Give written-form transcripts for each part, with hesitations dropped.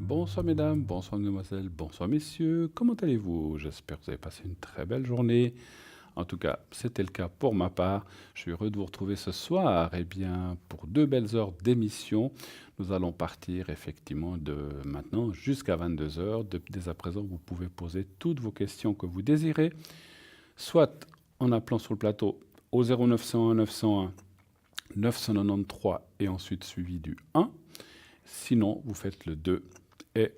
Bonsoir mesdames, bonsoir mesdemoiselles, bonsoir messieurs, comment allez-vous? J'espère que vous avez passé une très belle journée. En tout cas, c'était le cas pour ma part. Je suis heureux de vous retrouver ce soir. Eh bien, pour 2 belles heures d'émission, nous allons partir effectivement de maintenant jusqu'à 22 heures. Dès à présent, vous pouvez poser toutes vos questions que vous désirez, soit en appelant sur le plateau au 0901 901 993 et ensuite suivi du 1. Sinon, vous faites le 2 et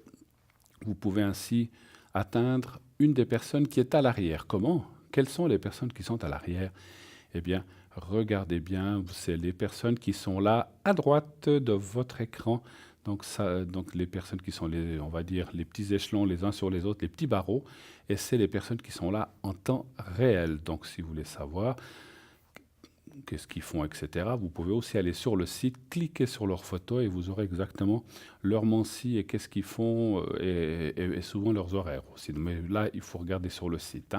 vous pouvez ainsi atteindre une des personnes qui est à l'arrière. Comment? Quelles sont les personnes qui sont à l'arrière? Eh bien, regardez bien, c'est les personnes qui sont là à droite de votre écran. Donc les personnes qui sont, on va dire, les petits échelons les uns sur les autres, les petits barreaux, et c'est les personnes qui sont là en temps réel. Donc si vous voulez savoir qu'est-ce qu'ils font, etc. Vous pouvez aussi aller sur le site, cliquer sur leurs photos et vous aurez exactement leur mancie et qu'est-ce qu'ils font et souvent leurs horaires aussi. Mais là, il faut regarder sur le site.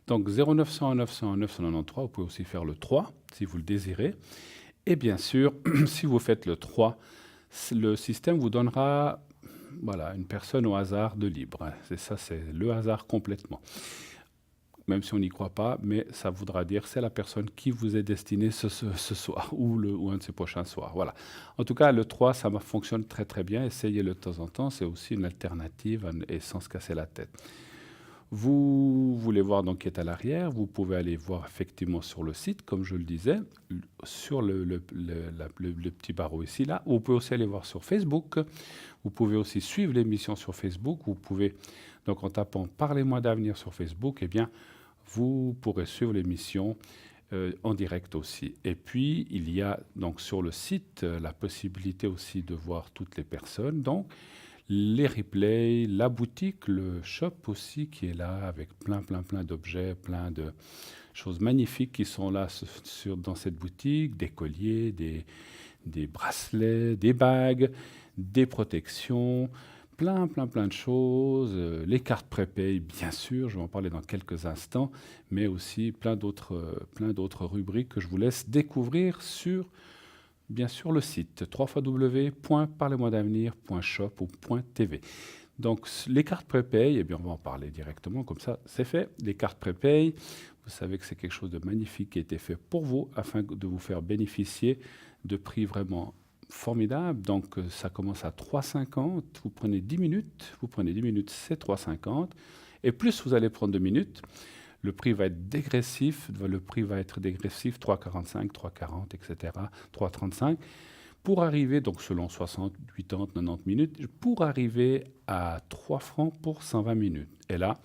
Donc 0901 901 993, vous pouvez aussi faire le 3 si vous le désirez. Et bien sûr, si vous faites le 3, le système vous donnera voilà, une personne au hasard de libre. C'est ça, c'est le hasard complètement. Même si on n'y croit pas, mais ça voudra dire c'est la personne qui vous est destinée ce soir ou un de ces prochains soirs. Voilà. En tout cas, le 3, ça fonctionne très très bien. Essayez-le de temps en temps. C'est aussi une alternative et sans se casser la tête. Vous voulez voir donc qui est à l'arrière. Vous pouvez aller voir effectivement sur le site, comme je le disais, sur le petit barreau ici, là. Vous pouvez aussi aller voir sur Facebook. Vous pouvez aussi suivre l'émission sur Facebook. Vous pouvez, donc en tapant Parlez-moi d'avenir sur Facebook, eh bien, vous pourrez suivre l'émission en direct aussi. Et puis, il y a donc sur le site la possibilité aussi de voir toutes les personnes. Donc, les replays, la boutique, le shop aussi qui est là avec plein d'objets, plein de choses magnifiques qui sont là dans cette boutique, des colliers, des bracelets, des bagues, des protections, plein de choses, les cartes prépay, bien sûr, je vais en parler dans quelques instants, mais aussi plein d'autres rubriques que je vous laisse découvrir sur, bien sûr, le site www.parlemois-d'avenir.shop ou .tv. Donc, les cartes prépay, eh bien, on va en parler directement, comme ça, c'est fait. Les cartes prépay, vous savez que c'est quelque chose de magnifique qui a été fait pour vous, afin de vous faire bénéficier de prix vraiment formidables. Donc, ça commence à 3,50. Vous prenez 10 minutes, c'est 3,50. Et plus vous allez prendre de minutes, le prix va être dégressif, 3,45, 3,40, etc., 3,35, pour arriver, donc selon 60, 80, 90 minutes, pour arriver à 3 francs pour 120 minutes. Et là,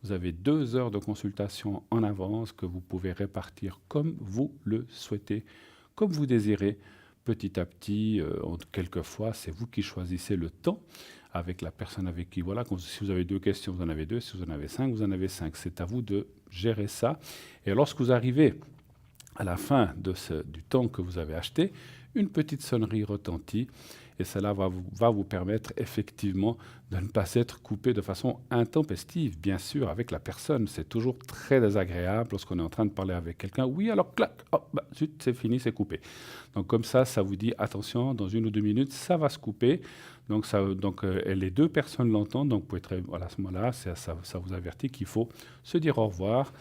vous avez 2 heures de consultation en avance que vous pouvez répartir comme vous le souhaitez, comme vous désirez, petit à petit. Quelquefois, c'est vous qui choisissez le temps avec la personne avec qui, voilà, si vous avez 2 questions, vous en avez 2, si vous en avez 5, vous en avez 5. C'est à vous de gérer ça. Et lorsque vous arrivez à la fin du temps que vous avez acheté, une petite sonnerie retentit et cela va vous permettre effectivement de ne pas être coupé de façon intempestive, bien sûr, avec la personne. C'est toujours très désagréable lorsqu'on est en train de parler avec quelqu'un. Oui, alors clac, oh, zut, c'est fini, c'est coupé. Donc comme ça vous dit, attention, dans 1 ou 2 minutes, ça va se couper. Donc, et les 2 personnes l'entendent, donc vous pouvez voilà, à ce moment-là, ça vous avertit qu'il faut se dire au revoir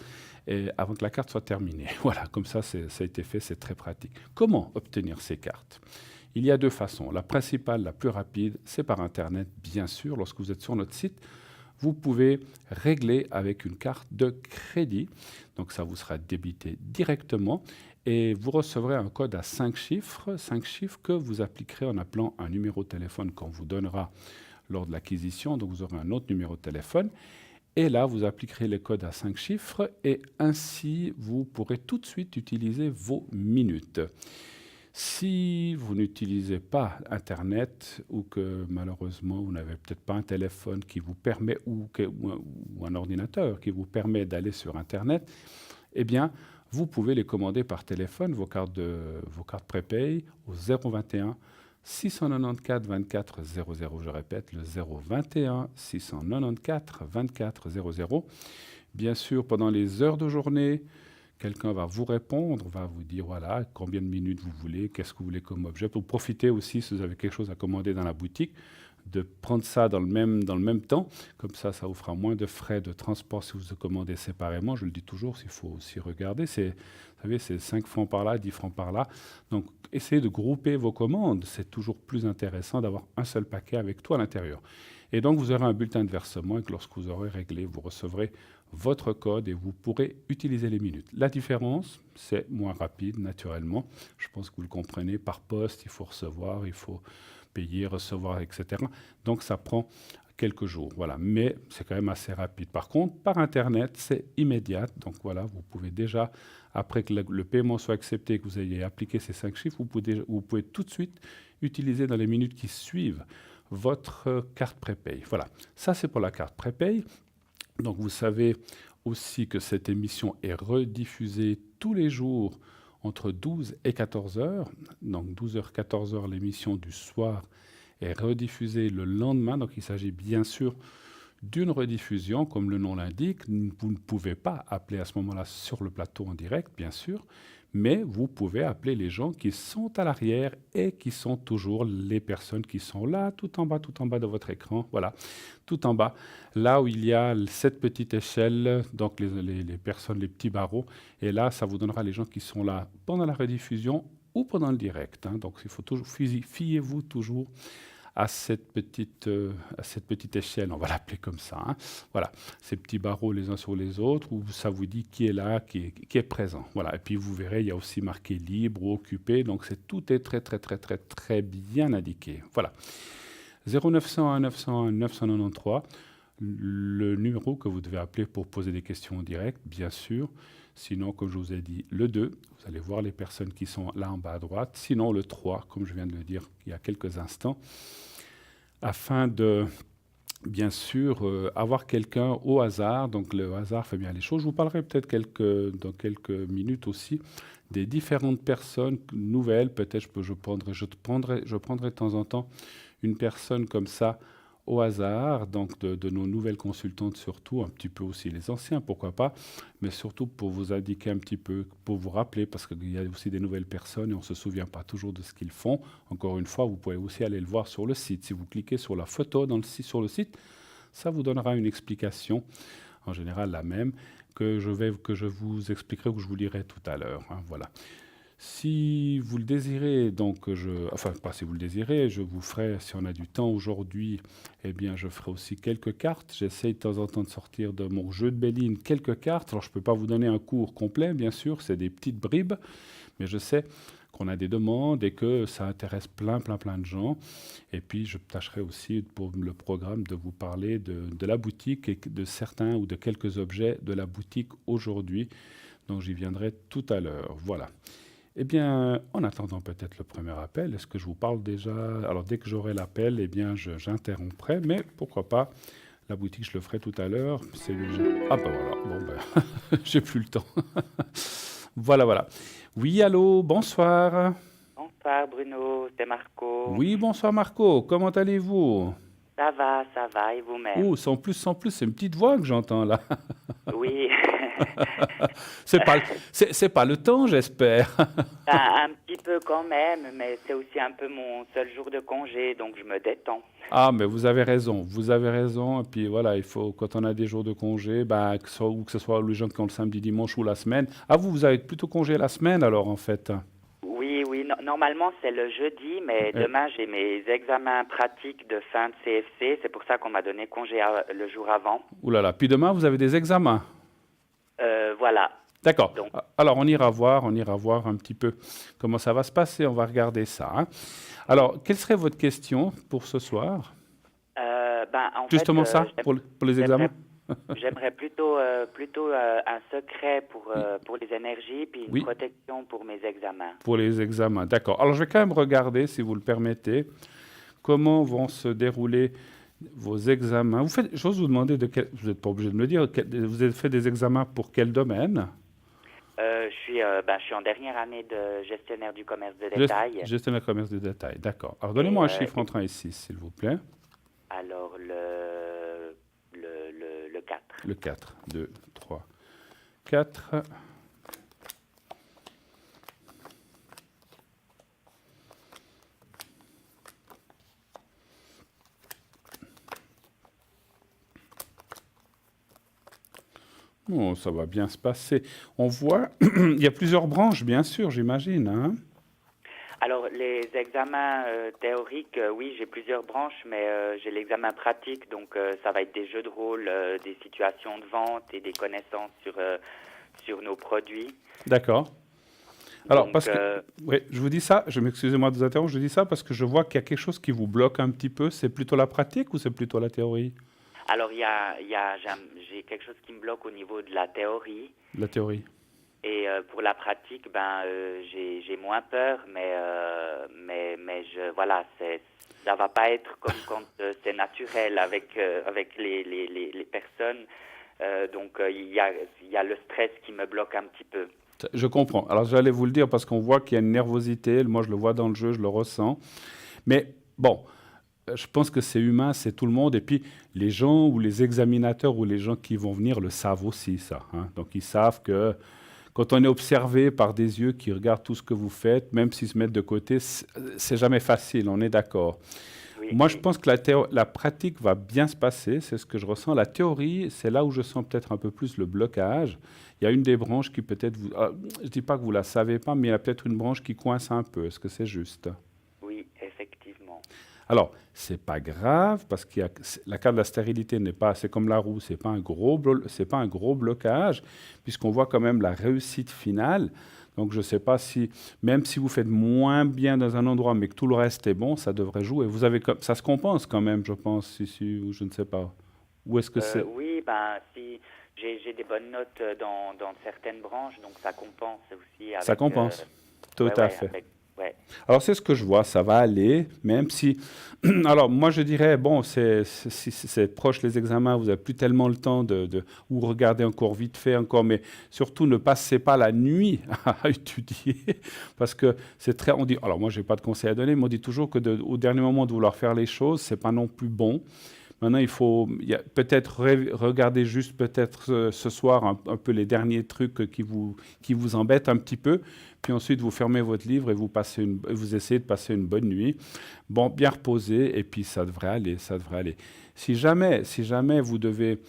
et avant que la carte soit terminée. Voilà, comme ça a été fait, c'est très pratique. Comment obtenir ces cartes? Il y a 2 façons. La principale, la plus rapide, c'est par Internet, bien sûr. Lorsque vous êtes sur notre site, vous pouvez régler avec une carte de crédit. Donc ça vous sera débité directement et vous recevrez un code à 5 chiffres que vous appliquerez en appelant un numéro de téléphone qu'on vous donnera lors de l'acquisition. Donc vous aurez un autre numéro de téléphone. Et là, vous appliquerez les codes à 5 chiffres et ainsi, vous pourrez tout de suite utiliser vos minutes. Si vous n'utilisez pas Internet ou que malheureusement, vous n'avez peut-être pas un téléphone qui vous permet ou un ordinateur qui vous permet d'aller sur Internet, eh bien, vous pouvez les commander par téléphone, vos cartes prépay au 021 694 24 00. Je répète, le 021 694 24 00. Bien sûr, pendant les heures de journée, quelqu'un va vous répondre, va vous dire voilà combien de minutes vous voulez, qu'est-ce que vous voulez comme objet. Pour profiter aussi, si vous avez quelque chose à commander dans la boutique, de prendre ça dans le même temps. Comme ça vous fera moins de frais de transport si vous commandez séparément. Je le dis toujours, il faut aussi regarder. Vous savez, c'est 5 francs par là, 10 francs par là. Donc, essayez de grouper vos commandes. C'est toujours plus intéressant d'avoir un seul paquet avec tout à l'intérieur. Et donc, vous aurez un bulletin de versement et que lorsque vous aurez réglé, vous recevrez votre code et vous pourrez utiliser les minutes. La différence, c'est moins rapide, naturellement. Je pense que vous le comprenez. Par poste, il faut recevoir, il faut payer, recevoir, etc. Donc, ça prend quelques jours. Voilà. Mais c'est quand même assez rapide. Par contre, par Internet, c'est immédiat. Donc, voilà, vous pouvez déjà, après que le paiement soit accepté, que vous ayez appliqué ces 5 chiffres, vous pouvez tout de suite utiliser dans les minutes qui suivent votre carte prépay. Voilà. Ça, c'est pour la carte prépay. Donc, vous savez aussi que cette émission est rediffusée tous les jours entre 12 et 14 heures. Donc, 12h, 14 heures, l'émission du soir est rediffusée le lendemain. Donc, il s'agit bien sûr d'une rediffusion, comme le nom l'indique. Vous ne pouvez pas appeler à ce moment-là sur le plateau en direct, bien sûr, mais vous pouvez appeler les gens qui sont à l'arrière et qui sont toujours les personnes qui sont là, tout en bas de votre écran. Voilà, tout en bas, là où il y a cette petite échelle, donc les personnes, les petits barreaux. Et là, ça vous donnera les gens qui sont là pendant la rediffusion ou pendant le direct. Donc, il faut toujours, fiez-vous toujours à cette petite échelle, on va l'appeler comme ça. Voilà, ces petits barreaux les uns sur les autres, où ça vous dit qui est là, qui est présent. Voilà, et puis vous verrez, il y a aussi marqué libre ou occupé, donc tout est très bien indiqué. Voilà, 0901 901 993, le numéro que vous devez appeler pour poser des questions en direct, bien sûr. Sinon, comme je vous ai dit, le 2, vous allez voir les personnes qui sont là en bas à droite. Sinon, le 3, comme je viens de le dire il y a quelques instants, afin de, bien sûr, avoir quelqu'un au hasard. Donc, le hasard fait bien les choses. Je vous parlerai peut-être dans quelques minutes aussi des différentes personnes nouvelles. Peut-être je prendrai de temps en temps une personne comme ça au hasard, donc de nos nouvelles consultantes surtout, un petit peu aussi les anciens, pourquoi pas, mais surtout pour vous indiquer un petit peu, pour vous rappeler, parce qu'il y a aussi des nouvelles personnes et on ne se souvient pas toujours de ce qu'ils font. Encore une fois, vous pouvez aussi aller le voir sur le site. Si vous cliquez sur la photo sur le site, ça vous donnera une explication, en général la même, que je vous expliquerai ou que je vous lirai tout à l'heure. Voilà. Si vous le désirez, donc pas si vous le désirez, je vous ferai, si on a du temps aujourd'hui, eh bien je ferai aussi quelques cartes. J'essaie de temps en temps de sortir de mon jeu de Béline quelques cartes. Alors je ne peux pas vous donner un cours complet, bien sûr, c'est des petites bribes, mais je sais qu'on a des demandes et que ça intéresse plein de gens. Et puis je tâcherai aussi pour le programme de vous parler de la boutique et de certains ou de quelques objets de la boutique aujourd'hui. Donc j'y viendrai tout à l'heure. Voilà. Eh bien, en attendant peut-être le premier appel, est-ce que je vous parle déjà? Alors, dès que j'aurai l'appel, eh bien, j'interromprai, mais pourquoi pas? La boutique, je le ferai tout à l'heure. Ah ben voilà, bon ben, j'ai plus le temps. Voilà. Oui, allô, bonsoir. Bonsoir Bruno, c'est Marco. Oui, bonsoir Marco, comment allez-vous? Ça va, et vous-même? Oh, sans plus, c'est une petite voix que j'entends là. Oui, C'est pas le temps, j'espère. un petit peu quand même, mais c'est aussi un peu mon seul jour de congé, donc je me détends. Ah, mais vous avez raison. Et puis voilà, il faut, quand on a des jours de congé, ben, que ce soit les gens qui ont le samedi, dimanche ou la semaine. Ah, vous avez plutôt congé la semaine alors, en fait. Oui, normalement c'est le jeudi, mais Eh, demain j'ai mes examens pratiques de fin de CFC, c'est pour ça qu'on m'a donné congé le jour avant. Ouh là là. Puis demain, vous avez des examens. Voilà, D'accord. donc Alors, on ira voir un petit peu comment ça va se passer. On va regarder ça. Alors, quelle serait votre question pour ce soir? en fait, Justement ça, pour les examens? j'aimerais j'aimerais plutôt un secret pour les énergies, puis une Oui, protection pour mes examens. pour les examens. D'accord. Alors, je vais quand même regarder, si vous le permettez, comment vont se dérouler vos examens. J'ose vous demander vous n'êtes pas obligé de me le dire, vous avez fait des examens pour quel domaine? Je suis en dernière année de gestionnaire du commerce de détail. Gestionnaire commerce de détail, d'accord. Alors, Et, donnez-moi un chiffre entre 1 et 6, s'il vous plaît. alors, le 4. Le 4, 2, 3, 4. Oh, ça va bien se passer. On voit, il y a plusieurs branches, bien sûr, j'imagine, hein? Alors, les examens théoriques, oui, j'ai plusieurs branches, mais j'ai l'examen pratique, donc ça va être des jeux de rôle, des situations de vente et des connaissances sur nos produits. D'accord. Alors, Donc, parce que, oui, je vous dis ça, excusez-moi de vous interrompre, je dis ça parce que je vois qu'il y a quelque chose qui vous bloque un petit peu. C'est plutôt la pratique ou c'est plutôt la théorie? alors j'ai quelque chose qui me bloque au niveau de la théorie. La théorie. Et pour la pratique, j'ai moins peur, mais voilà, ça va pas être comme quand c'est naturel avec les personnes. Donc il y a le stress qui me bloque un petit peu. Je comprends. Alors, j'allais vous le dire parce qu'on voit qu'il y a une nervosité. Moi, je le vois dans le jeu, je le ressens. Mais bon, je pense que c'est humain, c'est tout le monde. Et puis, les gens ou les examinateurs ou les gens qui vont venir le savent aussi, ça, hein. Donc, ils savent que quand on est observé par des yeux qui regardent tout ce que vous faites, même s'ils se mettent de côté, c'est jamais facile, on est d'accord. Oui, Moi, je oui. pense que la pratique va bien se passer, c'est ce que je ressens. La théorie, c'est là où je sens peut-être un peu plus le blocage. Il y a une des branches qui peut-être vous... je ne dis pas que vous ne la savez pas, mais il y a peut-être une branche qui coince un peu. Est-ce que c'est juste? Oui, effectivement. Alors, c'est pas grave parce que la carte de la stérilité n'est pas, c'est comme la roue, c'est pas un gros blocage puisqu'on voit quand même la réussite finale. Donc, je ne sais pas si, même si vous faites moins bien dans un endroit, mais que tout le reste est bon, ça devrait jouer. Vous avez, ça se compense quand même, je pense, ici, ou je ne sais pas. Où est-ce que c'est? Oui, si j'ai des bonnes notes dans certaines branches, donc ça compense aussi Ça avec. compense, tout Ouais, à ouais, fait. ouais. Alors, c'est ce que je vois, ça va aller, même si... Alors, moi, je dirais, bon, si c'est proche les examens, vous n'avez plus tellement le temps ou regarder encore vite fait encore, mais surtout ne passez pas la nuit à étudier, parce que c'est très... On dit, alors moi, je n'ai pas de conseil à donner, mais on dit toujours que au dernier moment de vouloir faire les choses, c'est pas non plus bon. Maintenant, il y a peut-être regarder juste peut-être ce soir un peu les derniers trucs qui vous embêtent un petit peu, puis ensuite vous fermez votre livre et vous essayez de passer une bonne nuit. Bon, bien reposé, et puis ça devrait aller, ça devrait aller. Si jamais vous devez,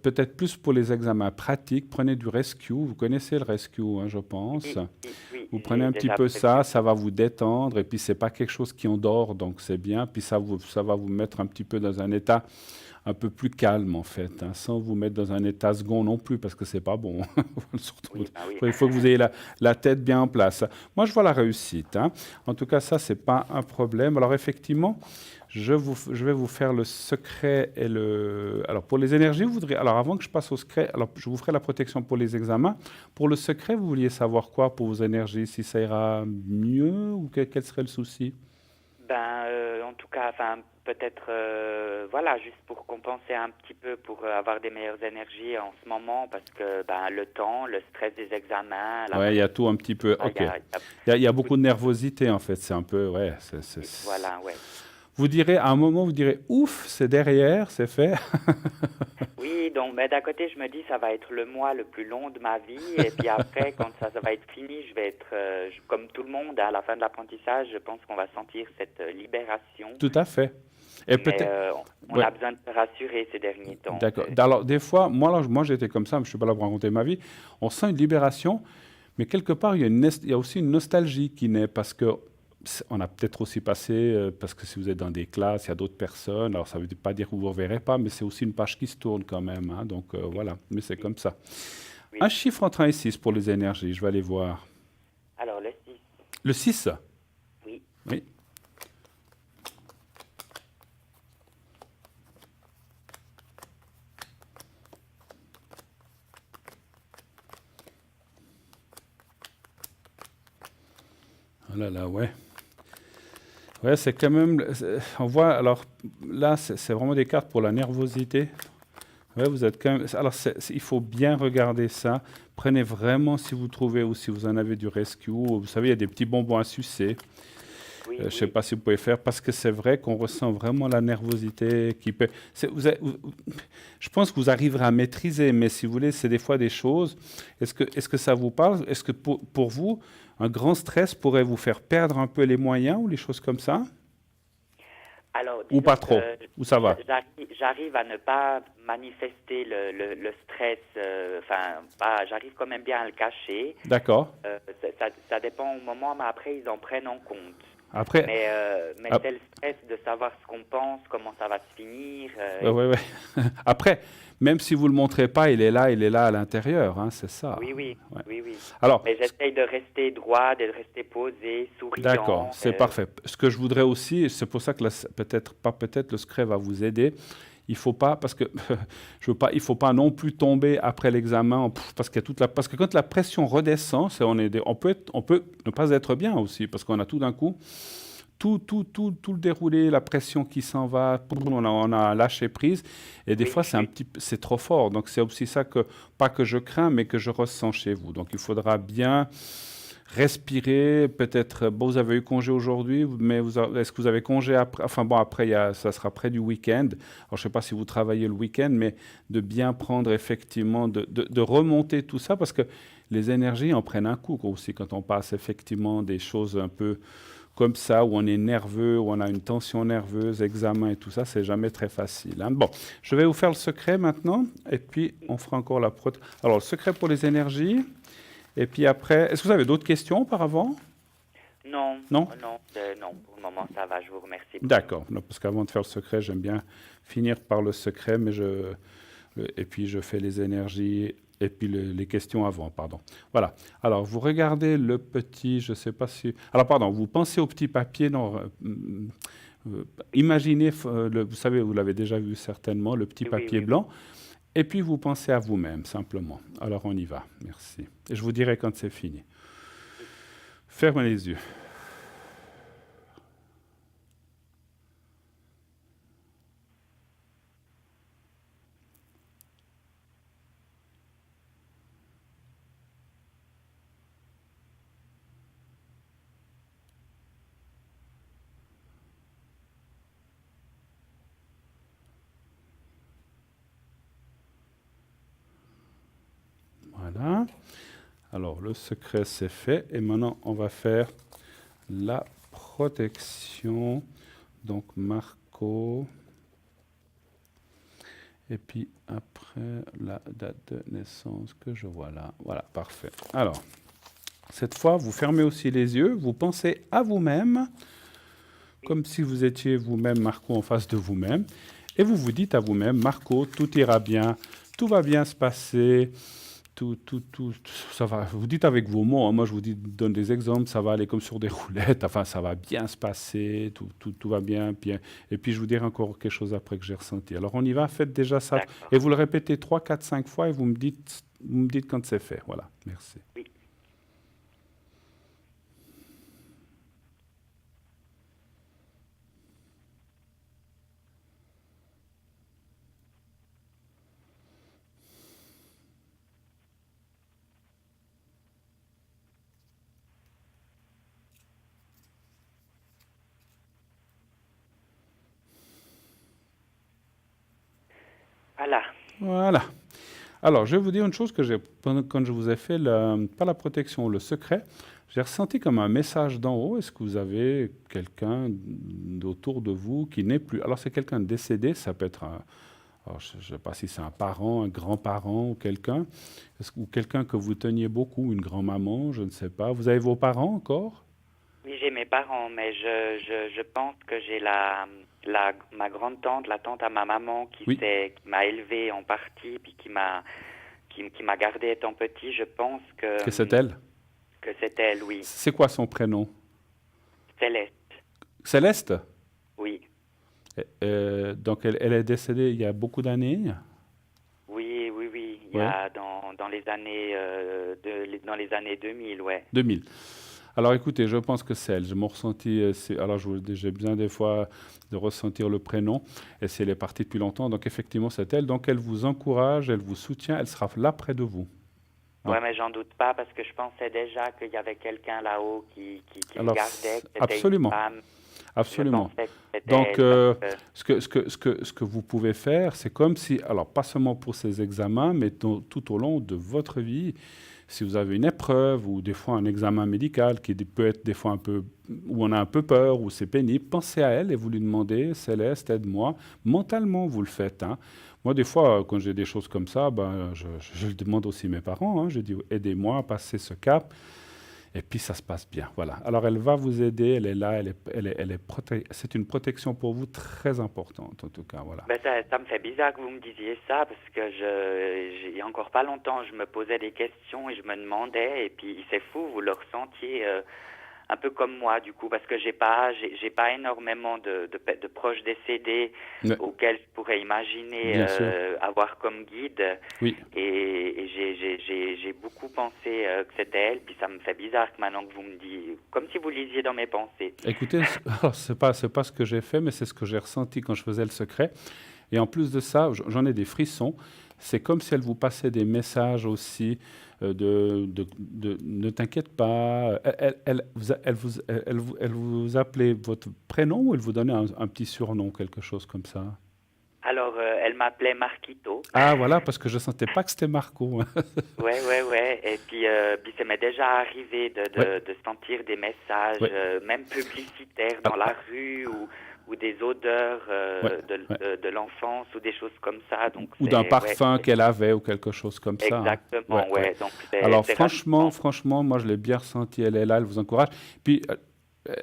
peut-être plus pour les examens pratiques, prenez du rescue. Vous connaissez le rescue, hein, je pense. Oui, oui, oui, Vous prenez j'ai un petit déjà peu prévu. ça va vous détendre, et puis c'est pas quelque chose qui endort, donc c'est bien. Puis ça va vous mettre un petit peu dans un état un peu plus calme en fait, hein, sans vous mettre dans un état second non plus, parce que c'est pas bon. Surtout, Oui, oui. il faut que vous ayez la tête bien en place. Moi, je vois la réussite, hein. En tout cas, ça, c'est pas un problème. Alors effectivement, je vais vous faire le secret et le... Alors pour les énergies, vous voudriez... Alors avant que je passe au secret, alors je vous ferai la protection pour les examens. Pour le secret, vous vouliez savoir quoi pour vos énergies? Si ça ira mieux ou quel serait le souci? En tout cas, peut-être, voilà, juste pour compenser un petit peu, pour avoir des meilleures énergies en ce moment, parce que le temps, le stress des examens, la Ouais, il y a pression, tout un petit peu. il OK. y a Il y a beaucoup beaucoup de nervosité en fait. C'est un peu... Ouais, voilà, ouais. Vous direz, à un moment, vous direz, ouf, c'est derrière, c'est fait. Oui, donc, mais d'un côté, je me dis, ça va être le mois le plus long de ma vie, et puis après, quand ça va être fini, je vais être, comme tout le monde, à la fin de l'apprentissage, je pense qu'on va sentir cette libération, Tout à fait. Et mais peut-être... on Ouais. a besoin de se rassurer ces derniers temps. D'accord. Alors, des fois, moi j'étais comme ça, mais je ne suis pas là pour raconter ma vie. On sent une libération, mais quelque part, il y a aussi une nostalgie qui naît parce que on a peut-être aussi passé, parce que si vous êtes dans des classes, il y a d'autres personnes. Alors, ça ne veut pas dire que vous ne reverrez pas, mais c'est aussi une page qui se tourne quand même, hein. Donc, voilà. Mais c'est Oui, comme ça. oui. Un chiffre entre 1 et 6 pour les énergies. Je vais aller voir. Alors, le 6, Le 6. oui. Oui. Oh là là, ouais. Ouais, c'est quand même. On voit, alors là, c'est vraiment des cartes pour la nervosité. Ouais, vous êtes quand même. Alors, il faut bien regarder ça. Prenez vraiment, si vous trouvez ou si vous en avez du rescue. Vous savez, il y a des petits bonbons à sucer. Oui, Je ne sais oui, pas si vous pouvez faire, parce que c'est vrai qu'on ressent vraiment la nervosité qui peut. Je pense que vous arriverez à maîtriser, mais si vous voulez, c'est des fois des choses. Est-ce que ça vous parle? Est-ce que pour vous, un grand stress pourrait vous faire perdre un peu les moyens ou les choses comme ça? Alors, Ou disons pas que trop? Ou ça va? j'arrive à ne pas manifester le stress, enfin, j'arrive quand même bien à le cacher. D'accord. Ça dépend au moment, mais après, ils en prennent en compte. Après, Mais ap- c'est le stress de savoir ce qu'on pense, comment ça va se finir. ouais, ouais, ouais. Après, même si vous le montrez pas, il est là à l'intérieur, hein, c'est ça. Oui, oui, Ouais. oui, oui. Alors, Mais j'essaye de rester droit, de rester posé, d'accord, souriant. c'est parfait. Ce que je voudrais aussi, et c'est pour ça que peut-être pas peut-être le secret va vous aider. Il faut pas parce que je veux pas, il faut pas non plus tomber après l'examen parce qu'il y a toute la parce que quand la pression redescend, on peut ne pas être bien aussi parce qu'on a tout d'un coup tout le déroulé, la pression qui s'en va, on a lâché prise et des Oui, fois c'est trop fort. Donc c'est aussi ça que pas que je crains mais que je ressens chez vous. Donc il faudra bien respirer, peut-être, bon, vous avez eu congé aujourd'hui, mais est-ce que vous avez congé après? Enfin bon, après, ça sera près du week-end. Alors, je ne sais pas si vous travaillez le week-end, mais de bien prendre effectivement, de remonter tout ça, parce que les énergies en prennent un coup aussi quand on passe effectivement des choses un peu comme ça, où on est nerveux, où on a une tension nerveuse, examen et tout ça, c'est jamais très facile, hein. Bon, je vais vous faire le secret maintenant, et puis on fera encore la prote. Alors, le secret pour les énergies. Et puis après, est-ce que vous avez d'autres questions auparavant? non, Non? non, pour le moment ça va, je vous remercie beaucoup. D'accord. Non, parce qu'avant de faire le secret, j'aime bien finir par le secret, et puis je fais les énergies et puis les questions avant, pardon. Voilà. Alors, vous regardez le petit, je ne sais pas si... Alors, pardon, vous pensez au petit papier, non, imaginez, vous savez, vous l'avez déjà vu certainement, le petit Oui, oui, papier oui, oui. blanc, et puis vous pensez à vous-même, simplement. Alors, on y va. Merci. Et je vous dirai quand c'est fini. Fermez les yeux. Voilà. Alors, le secret, c'est fait. Et maintenant, on va faire la protection. Donc, Marco. Et puis, après, la date de naissance que je vois là. Voilà, parfait. Alors, cette fois, vous fermez aussi les yeux. Vous pensez à vous-même, comme si vous étiez vous-même, Marco, en face de vous-même. Et vous vous dites à vous-même, Marco, tout ira bien, tout va bien se passer. Ça va. Vous dites avec vos mots, hein, moi je vous donne des exemples, ça va aller comme sur des roulettes, enfin ça va bien se passer, tout va bien, et puis je vous dirai encore quelque chose après que j'ai ressenti. Alors on y va, faites déjà ça, D'accord. et vous le répétez 3, 4, 5 fois, et vous me dites quand c'est fait. Voilà, merci. Oui. Voilà. Voilà. Alors, je vais vous dire une chose que quand je vous ai fait, pas la protection, le secret, j'ai ressenti comme un message d'en haut. Est-ce que vous avez quelqu'un autour de vous qui n'est plus... Alors, c'est quelqu'un de décédé, ça peut être alors, je ne sais pas si c'est un parent, un grand-parent ou quelqu'un, ou quelqu'un que vous teniez beaucoup, une grand-maman, je ne sais pas. Vous avez vos parents encore? Oui, j'ai mes parents, mais je pense que j'ai ma grande-tante, la tante à ma maman, Oui. qui m'a élevé en partie, puis qui m'a gardé étant petit. Je pense Que c'est elle? que c'est elle, oui. C'est quoi son prénom? Céleste, Céleste? oui. Donc, elle est décédée il y a beaucoup d'années? Oui, oui, oui. Il y Ouais. a dans les années, dans les années 2000, ouais. 2000. Alors écoutez, je pense que c'est elle. Mon ressenti, alors j'ai besoin des fois de ressentir le prénom, et si elle est partie depuis longtemps, donc effectivement c'est elle. Donc elle vous encourage, elle vous soutient, elle sera là près de vous. Donc, Ouais, mais j'en doute pas parce que je pensais déjà qu'il y avait quelqu'un là-haut qui me alors gardait, que c'était une absolument, femme. Je absolument. pensais que c'était Donc elle parce que... ce que vous pouvez faire, c'est comme si, alors pas seulement pour ces examens, mais tout au long de votre vie, Si vous avez une épreuve ou des fois un examen médical qui peut être des fois un peu, où on a un peu peur, où c'est pénible, pensez à elle et vous lui demandez, Céleste, aide-moi. Mentalement, vous le faites, hein. Moi, des fois, quand j'ai des choses comme ça, ben, je le demande aussi à mes parents, hein. Je dis, aidez-moi à passer ce cap. Et puis ça se passe bien. Voilà. Alors elle va vous aider, elle est là, c'est une protection pour vous très importante en tout cas. Voilà. Ben ça me fait bizarre que vous me disiez ça parce que il y a encore pas longtemps, je me posais des questions et je me demandais, et puis c'est fou, vous le ressentiez un peu comme moi du coup, parce que j'ai pas énormément de proches décédés Mais, auxquels je pourrais imaginer bien sûr. avoir comme guide, Oui. et j'ai beaucoup pensé que c'était elle, puis ça me fait bizarre que maintenant que vous me dites, comme si vous lisiez dans mes pensées. Écoutez, c'est pas ce que j'ai fait, mais c'est ce que j'ai ressenti quand je faisais le secret. Et en plus de ça, j'en ai des frissons. C'est comme si elle vous passait des messages aussi ne t'inquiète pas. Elle vous appelait votre prénom ou elle vous donnait un petit surnom, quelque chose comme ça? Alors, elle m'appelait Marquito. Ah voilà, parce que je sentais pas que c'était Marco. Ouais. Et puis ça m'est déjà arrivé Ouais, de sentir des messages, ouais, même publicitaires ah, dans la rue, ou des odeurs ouais, ouais. de l'enfance ou des choses comme ça. Donc Ou d'un ouais, parfum qu'elle avait ou quelque chose comme ça, hein. Ouais, exactement, ouais. ouais. Donc Alors c'est rassurant. franchement, moi je l'ai bien ressenti, elle est là, elle vous encourage. Puis, euh,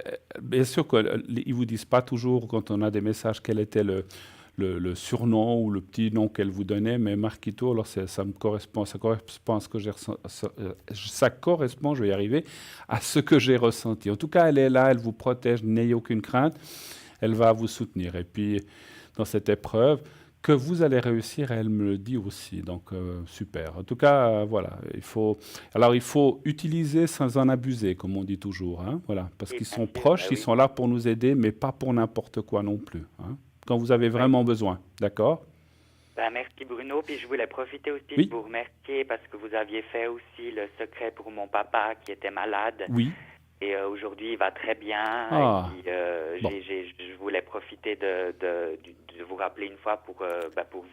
bien sûr qu'ils vous disent pas toujours quand on a des messages quel était le surnom ou le petit nom qu'elle vous donnait, mais Marquito, alors ça me correspond, ça correspond à ce que j'ai ressenti, ça correspond, je vais y arriver, à ce que j'ai ressenti. En tout cas, elle est là, elle vous protège, n'ayez aucune crainte, elle va vous soutenir. Et puis, dans cette épreuve, que vous allez réussir, elle me le dit aussi. Donc, super. En tout cas, voilà, il faut utiliser sans en abuser, comme on dit toujours, hein, voilà, parce Et qu'ils bien sont sûr, proches, bah ils oui. sont là pour nous aider, mais pas pour n'importe quoi non plus, hein, quand vous avez Ouais. vraiment besoin. D'accord? Ben, merci Bruno, puis je voulais profiter aussi de Oui? vous remercier parce que vous aviez fait aussi le secret pour mon papa qui était malade. Oui? Et aujourd'hui, il va très bien. Et Ah, puis, bon. je voulais profiter de vous rappeler une fois pour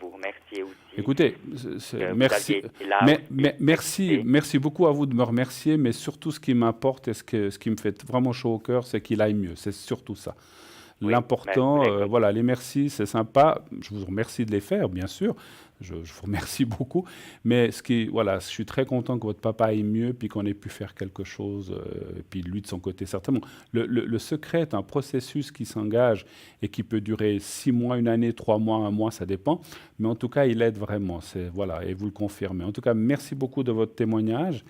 vous remercier aussi. Écoutez, Que vous merci, aviez été là aussi pour m'écouter. merci beaucoup à vous de me remercier, mais surtout ce qui m'importe et ce qui me fait vraiment chaud au cœur, c'est qu'il aille mieux. C'est surtout ça. Oui, ben, je L'important, voulais que... voilà, les merci, c'est sympa. Je vous remercie de les faire, bien sûr. Je vous remercie beaucoup. Mais voilà, je suis très content que votre papa aille mieux, puis qu'on ait pu faire quelque chose, et puis lui de son côté, certainement. Le secret est un processus qui s'engage et qui peut durer 6 mois, une année, 3 mois, un mois, ça dépend. Mais en tout cas, il aide vraiment. Voilà, et vous le confirmez. En tout cas, merci beaucoup de votre témoignage.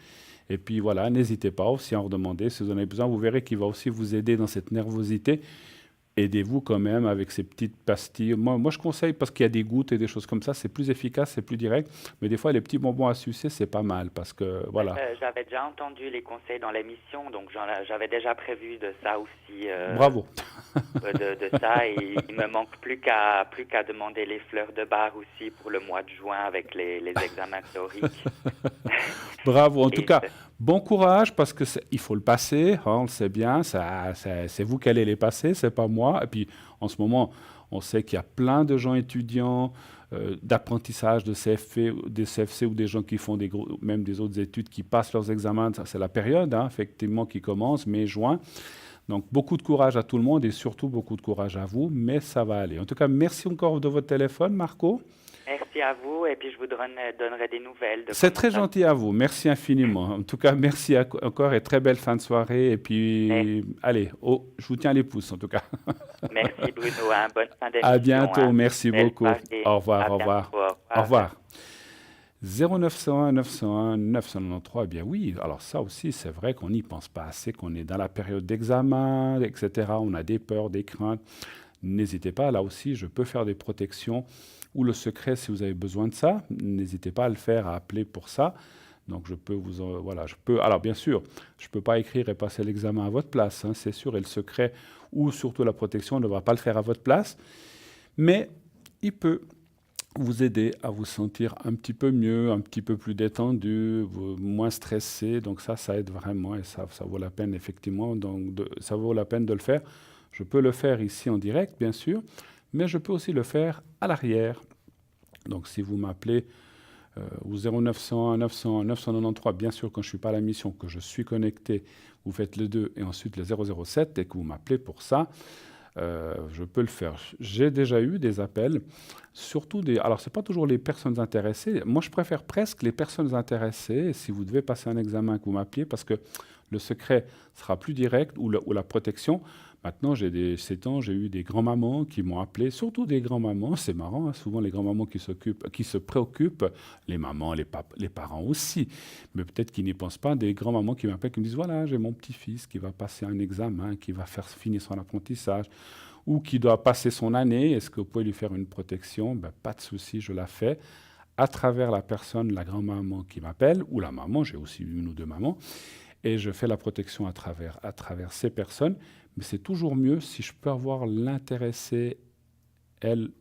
Et puis voilà, n'hésitez pas aussi à en redemander si vous en avez besoin. Vous verrez qu'il va aussi vous aider dans cette nervosité. Aidez-vous quand même avec ces petites pastilles. Moi, je conseille parce qu'il y a des gouttes et des choses comme ça, c'est plus efficace, c'est plus direct. Mais des fois, les petits bonbons à sucer, c'est pas mal parce que, voilà. J'avais déjà entendu les conseils dans l'émission, donc j'avais déjà prévu de ça aussi, Bravo. de ça. Et il me manque plus qu'à demander les fleurs de bar aussi pour le mois de juin avec les examens théoriques. Bravo. En tout Et cas, bon courage parce que il faut le passer, hein, on le sait bien. C'est vous qui allez les passer, c'est pas moi. Et puis, en ce moment, on sait qu'il y a plein de gens étudiants d'apprentissage de CFC, des CFC ou des gens qui font même des autres études qui passent leurs examens. C'est la période, hein, effectivement, qui commence, mai, juin. Donc, beaucoup de courage à tout le monde et surtout beaucoup de courage à vous, mais ça va aller. En tout cas, merci encore de votre téléphone, Marco. merci à vous, et puis je vous donnerai des nouvelles de C'est comment très ça... gentil à vous. Merci infiniment. En tout cas, merci encore et très belle fin de soirée. Et Merci, puis, allez, je vous tiens les pouces en tout cas. merci Bruno, hein. Bonne fin À d'émission, bientôt. hein. Merci Belle beaucoup. soirée. Au revoir, À au bientôt. revoir. Au Au revoir. revoir. 0901 901 993, eh bien oui, alors ça aussi, c'est vrai qu'on n'y pense pas assez, qu'on est dans la période d'examen, etc. On a des peurs, des craintes. N'hésitez pas, là aussi, je peux faire des protections ou le secret si vous avez besoin de ça. N'hésitez pas à le faire, à appeler pour ça. Donc je peux voilà, je peux. Alors bien sûr, je peux pas écrire et passer l'examen à votre place, hein, c'est sûr. Et le secret ou surtout la protection ne va pas le faire à votre place, mais il peut vous aider à vous sentir un petit peu mieux, un petit peu plus détendu, moins stressé. Donc ça aide vraiment et ça vaut la peine effectivement. Donc ça vaut la peine de le faire. Je peux le faire ici en direct, bien sûr, mais je peux aussi le faire à l'arrière. Donc si vous m'appelez au 0900 900 993, bien sûr, quand je ne suis pas à la mission, que je suis connecté, vous faites le 2 et ensuite le 007 et que vous m'appelez pour ça, je peux le faire. J'ai déjà eu des appels, surtout des... Alors, ce n'est pas toujours les personnes intéressées. Moi, je préfère presque les personnes intéressées, si vous devez passer un examen, que vous m'appeliez, parce que le secret sera plus direct ou la protection. Maintenant, ces temps, j'ai eu des grands-mamans qui m'ont appelé, surtout des grands-mamans, c'est marrant, hein, souvent les grands-mamans qui se préoccupent, les mamans, les parents aussi, mais peut-être qu'ils n'y pensent pas, des grands-mamans qui m'appellent, qui me disent, voilà, j'ai mon petit-fils qui va passer un examen, qui va faire finir son apprentissage, ou qui doit passer son année, est-ce que vous pouvez lui faire une protection? Ben, pas de souci, je la fais à travers la personne, la grand-maman qui m'appelle, ou la maman, j'ai aussi une ou deux mamans, et je fais la protection à travers ces personnes. Mais c'est toujours mieux si je peux avoir l'intéressé, elle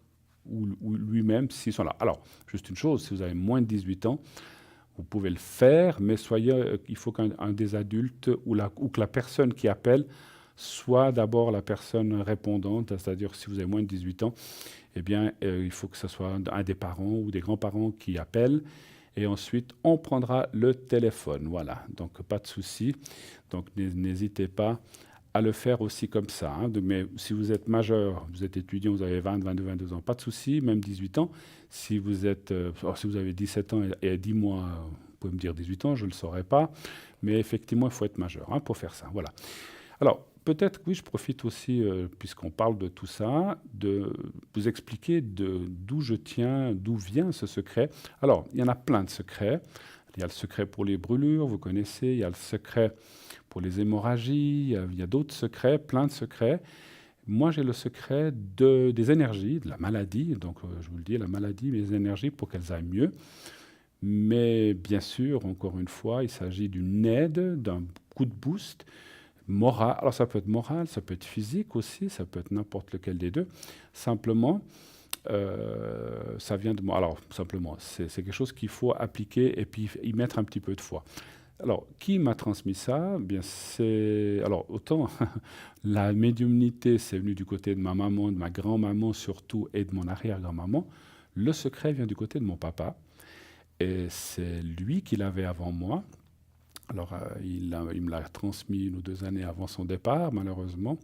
ou lui-même, s'ils sont là. Alors, juste une chose, si vous avez moins de 18 ans, vous pouvez le faire, mais il faut qu'un des adultes ou que la personne qui appelle soit d'abord la personne répondante, c'est-à-dire si vous avez moins de 18 ans, eh bien, il faut que ce soit un des parents ou des grands-parents qui appellent. Et ensuite, on prendra le téléphone. Voilà, donc pas de souci. Donc n'hésitez pas à le faire aussi comme ça. Hein. Mais si vous êtes majeur, vous êtes étudiant, vous avez 20, 22, 22 ans, pas de souci, même 18 ans. Si vous avez 17 ans et 10 mois, vous pouvez me dire 18 ans, je ne le saurais pas. Mais effectivement, il faut être majeur hein, pour faire ça. Voilà. Alors, peut-être, oui, je profite aussi, puisqu'on parle de tout ça, de vous expliquer d'où je tiens, d'où vient ce secret. Alors, il y en a plein de secrets. Il y a le secret pour les brûlures, vous connaissez. Il y a le secret pour les hémorragies. Il y a d'autres secrets, plein de secrets. Moi, j'ai le secret des énergies, de la maladie. Donc, je vous le dis, la maladie, les énergies pour qu'elles aillent mieux. Mais bien sûr, encore une fois, il s'agit d'une aide, d'un coup de boost moral. Alors, ça peut être moral, ça peut être physique aussi, ça peut être n'importe lequel des deux. Simplement, ça vient de moi. Alors, simplement, c'est quelque chose qu'il faut appliquer et puis y mettre un petit peu de foi. Alors, qui m'a transmis ça? Bien, alors, autant la médiumnité, c'est venu du côté de ma maman, de ma grand-maman surtout, et de mon arrière-grand-maman. Le secret vient du côté de mon papa. Et c'est lui qui l'avait avant moi. Alors, il me l'a transmis 1 ou 2 années avant son départ, malheureusement.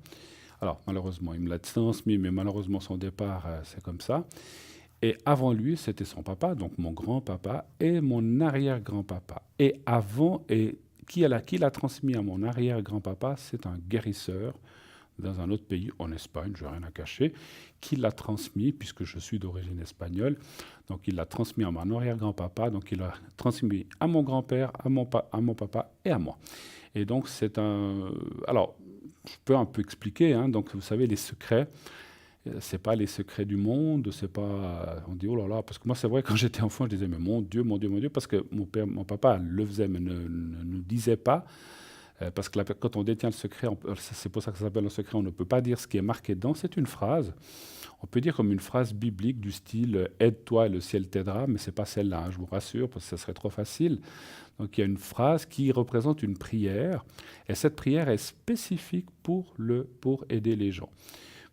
Alors, malheureusement, il me l'a transmis, mais malheureusement, son départ, c'est comme ça. Et avant lui, c'était son papa, donc mon grand-papa, et mon arrière-grand-papa. Et avant, qui l'a transmis à mon arrière-grand-papa, c'est un guérisseur dans un autre pays, en Espagne, je n'ai rien à cacher, qui l'a transmis, puisque je suis d'origine espagnole. Donc il l'a transmis à mon arrière-grand-papa, donc il l'a transmis à mon grand-père, à mon papa et à moi. Et donc c'est un... Alors, je peux un peu expliquer, hein, donc vous savez, les secrets, c'est pas les secrets du monde, c'est pas... On dit, oh là là, parce que moi c'est vrai, quand j'étais enfant, je disais, mais mon Dieu, mon Dieu, mon Dieu, parce que mon papa le faisait, mais ne nous disait pas. Parce que quand on détient le secret, c'est pour ça que ça s'appelle un secret, on ne peut pas dire ce qui est marqué dedans. C'est une phrase. On peut dire comme une phrase biblique du style « aide-toi et le ciel t'aidera », mais ce n'est pas celle-là, hein, je vous rassure, parce que ça serait trop facile. Donc il y a une phrase qui représente une prière, et cette prière est spécifique pour aider les gens.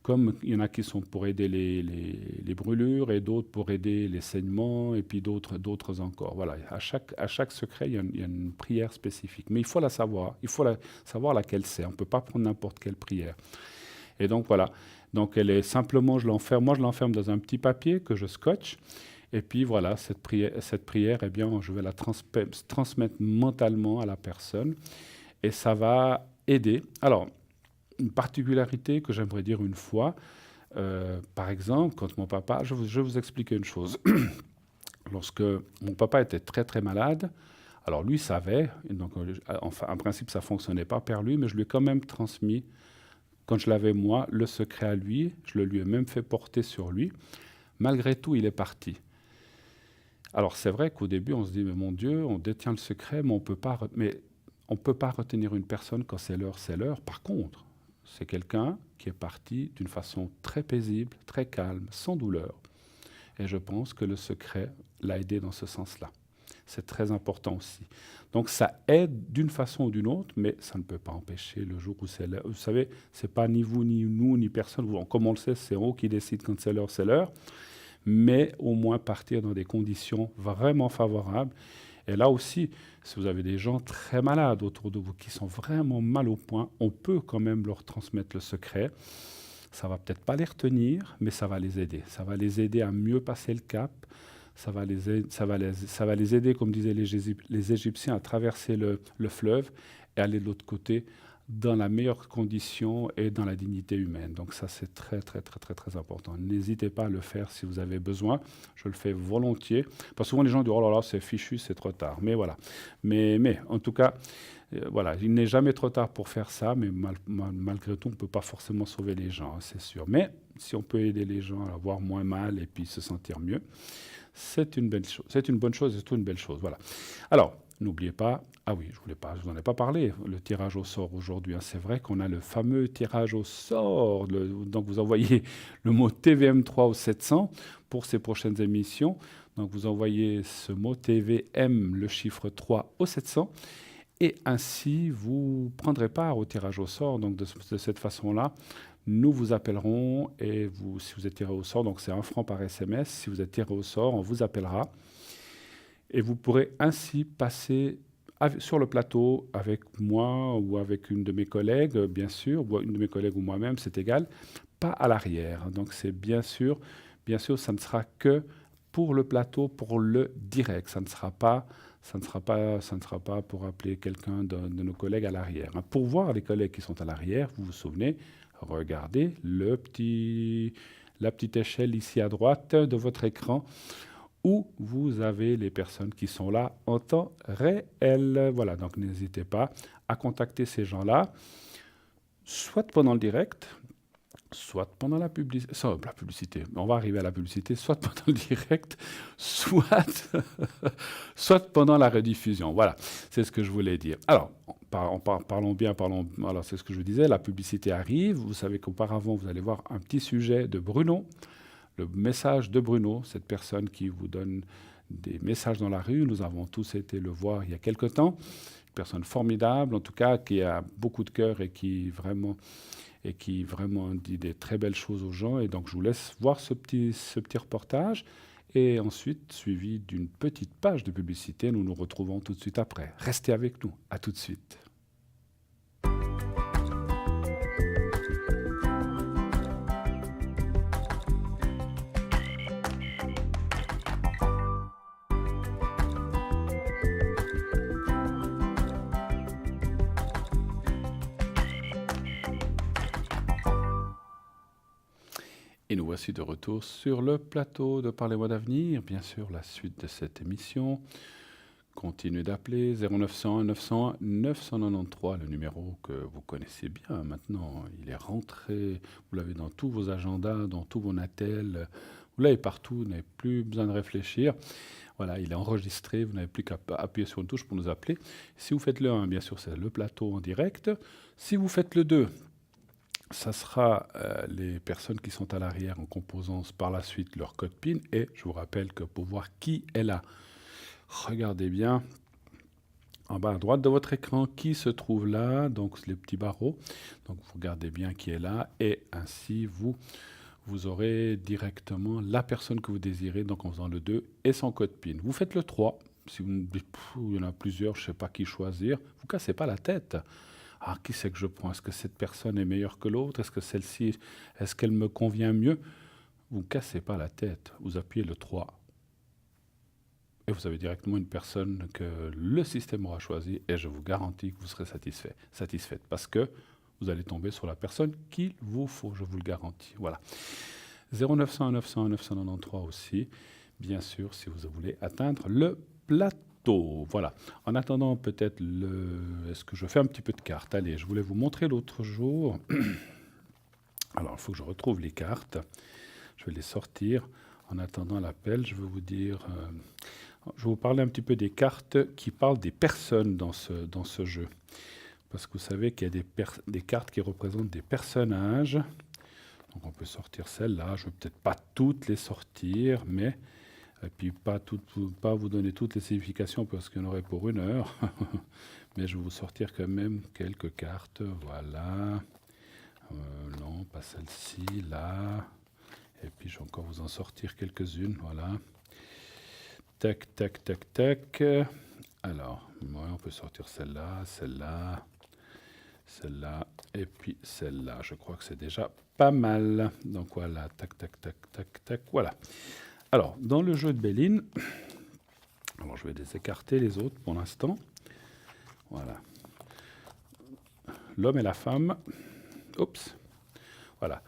Comme il y en a qui sont pour aider les brûlures, et d'autres pour aider les saignements, et puis d'autres encore. Voilà, à chaque secret, il y a une prière spécifique. Mais il faut la savoir, savoir laquelle c'est. On ne peut pas prendre n'importe quelle prière. Et donc voilà, donc elle est simplement, moi je l'enferme dans un petit papier que je scotche, et puis voilà, cette prière, eh bien, je vais la transmettre mentalement à la personne, et ça va aider. Alors, une particularité que j'aimerais dire une fois, par exemple, quand mon papa, je vais vous expliquer une chose. Lorsque mon papa était très très malade, alors lui savait, donc enfin, en principe ça ne fonctionnait pas par lui, mais je lui ai quand même transmis, quand je l'avais moi, le secret à lui, je le lui ai même fait porter sur lui. Malgré tout, il est parti. Alors c'est vrai qu'au début on se dit, mais mon Dieu, on détient le secret, mais on ne peut pas retenir une personne quand c'est l'heure, c'est l'heure. Par contre, c'est quelqu'un qui est parti d'une façon très paisible, très calme, sans douleur. Et je pense que le secret l'a aidé dans ce sens-là. C'est très important aussi. Donc ça aide d'une façon ou d'une autre, mais ça ne peut pas empêcher le jour où c'est l'heure. Vous savez, ce n'est pas ni vous, ni nous, ni personne. Comme on le sait, c'est en haut qui décide quand c'est l'heure, c'est l'heure. mais au moins partir dans des conditions vraiment favorables. Et là aussi, si vous avez des gens très malades autour de vous, qui sont vraiment mal au point, on peut quand même leur transmettre le secret. Ça va peut-être pas les retenir, mais ça va les aider. Ça va les aider à mieux passer le cap. Ça va les aider, comme disaient les Égyptiens, à traverser le fleuve et aller de l'autre côté dans la meilleure condition et dans la dignité humaine. Donc ça, c'est très, très, très, très, très important. N'hésitez pas à le faire si vous avez besoin. Je le fais volontiers. Parce que souvent, les gens disent « Oh là là, c'est fichu, c'est trop tard. » Mais voilà. Mais en tout cas, voilà, il n'est jamais trop tard pour faire ça, mais malgré tout, on ne peut pas forcément sauver les gens, hein, c'est sûr. Mais si on peut aider les gens à avoir moins mal et puis se sentir mieux, c'est une belle chose. C'est une bonne chose et surtout une belle chose. Voilà. Alors, n'oubliez pas, ah oui, je vous en ai pas parlé, le tirage au sort aujourd'hui. Hein, c'est vrai qu'on a le fameux tirage au sort. Donc, vous envoyez le mot TVM3 au 700 pour ces prochaines émissions. Donc, vous envoyez ce mot TVM, le chiffre 3 au 700. Et ainsi, vous prendrez part au tirage au sort. Donc, de cette façon-là, nous vous appellerons et si vous êtes tiré au sort, donc c'est 1 franc par SMS. Si vous êtes tiré au sort, on vous appellera. Et vous pourrez ainsi passer sur le plateau avec moi ou avec une de mes collègues, bien sûr, ou une de mes collègues ou moi-même, c'est égal, pas à l'arrière. Donc c'est bien sûr, ça ne sera que pour le plateau, pour le direct. Ça ne sera pas pour appeler quelqu'un de nos collègues à l'arrière. Pour voir les collègues qui sont à l'arrière, vous vous souvenez, regardez la petite échelle ici à droite de votre écran où vous avez les personnes qui sont là en temps réel. Voilà, donc n'hésitez pas à contacter ces gens-là, soit pendant le direct, soit pendant la publicité. On va arriver à la publicité, soit pendant le direct, soit pendant la rediffusion. Voilà, c'est ce que je voulais dire. Alors, alors c'est ce que je vous disais, la publicité arrive. Vous savez qu'auparavant, vous allez voir un petit sujet de Bruno, le message de Bruno, cette personne qui vous donne des messages dans la rue. Nous avons tous été le voir il y a quelque temps. Une personne formidable, en tout cas, qui a beaucoup de cœur et qui vraiment dit des très belles choses aux gens. Et donc, je vous laisse voir ce petit reportage. Et ensuite, suivi d'une petite page de publicité, nous nous retrouvons tout de suite après. Restez avec nous. À tout de suite. Et nous voici de retour sur le plateau de Parlez-moi d'avenir. Bien sûr, la suite de cette émission. Continuez d'appeler 0900 900 993, le numéro que vous connaissez bien maintenant. Il est rentré, vous l'avez dans tous vos agendas, dans tous vos natels. Vous l'avez partout, vous n'avez plus besoin de réfléchir. Voilà, il est enregistré, vous n'avez plus qu'à appuyer sur une touche pour nous appeler. Si vous faites le 1, bien sûr, c'est le plateau en direct. Si vous faites le 2, ça sera les personnes qui sont à l'arrière en composant par la suite leur code PIN. Et je vous rappelle que pour voir qui est là, regardez bien en bas à droite de votre écran qui se trouve là, donc les petits barreaux. Donc vous regardez bien qui est là et ainsi vous aurez directement la personne que vous désirez, donc en faisant le 2 et son code PIN. Vous faites le 3. Si vous me dites, il y en a plusieurs, je ne sais pas qui choisir, vous ne cassez pas la tête. Ah, qui c'est que je prends? Est-ce que cette personne est meilleure que l'autre? Est-ce que celle-ci, est-ce qu'elle me convient mieux? Vous ne cassez pas la tête. Vous appuyez le 3. Et vous avez directement une personne que le système aura choisie et je vous garantis que vous serez satisfaite parce que vous allez tomber sur la personne qu'il vous faut, je vous le garantis. Voilà. 0900 900 993 aussi, bien sûr, si vous voulez atteindre le plateau. Voilà. En attendant, peut-être est-ce que je fais un petit peu de cartes? Allez, je voulais vous montrer l'autre jour. Alors, il faut que je retrouve les cartes. Je vais les sortir. En attendant l'appel, je vais vous dire... je vais vous parler un petit peu des cartes qui parlent des personnes dans ce jeu. Parce que vous savez qu'il y a des cartes qui représentent des personnages. Donc, on peut sortir celle-là. Je ne vais peut-être pas toutes les sortir, mais... Et puis pas vous donner toutes les significations parce qu'il y en aurait pour 1 heure. Mais je vais vous sortir quand même quelques cartes. Voilà. Non, pas celle-ci, là. Et puis, je vais encore vous en sortir quelques-unes. Voilà. Tac, tac, tac, tac. Alors, ouais, on peut sortir celle-là, celle-là, celle-là, et puis celle-là. Je crois que c'est déjà pas mal. Donc voilà, tac, tac, tac, tac, tac, voilà. Alors, dans le jeu de Béline, alors je vais désécarter les autres pour l'instant. Voilà. L'homme et la femme. Oups. Voilà.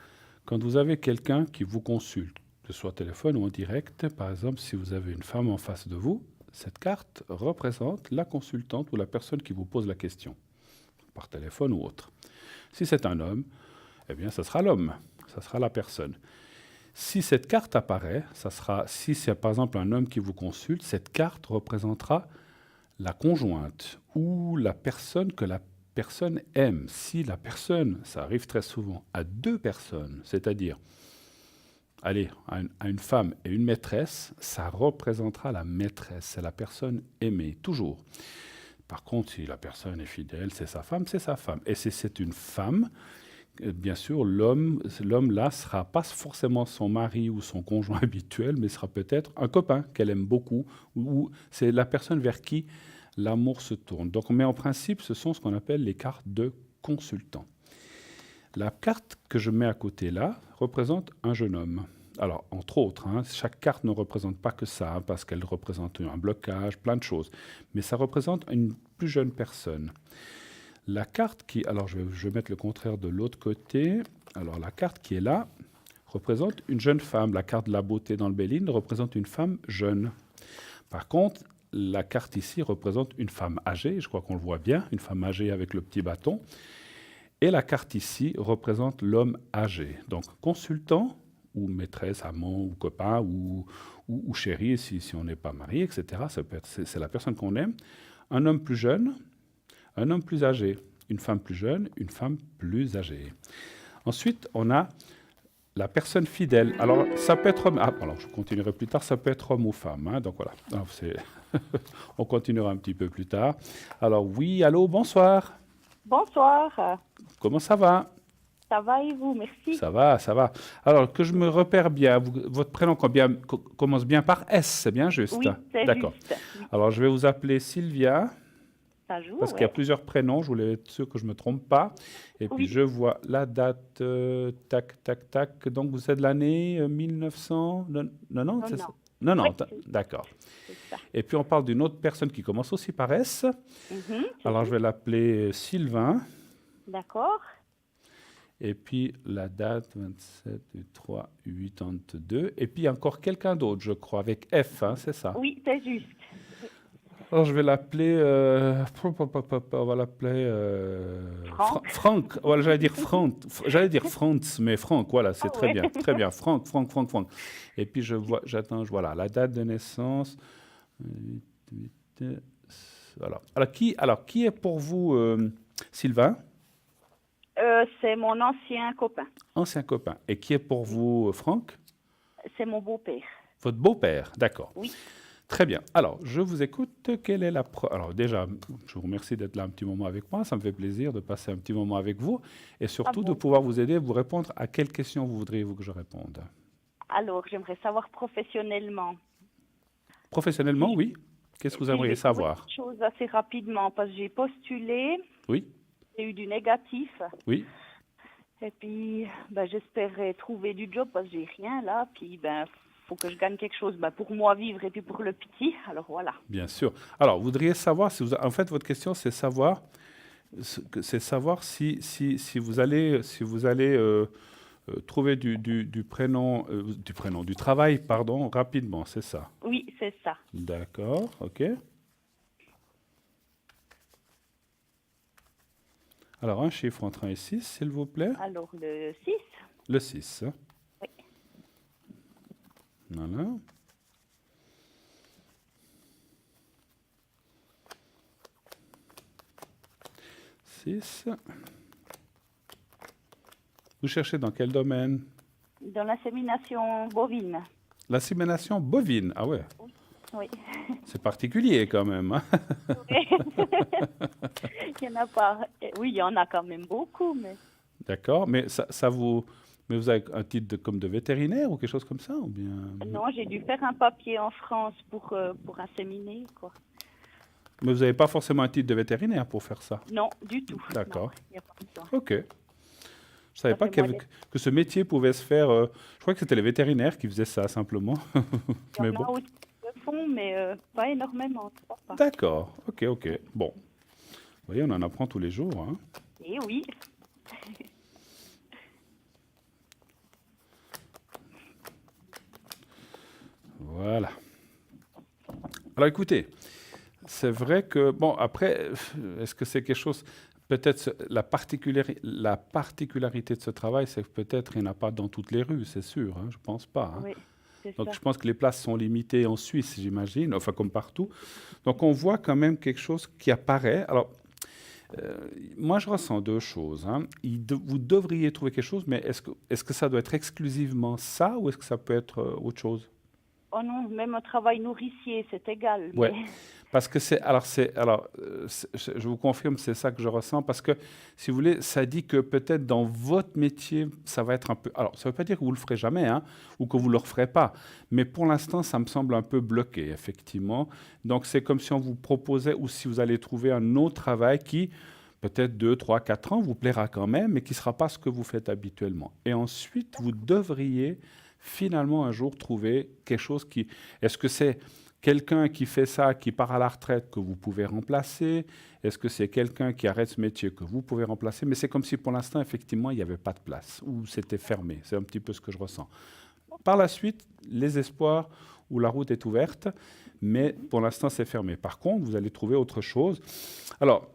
Quand vous avez quelqu'un qui vous consulte, que ce soit au téléphone ou en direct, par exemple, si vous avez une femme en face de vous, cette carte représente la consultante ou la personne qui vous pose la question, par téléphone ou autre. Si c'est un homme, eh bien, ça sera l'homme, ça sera la personne. Si cette carte apparaît, si c'est par exemple un homme qui vous consulte, cette carte représentera la conjointe ou la personne que la personne aime. Si la personne, ça arrive très souvent, à deux personnes, c'est-à-dire allez, à une femme et une maîtresse, ça représentera la maîtresse, c'est la personne aimée, toujours. Par contre, si la personne est fidèle, c'est sa femme, c'est sa femme. Et si c'est une femme, bien sûr, l'homme là sera pas forcément son mari ou son conjoint habituel, mais sera peut-être un copain qu'elle aime beaucoup, ou c'est la personne vers qui l'amour se tourne. Donc, mais en principe, ce sont ce qu'on appelle les cartes de consultant. La carte que je mets à côté là représente un jeune homme. Alors, entre autres, chaque carte ne représente pas que ça, parce qu'elle représente un blocage, plein de choses. Mais ça représente une plus jeune personne. La carte qui... Alors, je vais mettre le contraire de l'autre côté. Alors, la carte qui est là représente une jeune femme. La carte de la beauté dans le Béline représente une femme jeune. Par contre, la carte ici représente une femme âgée. Je crois qu'on le voit bien, une femme âgée avec le petit bâton. Et la carte ici représente l'homme âgé. Donc, consultant, ou maîtresse, amant, ou copain, ou chéri, si on n'est pas marié, etc. C'est la personne qu'on aime. Un homme plus jeune, un homme plus âgé. Une femme plus jeune, une femme plus âgée. Ensuite, on a la personne fidèle. Alors, ça peut être homme... alors, je continuerai plus tard. Ça peut être homme ou femme. Donc, voilà. Alors, on continuera un petit peu plus tard. Alors, oui, allô, bonsoir. Bonsoir, Comment ça va? ça va et vous? Merci. Ça va, ça va. Alors, que je me repère bien, votre prénom commence bien par S, c'est bien juste? Oui, c'est D'accord. juste. Oui, Alors, je vais vous appeler Sylvia, ça joue, parce qu'il y a plusieurs prénoms, je voulais être sûr que je ne me trompe pas. Et puis, Oui. je vois la date, tac, tac, tac. Donc, vous êtes de l'année 1990, c'est ça? Non, Oui, d'accord. c'est ça. Et puis, on parle d'une autre personne qui commence aussi par S. Mhm, Alors, je vais l'appeler Sylvain. D'accord. Et puis la date 27 du 3 82. Et puis encore quelqu'un d'autre, je crois, avec F, c'est ça? Oui, c'est juste. Alors je vais l'appeler. On va l'appeler. Franck. Franck. Voilà, j'allais dire Franck. J'allais dire Franz, mais Franck, voilà, c'est très ouais. bien. Très bien. Franck. Et puis voilà, la date de naissance. Voilà. Alors, qui est pour vous Sylvain? C'est mon ancien copain. Ancien copain. Et qui est pour vous Franck? C'est mon beau-père. Votre beau-père, d'accord. Oui. Très bien. Alors, je vous écoute. Quelle est Alors déjà, je vous remercie d'être là un petit moment avec moi. Ça me fait plaisir de passer un petit moment avec vous et surtout de pouvoir vous aider, vous répondre à quelles questions vous voudriez-vous que je réponde. Alors, j'aimerais savoir professionnellement. Professionnellement, oui. Qu'est-ce que vous aimeriez savoir? Une chose assez rapidement, parce que j'ai postulé, Oui, j'ai eu du négatif. oui. Et puis, j'espérais trouver du job parce que j'ai rien là. Puis, faut que je gagne quelque chose pour moi vivre et puis pour le petit. Alors voilà. Bien sûr. Alors, vous voudriez savoir, en fait, votre question, c'est savoir si vous allez trouver du travail, pardon, rapidement, c'est ça? Oui, c'est ça. D'accord, ok. Alors, un chiffre entre 1 et 6, s'il vous plaît. Alors, le 6. Le 6. Oui. Voilà. Vous cherchez dans quel domaine? Dans l'insémination bovine. L'insémination bovine, ah ouais. Oui. C'est particulier quand même. Hein? Il y en a pas. Oui, il y en a quand même beaucoup, mais. D'accord, mais ça vous Mais vous avez un titre comme de vétérinaire ou quelque chose comme ça ou bien... Non, j'ai dû faire un papier en France pour inséminer, quoi. Mais vous n'avez pas forcément un titre de vétérinaire pour faire ça. Non, du tout. D'accord. Il n'y a pas besoin. Ok. Je ne savais Ça pas fait moi que ce métier pouvait se faire. Je crois que c'était les vétérinaires qui faisaient ça simplement. Il y Mais en bon. a aussi qui le font, mais pas énormément, je crois pas. D'accord. Ok, ok. Bon. Vous voyez, on en apprend tous les jours. Hein. Et oui, Voilà. Alors écoutez, c'est vrai que, bon, après, est-ce que c'est quelque chose, peut-être la particularité de ce travail, c'est que peut-être il n'y en a pas dans toutes les rues, c'est sûr, hein, je ne pense pas. Hein. oui, c'est Donc ça. je pense que les places sont limitées en Suisse, j'imagine, enfin comme partout. Donc on voit quand même quelque chose qui apparaît. Alors, moi je ressens deux choses. Hein. Vous devriez trouver quelque chose, mais est-ce que ça doit être exclusivement ça ou est-ce que ça peut être autre chose? Oh non, même un travail nourricier, c'est égal. Ouais. Mais Parce que je vous confirme, c'est ça que je ressens, parce que, si vous voulez, ça dit que peut-être dans votre métier, ça va être un peu... Alors, ça ne veut pas dire que vous ne le ferez jamais, hein, ou que vous ne le referez pas, mais pour l'instant, ça me semble un peu bloqué, effectivement. Donc, c'est comme si on vous proposait, ou si vous allez trouver un autre travail qui, peut-être 2, 3, 4 ans, vous plaira quand même, mais qui ne sera pas ce que vous faites habituellement. Et ensuite, vous devriez finalement un jour trouver quelque chose qui... Est-ce que c'est quelqu'un qui fait ça, qui part à la retraite, que vous pouvez remplacer? Est-ce que c'est quelqu'un qui arrête ce métier que vous pouvez remplacer? Mais c'est comme si pour l'instant, effectivement, il n'y avait pas de place, ou c'était fermé. C'est un petit peu ce que je ressens. Par la suite, les espoirs où la route est ouverte, mais pour l'instant, c'est fermé. Par contre, vous allez trouver autre chose. Alors,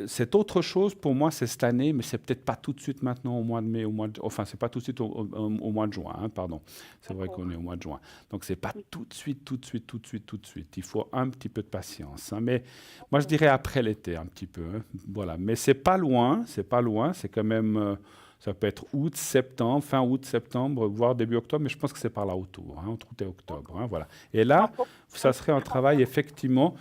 cette autre chose, pour moi, c'est cette année, mais c'est peut-être pas tout de suite maintenant au mois de mai, enfin, c'est pas tout de suite au mois de juin, hein, pardon. C'est vrai qu'on est au mois de juin. Donc, c'est pas tout de suite, tout de suite, tout de suite, tout de suite. Il faut un petit peu de patience. Hein. Mais moi, je dirais après l'été, un petit peu. Hein. Voilà. Mais c'est pas loin, c'est pas loin. C'est quand même... ça peut être août, septembre, fin août, septembre, voire début octobre, mais je pense que c'est par là autour, hein, entre août et octobre. Hein, voilà. Et là, ça serait un travail effectivement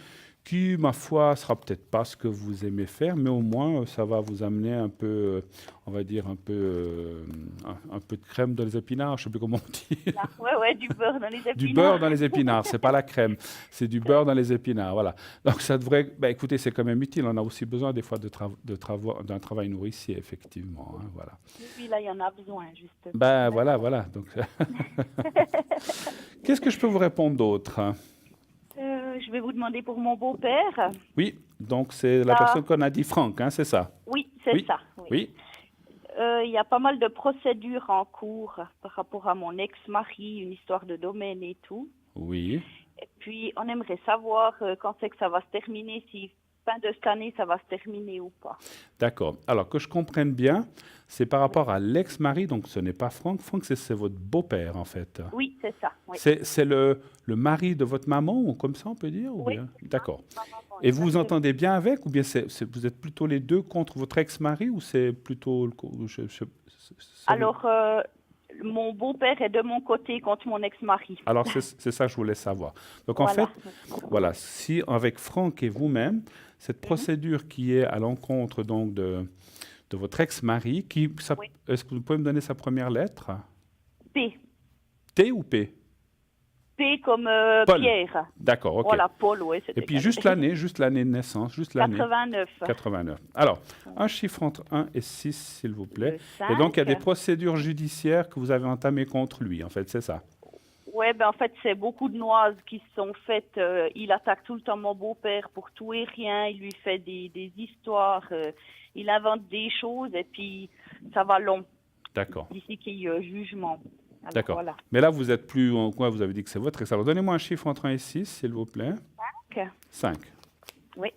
qui, ma foi, sera peut-être pas ce que vous aimez faire, mais au moins, ça va vous amener un peu, on va dire, un peu de crème dans les épinards, je ne sais plus comment on dit. ouais, du beurre dans les épinards. Du beurre dans les épinards, c'est pas la crème, c'est du beurre dans les épinards, voilà. Donc ça devrait, écoutez, c'est quand même utile, on a aussi besoin des fois d'un travail nourricier, effectivement, hein, voilà. Oui, là, il y en a besoin, justement. Ben voilà. Donc, qu'est-ce que je peux vous répondre d'autre? Je vais vous demander pour mon beau-père. Oui, donc c'est la personne qu'on a dit Franck, hein, c'est ça? Oui, c'est ça. Oui. Il y a pas mal de procédures en cours par rapport à mon ex-mari, une histoire de domaine et tout. Oui. Et puis, on aimerait savoir quand c'est que ça va se terminer, si fin de cette année, ça va se terminer ou pas. D'accord. Alors, que je comprenne bien, c'est par rapport à l'ex-mari, donc ce n'est pas Franck. Franck, c'est votre beau-père, en fait. Oui, c'est ça. Oui. C'est le mari de votre maman, ou comme ça, on peut dire ou Oui. bien? D'accord. Et vous vous entendez bien avec, ou bien vous êtes plutôt les deux contre votre ex-mari, ou c'est plutôt... Alors, mon beau-père est de mon côté contre mon ex-mari. Alors, c'est ça que je voulais savoir. Donc, en fait, voilà, si avec Franck et vous-même, cette procédure qui est à l'encontre donc de votre ex-mari, est-ce que vous pouvez me donner sa première lettre? P. T ou P? P comme Paul. Pierre. D'accord, ok. Voilà, Paul, oui. Et puis juste l'année de naissance, juste l'année. 89. 89. Alors, un chiffre entre 1 et 6, s'il vous plaît. Le 5. Et donc, il y a des procédures judiciaires que vous avez entamées contre lui, en fait, c'est ça? Oui, en fait, c'est beaucoup de noises qui se sont faites. Il attaque tout le temps mon beau-père pour tout et rien. Il lui fait des histoires. Il invente des choses et puis ça va long. D'accord. D'ici qu'il y ait jugement. Alors, d'accord. Voilà. Mais là, vous êtes plus en quoi? Vous avez dit que c'est votre ex. Alors, donnez-moi un chiffre entre 1 et 6, s'il vous plaît. 5. 5. Oui.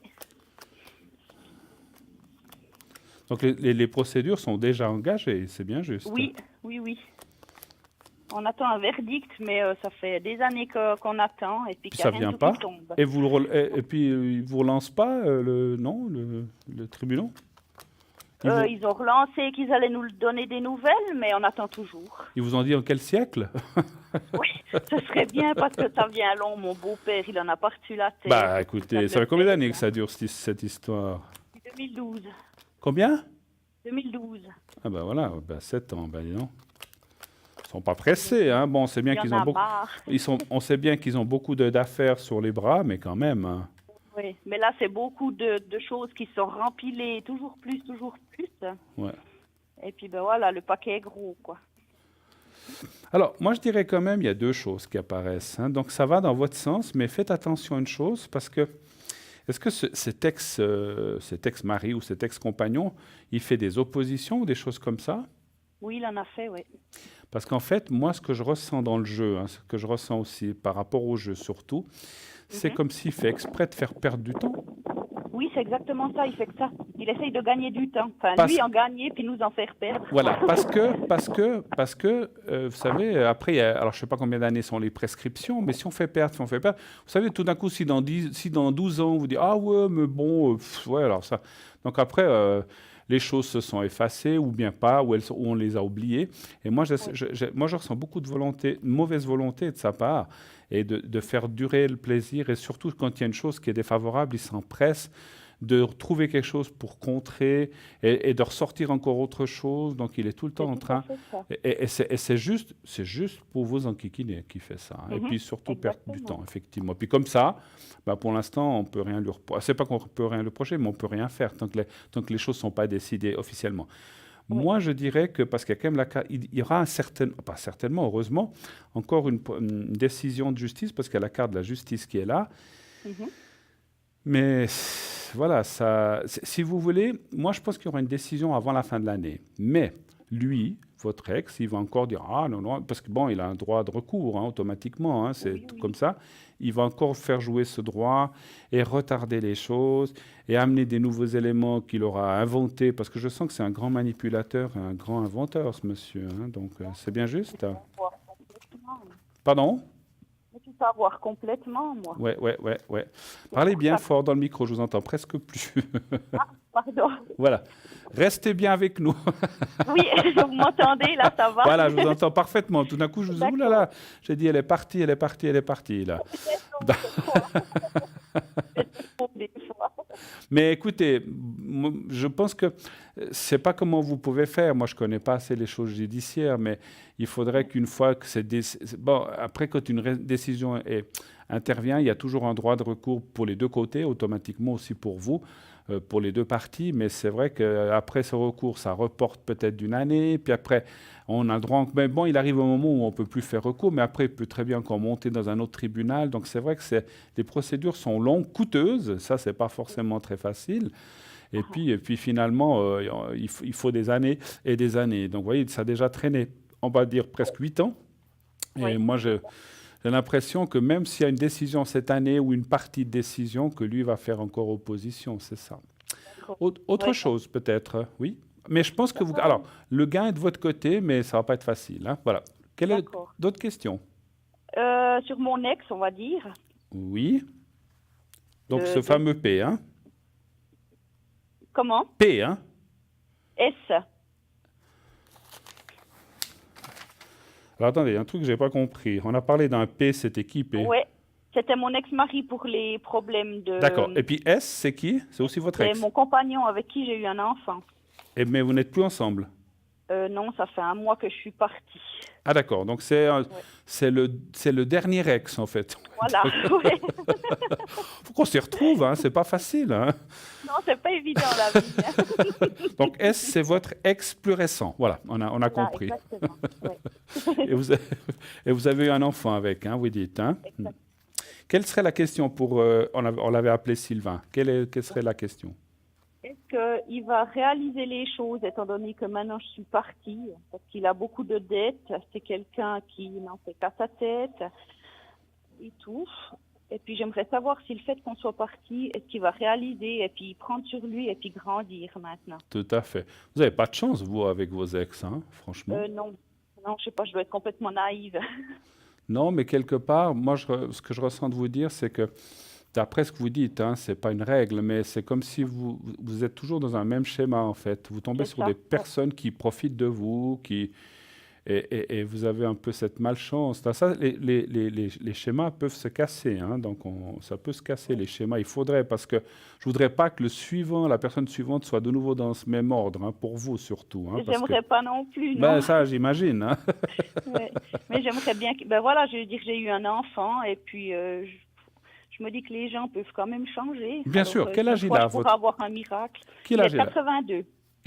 Donc, les procédures sont déjà engagées, c'est bien juste? Oui. On attend un verdict, mais ça fait des années qu'on attend et puis qu'il y a ça rien vient tout pas. qui tombe. Et puis, ils vous relancent pas le tribunal? Ils ont relancé qu'ils allaient nous donner des nouvelles, mais on attend toujours. Ils vous ont dit en quel siècle? Oui, ce serait bien parce que ça vient long. Mon beau-père, il en a partout la tête. Écoutez, ça fait combien d'années que ça dure cette histoire? 2012. Combien? 2012. Ah ben voilà, ben 7 ans, ben dis donc. Ils sont pas pressés, hein. Bon, on sait bien Il y qu'ils en ont a beaucoup, marre. on sait bien qu'ils ont beaucoup d'affaires sur les bras, mais quand même, hein. Oui, mais là, c'est beaucoup de choses qui sont rempilées, toujours plus, toujours plus. Ouais. Et puis, ben voilà, le paquet est gros, quoi. Alors, moi, je dirais quand même, il y a deux choses qui apparaissent, hein. Donc, ça va dans votre sens, mais faites attention à une chose, parce que est-ce que cet ex-mari ou cet ex-compagnon, il fait des oppositions ou des choses comme ça? Oui, il en a fait, oui. Parce qu'en fait, moi, ce que je ressens dans le jeu, hein, ce que je ressens aussi par rapport au jeu surtout, c'est Mhm. comme s'il fait exprès de faire perdre du temps. Oui, c'est exactement ça, il fait que ça. Il essaye de gagner du temps. Enfin, Parce, lui en gagner, puis nous en faire perdre. voilà, parce que vous savez, après, alors je ne sais pas combien d'années sont les prescriptions, mais si on fait perdre, si on fait perdre, vous savez, tout d'un coup, si dans 12 ans, vous dites, ah ouais, mais bon, ouais, alors ça. Donc après, les choses se sont effacées, ou bien pas, ou on les a oubliées. Et moi, Oui. moi, je ressens beaucoup de volonté, de mauvaise volonté de sa part, et de faire durer le plaisir, et surtout quand il y a une chose qui est défavorable, il s'empresse de trouver quelque chose pour contrer et de ressortir encore autre chose. Donc, il est tout le temps C'est en tout à train. fait ça. Et c'est juste pour vous enquiquiner qui fait ça, hein. Et Mhm. puis surtout perdre du Exactement. temps, effectivement. Puis comme ça, bah, pour l'instant, on peut rien lui reprocher. C'est pas qu'on peut rien lui reprocher, mais on peut rien faire tant que les choses ne sont pas décidées officiellement. Oui. Moi, je dirais que, parce qu'il y a quand même il y aura pas certainement, heureusement, encore une décision de justice, parce qu'il y a la carte de la justice qui est là. Mhm. Mais voilà, si vous voulez, moi je pense qu'il y aura une décision avant la fin de l'année. Mais lui, votre ex, il va encore dire ah non, non, parce que bon, il a un droit de recours, hein, automatiquement, hein, c'est Oui, tout comme oui. ça. Il va encore faire jouer ce droit et retarder les choses et amener des nouveaux éléments qu'il aura inventés, parce que je sens que c'est un grand manipulateur, un grand inventeur, ce monsieur, hein, donc c'est bien juste. Voir complètement. Pardon? Mais tout savoir complètement, moi. Ouais, ouais, ouais, ouais. C'est Parlez pour bien ça. fort dans le micro, je vous entends presque plus. Pardon. Voilà. Restez bien avec nous. Oui, vous m'entendez, là, ça va? Voilà, je vous entends parfaitement. Tout d'un coup, je vous dis, ouh là D'accord. là, j'ai dit, elle est partie, elle est partie, elle est partie, là. C'est trop, c'est trop. C'est trop des fois. Mais écoutez, je pense que c'est pas comment vous pouvez faire. Moi, je connais pas assez les choses judiciaires, mais il faudrait qu'une fois que bon, après, quand une décision intervient, il y a toujours un droit de recours pour les deux côtés, automatiquement aussi pour vous, pour les deux parties. Mais c'est vrai qu'après ce recours, ça reporte peut-être d'une année, puis après, on a le droit. Mais bon, il arrive un moment où on peut plus faire recours, mais après, il peut très bien encore monter dans un autre tribunal. Donc, c'est vrai que les procédures sont longues, coûteuses. Ça, c'est pas forcément très facile. Et puis finalement, il faut des années et des années. Donc, vous voyez, ça a déjà traîné, on va dire, presque 8 ans. Et Oui. moi, j'ai l'impression que même s'il y a une décision cette année ou une partie de décision, que lui va faire encore opposition, c'est ça. D'accord. Autre Oui. chose, peut-être, oui. Mais je pense que vous... Alors, le gain est de votre côté, mais ça va pas être facile, hein. Voilà. D'accord. D'autres questions? Sur mon ex, on va dire. Oui. Donc, ce De... fameux P, hein? Comment? P, hein? S. Alors, attendez, un truc que j'ai pas compris. On a parlé d'un P, c'était qui, P? Ouais. C'était mon ex-mari pour les problèmes D'accord. Et de... puis S, c'est qui? C'est aussi votre C'est ex. mon compagnon avec qui j'ai eu un enfant. Mais vous n'êtes plus ensemble. Non, ça fait un mois que je suis partie. Ah d'accord, donc Ouais. c'est le dernier ex en fait. Voilà. Ouais. Faut qu'on s'y retrouve, hein, c'est pas facile, hein. Non, c'est pas évident la vie, hein. Donc S, c'est votre ex plus récent. Voilà, on a Voilà, compris. exactement. Ouais. Et vous, avez, et vous avez eu un enfant avec, hein, vous dites, hein. Exact. Quelle serait la question pour... on l'avait appelé Sylvain. Quelle serait la question? Est-ce qu'il va réaliser les choses, étant donné que maintenant je suis partie, parce qu'il a beaucoup de dettes, c'est quelqu'un qui n'en fait qu'à sa tête et tout. Et puis j'aimerais savoir si le fait qu'on soit parti, est-ce qu'il va réaliser et puis prendre sur lui et puis grandir maintenant. Tout à fait. Vous n'avez pas de chance, vous, avec vos ex, hein, franchement. Non, non, je sais pas, je dois être complètement naïve. Non, mais quelque part, moi, ce que je ressens de vous dire, c'est que, d'après ce que vous dites, hein, ce n'est pas une règle, mais c'est comme si vous êtes toujours dans un même schéma, en fait. Vous tombez C'est sur ça. des Ouais. personnes qui profitent de vous, Et vous avez un peu cette malchance. Ça, les schémas peuvent se casser, hein, donc ça peut se casser, les schémas. Il faudrait, parce que je voudrais pas que la personne suivante soit de nouveau dans ce même ordre, hein, pour vous surtout. Hein, parce que, J'aimerais pas non plus, non. ça, j'imagine. Hein. Ouais. Mais j'aimerais bien ben voilà, je veux dire, j'ai eu un enfant et puis je me dis que les gens peuvent quand même changer. Bien sûr. Quel âge il a, pour avoir un miracle. Quel Il âge est il a 82.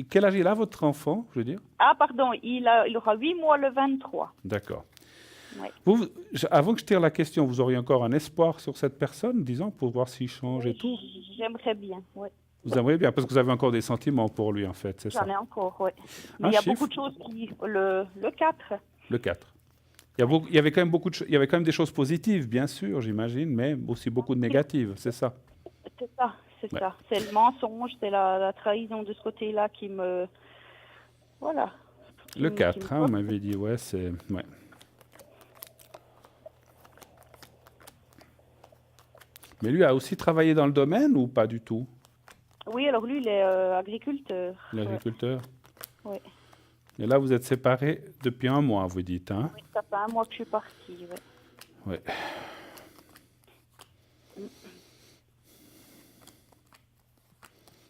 Quel âge il a, votre enfant, je veux dire? Ah, pardon, il aura 8 mois le 23. D'accord. Ouais. Avant que je tire la question, vous auriez encore un espoir sur cette personne, disons, pour voir s'il change et tout? J'aimerais bien, oui. Vous aimeriez bien, parce que vous avez encore des sentiments pour lui, en fait, c'est ça? J'en ai encore, oui. Mais Un il y a chiffre? beaucoup de choses qui... Le 4. Le 4. Il y avait quand même il y avait quand même des choses positives, bien sûr, j'imagine, mais aussi beaucoup de négatives, c'est ça? C'est ça, c'est Ouais. ça. C'est le mensonge, c'est la trahison de ce côté-là qui me... Voilà. Le Qui 4, me hein, vous bloque. m'avez dit, ouais, c'est... Ouais. Mais lui a aussi travaillé dans le domaine ou pas du tout, Oui, alors lui, il est agriculteur. l'agriculteur? Ouais. Et là, vous êtes séparés depuis un mois, vous dites, hein? Oui, ça fait un mois que je suis partie, ouais. Ouais.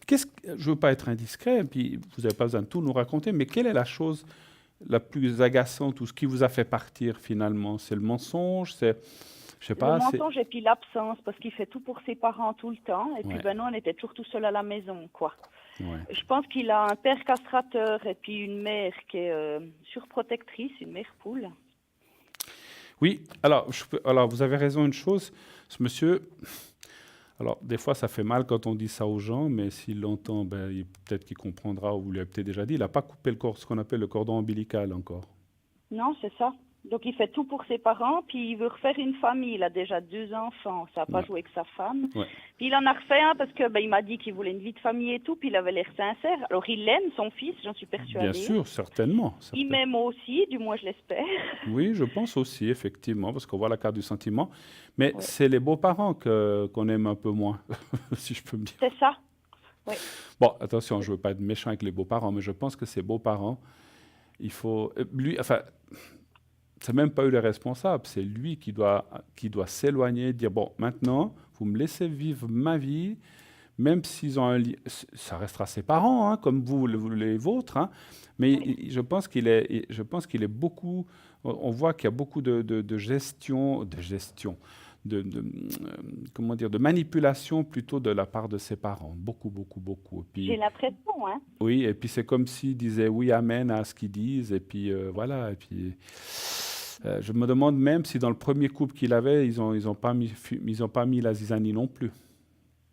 Je ne veux pas être indiscret, puis vous n'avez pas besoin de tout nous raconter, mais quelle est la chose la plus agaçante ou ce qui vous a fait partir finalement? C'est le mensonge, c'est, je sais pas, Le mensonge et puis l'absence, parce qu'il fait tout pour ses parents tout le temps. Et puis, Ouais. ben nous, on était toujours tout seul à la maison, quoi. Ouais. Je pense qu'il a un père castrateur et puis une mère qui est surprotectrice, une mère poule. Oui, alors, alors vous avez raison une chose, ce monsieur, alors des fois ça fait mal quand on dit ça aux gens, mais s'il l'entend, peut-être qu'il comprendra, ou vous lui avez peut-être déjà dit, il n'a pas coupé ce qu'on appelle le cordon ombilical encore. Non, c'est ça. Donc, il fait tout pour ses parents, puis il veut refaire une famille. Il a déjà 2 enfants. Ça n'a pas Ouais. joué avec sa femme. Ouais. Puis il en a refait un parce que il m'a dit qu'il voulait une vie de famille et tout, puis il avait l'air sincère. Alors, il aime son fils, j'en suis persuadée. Bien sûr, certainement. Il m'aime aussi, du moins je l'espère. Oui, je pense aussi, effectivement, parce qu'on voit la carte du sentiment. Mais Ouais. c'est les beaux-parents qu'on aime un peu moins, si je peux me dire. C'est ça. Bon, attention, je ne veux pas être méchant avec les beaux-parents, mais je pense que ces beaux-parents, il faut... Lui, enfin, c'est même pas eux les responsables, c'est lui qui doit s'éloigner, dire, bon, maintenant, vous me laissez vivre ma vie, même s'ils ont un lien, ça restera ses parents, hein, comme vous, les vôtres, hein, mais Oui. je pense qu'il est beaucoup, on voit qu'il y a beaucoup de gestion, comment dire, de manipulation plutôt de la part de ses parents, beaucoup, beaucoup, beaucoup. Et puis, J'ai l'impression, hein. oui, et puis c'est comme s'ils disaient oui, amen à ce qu'ils disent, et puis voilà, et puis... je me demande même si dans le premier couple qu'il avait, ils ont pas mis la zizanie non plus.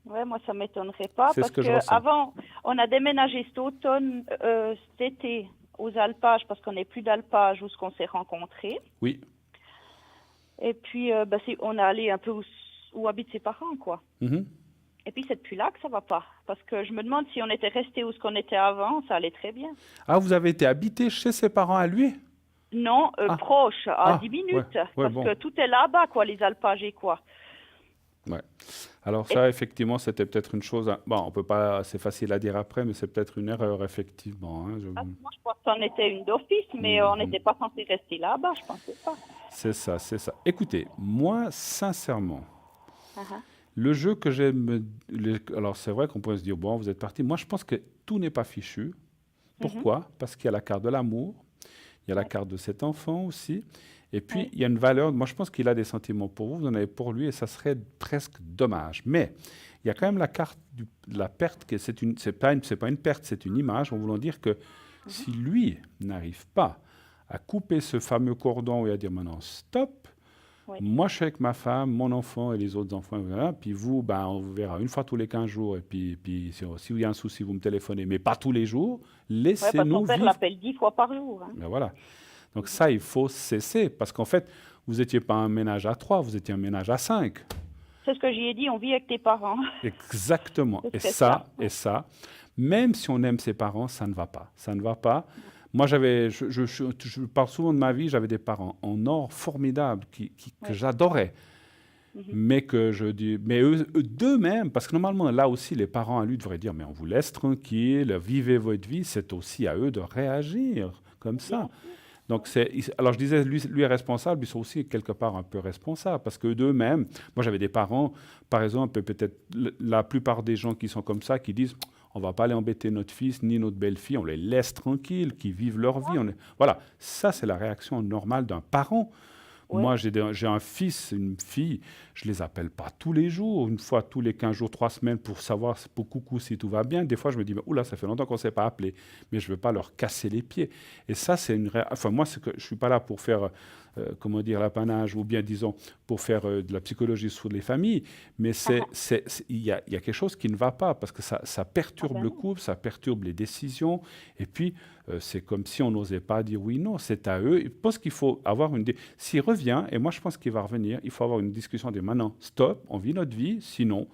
Ouais, moi ça m'étonnerait pas C'est parce ce que je que ressens. avant, on a déménagé cet automne, cet été aux alpages parce qu'on n'est plus d'alpages où ce qu'on s'est rencontrés. Oui. Et puis on est allé un peu où habitent ses parents, quoi. Mhm. Et puis c'est depuis là que ça va pas, parce que je me demande si on était resté où ce qu'on était avant, ça allait très bien. Ah, vous avez été habité chez ses parents à lui? Non, Ah. proche, à Ah, 10 minutes, ouais, parce bon. que tout est là-bas, quoi, les alpages et quoi. Ouais. Alors ça, effectivement, c'était peut-être une chose... Bon, on peut pas... C'est facile à dire après, mais c'est peut-être une erreur, effectivement. Hein, Moi, je pense qu'on était une d'office, mais on n'était pas censé rester là-bas, je pensais pas. C'est ça, c'est ça. Écoutez, moi, sincèrement, Uh-huh. le jeu que j'aime... Alors, c'est vrai qu'on pourrait se dire, bon, vous êtes parti. Moi, je pense que tout n'est pas fichu. Pourquoi? Parce qu'il y a la carte de l'amour, il y a la carte de cet enfant aussi, et puis Oui. il y a une valeur. Moi, je pense qu'il a des sentiments pour vous, vous en avez pour lui, et ça serait presque dommage. Mais il y a quand même la carte de la perte, que c'est pas une perte, c'est une image, en voulant dire que si lui n'arrive pas à couper ce fameux cordon et à dire maintenant stop, Oui. moi je suis avec ma femme, mon enfant et les autres enfants, voilà, puis vous, on vous verra une fois tous les 15 jours, et puis si il y a un souci, vous me téléphonez, mais pas tous les jours, Ouais, parce que laissez-nous son père vivre. l'appelle 10 fois par jour. Hein. Ben voilà. Donc ça, il faut cesser, parce qu'en fait, vous n'étiez pas un ménage à 3, vous étiez un ménage à 5. C'est ce que j'y ai dit, on vit avec tes parents. Exactement. C'est Et ça, même si on aime ses parents, ça ne va pas. Ça ne va pas. Moi, je parle souvent de ma vie, j'avais des parents en or formidables que j'adorais. Mais mais eux d'eux-mêmes, parce que normalement, là aussi, les parents à lui devraient dire, mais on vous laisse tranquille, vivez votre vie, c'est aussi à eux de réagir comme ça. Donc, alors je disais, lui est responsable, ils sont aussi quelque part un peu responsables, parce que d'eux-mêmes, moi j'avais des parents, par exemple, peut-être la plupart des gens qui sont comme ça, qui disent, on va pas aller embêter notre fils ni notre belle-fille, on les laisse tranquilles, qu'ils vivent leur vie. Voilà, ça c'est la réaction normale d'un parent. Ouais. Moi, j'ai un fils, une fille, je les appelle pas tous les jours, une fois tous les 15 jours, 3 semaines pour savoir, pour coucou si tout va bien. Des fois, je me dis, oula, ça fait longtemps qu'on ne s'est pas appelé, mais je ne veux pas leur casser les pieds. Et ça, c'est enfin, moi, je ne suis pas là pour faire, comment dire, l'apanage, ou bien, disons, pour faire de la psychologie sur les familles, mais il y a quelque chose qui ne va pas, parce que ça perturbe le couple, ça perturbe les décisions, et puis, c'est comme si on n'osait pas dire oui, non, c'est à eux. Je pense qu'il faut avoir une... S'il revient, et moi je pense qu'il va revenir, il faut avoir une discussion de maintenant, stop, on vit notre vie, sinon,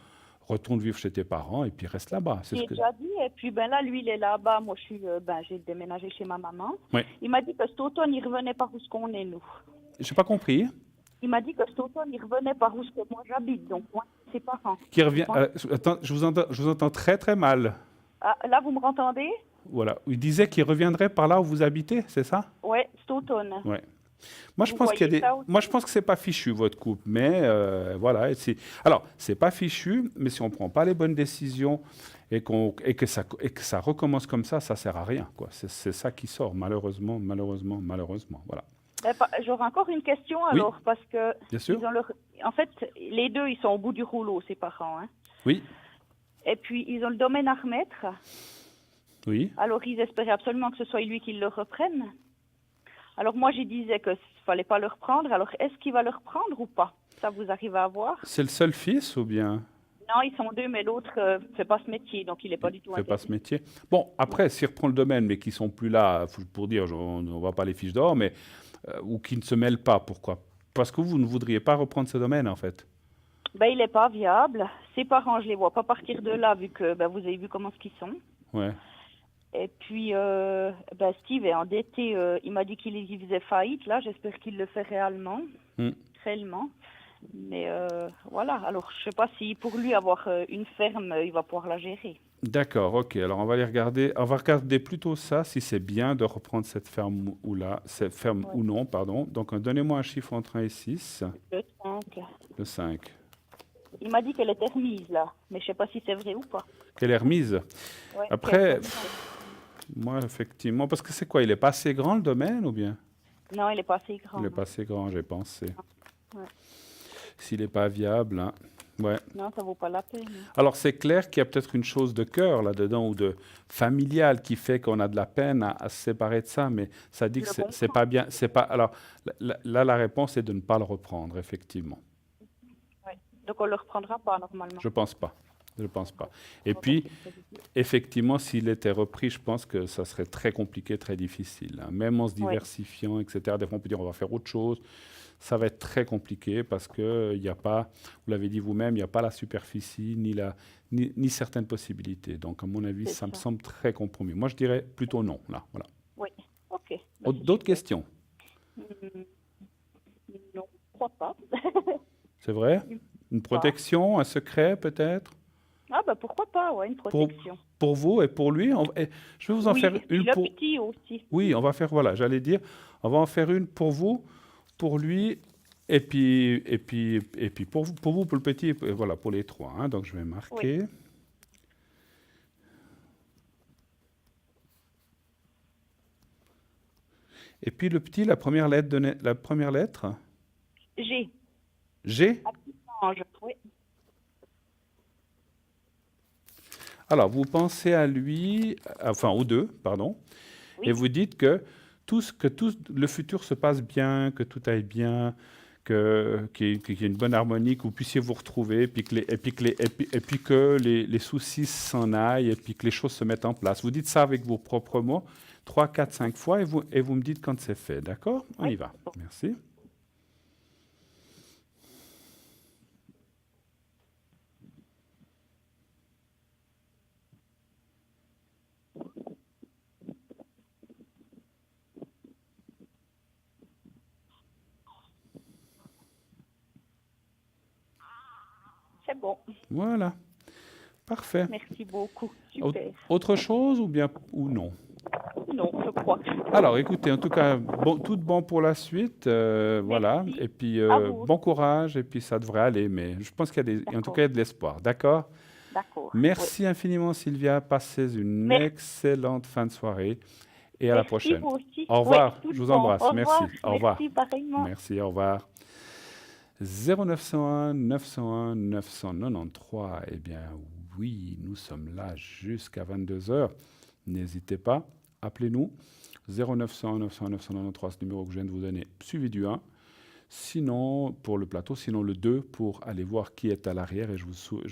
retourne vivre chez tes parents et puis reste là-bas. J'ai déjà dit, et puis là, lui, il est là-bas, moi j'ai déménagé chez ma maman. Ouais. Il m'a dit que cet automne, il revenait par où ce qu'on est, nous. Je n'ai pas compris. Il m'a dit que cet automne, il revenait par où ce que moi j'habite, donc moi, ses parents. Qui revient... attends, je vous entends très très mal. Ah, là, vous me entendez? Voilà. Il disait qu'il reviendrait par là où vous habitez, c'est ça? Oui, cet automne. Ouais. Moi, je pense Moi, je pense que c'est pas fichu votre couple, mais voilà. Alors, c'est pas fichu, mais si on prend pas les bonnes décisions et que ça recommence comme ça sert à rien, quoi. C'est ça qui sort, malheureusement. Voilà. J'aurais encore une question alors, oui, parce que bien sûr. En fait, les deux, ils sont au bout du rouleau, ses parents. Hein. Oui. Et puis, ils ont le domaine à remettre. Oui. Alors, ils espéraient absolument que ce soit lui qui le reprenne. Alors, moi, je disais qu'il ne fallait pas le reprendre. Alors, est-ce qu'il va le reprendre ou pas? Ça, vous arrivez à voir? C'est le seul fils ou bien? Non, ils sont deux, mais l'autre ne fait pas ce métier, donc il n'est pas du tout intéressé. Fait pas ce métier. Bon, après, s'il reprend le domaine, mais qui ne sont plus là, pour dire, on ne voit pas les fiches d'or, mais ou qui ne se mêlent pas, pourquoi? Parce que vous ne voudriez pas reprendre ce domaine, en fait. Il n'est pas viable. Ses parents, je ne les vois pas partir de là, vu que vous avez vu comment ils sont. Ouais. Et puis, Steve est endetté. Il m'a dit qu'il y faisait faillite. Là, j'espère qu'il le fait réellement. Réellement. Mais voilà. Alors, je ne sais pas si pour lui, avoir une ferme, il va pouvoir la gérer. D'accord, ok. Alors, on va regarder. On va regarder plutôt ça, si c'est bien de reprendre cette ferme ou là. Cette ferme ou non, pardon. Donc, donnez-moi un chiffre entre 1 et 6. Le 5. Le 5. Il m'a dit qu'elle était remise, là. Mais je ne sais pas si c'est vrai ou pas. Qu'elle est remise? Ouais, après... Moi, effectivement, parce que c'est quoi? Il n'est pas assez grand le domaine ou bien? Non, il n'est pas assez grand. Il n'est pas assez grand, j'ai pensé. Ouais. S'il n'est pas viable, hein. Ouais. Non, ça ne vaut pas la peine. Alors, c'est clair qu'il y a peut-être une chose de cœur là-dedans ou de familial qui fait qu'on a de la peine à se séparer de ça, mais ça dit que c'est pas bien. C'est pas. Alors, là, la réponse est de ne pas le reprendre, effectivement. Ouais. Donc, on ne le reprendra pas normalement. Je pense pas. Je ne pense pas. Et puis, effectivement, s'il était repris, je pense que ça serait très compliqué, très difficile. Hein. Même en se diversifiant, etc. Des fois, on peut dire on va faire autre chose. Ça va être très compliqué parce qu'il n'y a pas, vous l'avez dit vous-même, il n'y a pas la superficie ni certaines possibilités. Donc, à mon avis, ça me semble très compromis. Moi, je dirais plutôt non, là. Voilà. Oui, ok. D'autres questions? Non, je ne crois pas. C'est vrai? Une protection, un secret peut-être? Ah pourquoi pas, une protection. Pour vous et pour lui, je vais vous en faire une le pour... petit aussi. Oui, on va faire, voilà, j'allais dire, on va en faire une pour vous, pour lui, et puis pour vous, pour le petit, et voilà, pour les trois. Hein, donc je vais marquer. Oui. Et puis le petit, la première lettre? G. G? Oui. Alors, vous pensez à lui, enfin aux deux, pardon, et vous dites que tout le futur se passe bien, que tout aille bien, qu'il y ait une bonne harmonie, que vous puissiez vous retrouver, et puis que les soucis s'en aillent, et puis que les choses se mettent en place. Vous dites ça avec vos propres mots, 3, 4, 5 fois, et vous me dites quand c'est fait, d'accord? On y va. Merci. C'est bon. Voilà. Parfait. Merci beaucoup. Super. Autre chose ou non? Non. non, je crois que Alors, écoutez, en tout cas, tout bon pour la suite, voilà. merci. Et puis, À vous. bon courage, et puis ça devrait aller. Mais je pense en tout cas, il y D'accord, a de l'espoir. D'accord? d'accord. Oui. Merci infiniment, Sylvia. Passez une Merci, excellente fin de soirée et à la merci prochaine. vous aussi. Au Oui, revoir. tout Je vous bon. embrasse. Au revoir. Merci. Au revoir. Merci pareillement. Merci. Au revoir. 0901 901 993. Eh bien, oui, nous sommes là jusqu'à 22 heures. N'hésitez pas, appelez-nous. 0901 901 993, ce numéro que je viens de vous donner, suivi du 1. Sinon, pour le plateau, sinon le 2 pour aller voir qui est à l'arrière. Et je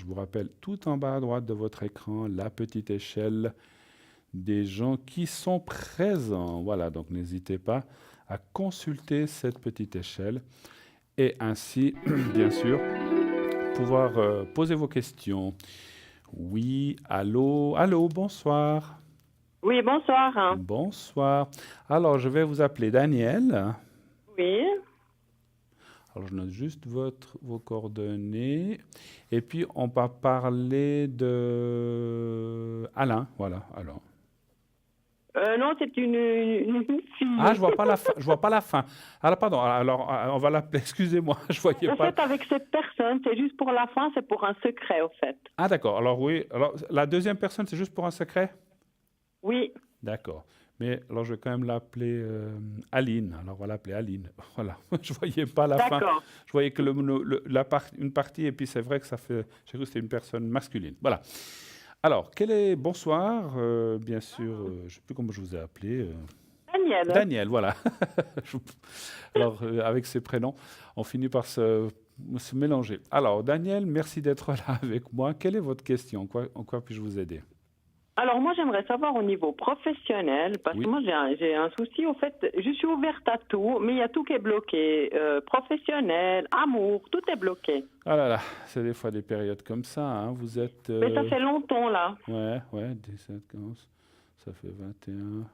vous rappelle, tout en bas à droite de votre écran, la petite échelle des gens qui sont présents. Voilà, donc n'hésitez pas à consulter cette petite échelle et ainsi, bien sûr, pouvoir poser vos questions. Oui, allô, allô, bonsoir. Oui, bonsoir. Bonsoir. Alors, je vais vous appeler Daniel. Oui. Alors, je note juste vos coordonnées. Et puis, on va parler de Alain. Voilà, alors. Non, c'est une fille. Ah, je vois pas la fin. Je vois pas la fin. Alors, pardon. Alors, on va l'appeler. Excusez-moi, je voyais En pas. fait, avec cette personne, c'est juste pour la fin, c'est pour un secret, au fait. Ah, d'accord. Alors, oui. Alors, la deuxième personne, c'est juste pour un secret? Oui. D'accord. Mais alors, je vais quand même l'appeler Aline. Alors, on va l'appeler Aline. Voilà. Je voyais pas la fin. D'accord. Je voyais que une partie, et puis c'est vrai que ça fait. J'ai cru que c'était une personne masculine. Voilà. Alors, bonsoir, bien sûr, je ne sais plus comment je vous ai appelé. Daniel. Daniel, voilà. Alors, avec ces prénoms, on finit par se mélanger. Alors, Daniel, merci d'être là avec moi. Quelle est votre question? En quoi puis-je vous aider? Alors, moi, j'aimerais savoir au niveau professionnel, parce Oui. que moi, j'ai un souci. Au fait, je suis ouverte à tout, mais il y a tout qui est bloqué. Professionnel, amour, tout est bloqué. Ah là là, c'est des fois des périodes comme ça, hein. Vous êtes... Mais ça fait longtemps, là. Ouais, 17, 15, ça fait 21,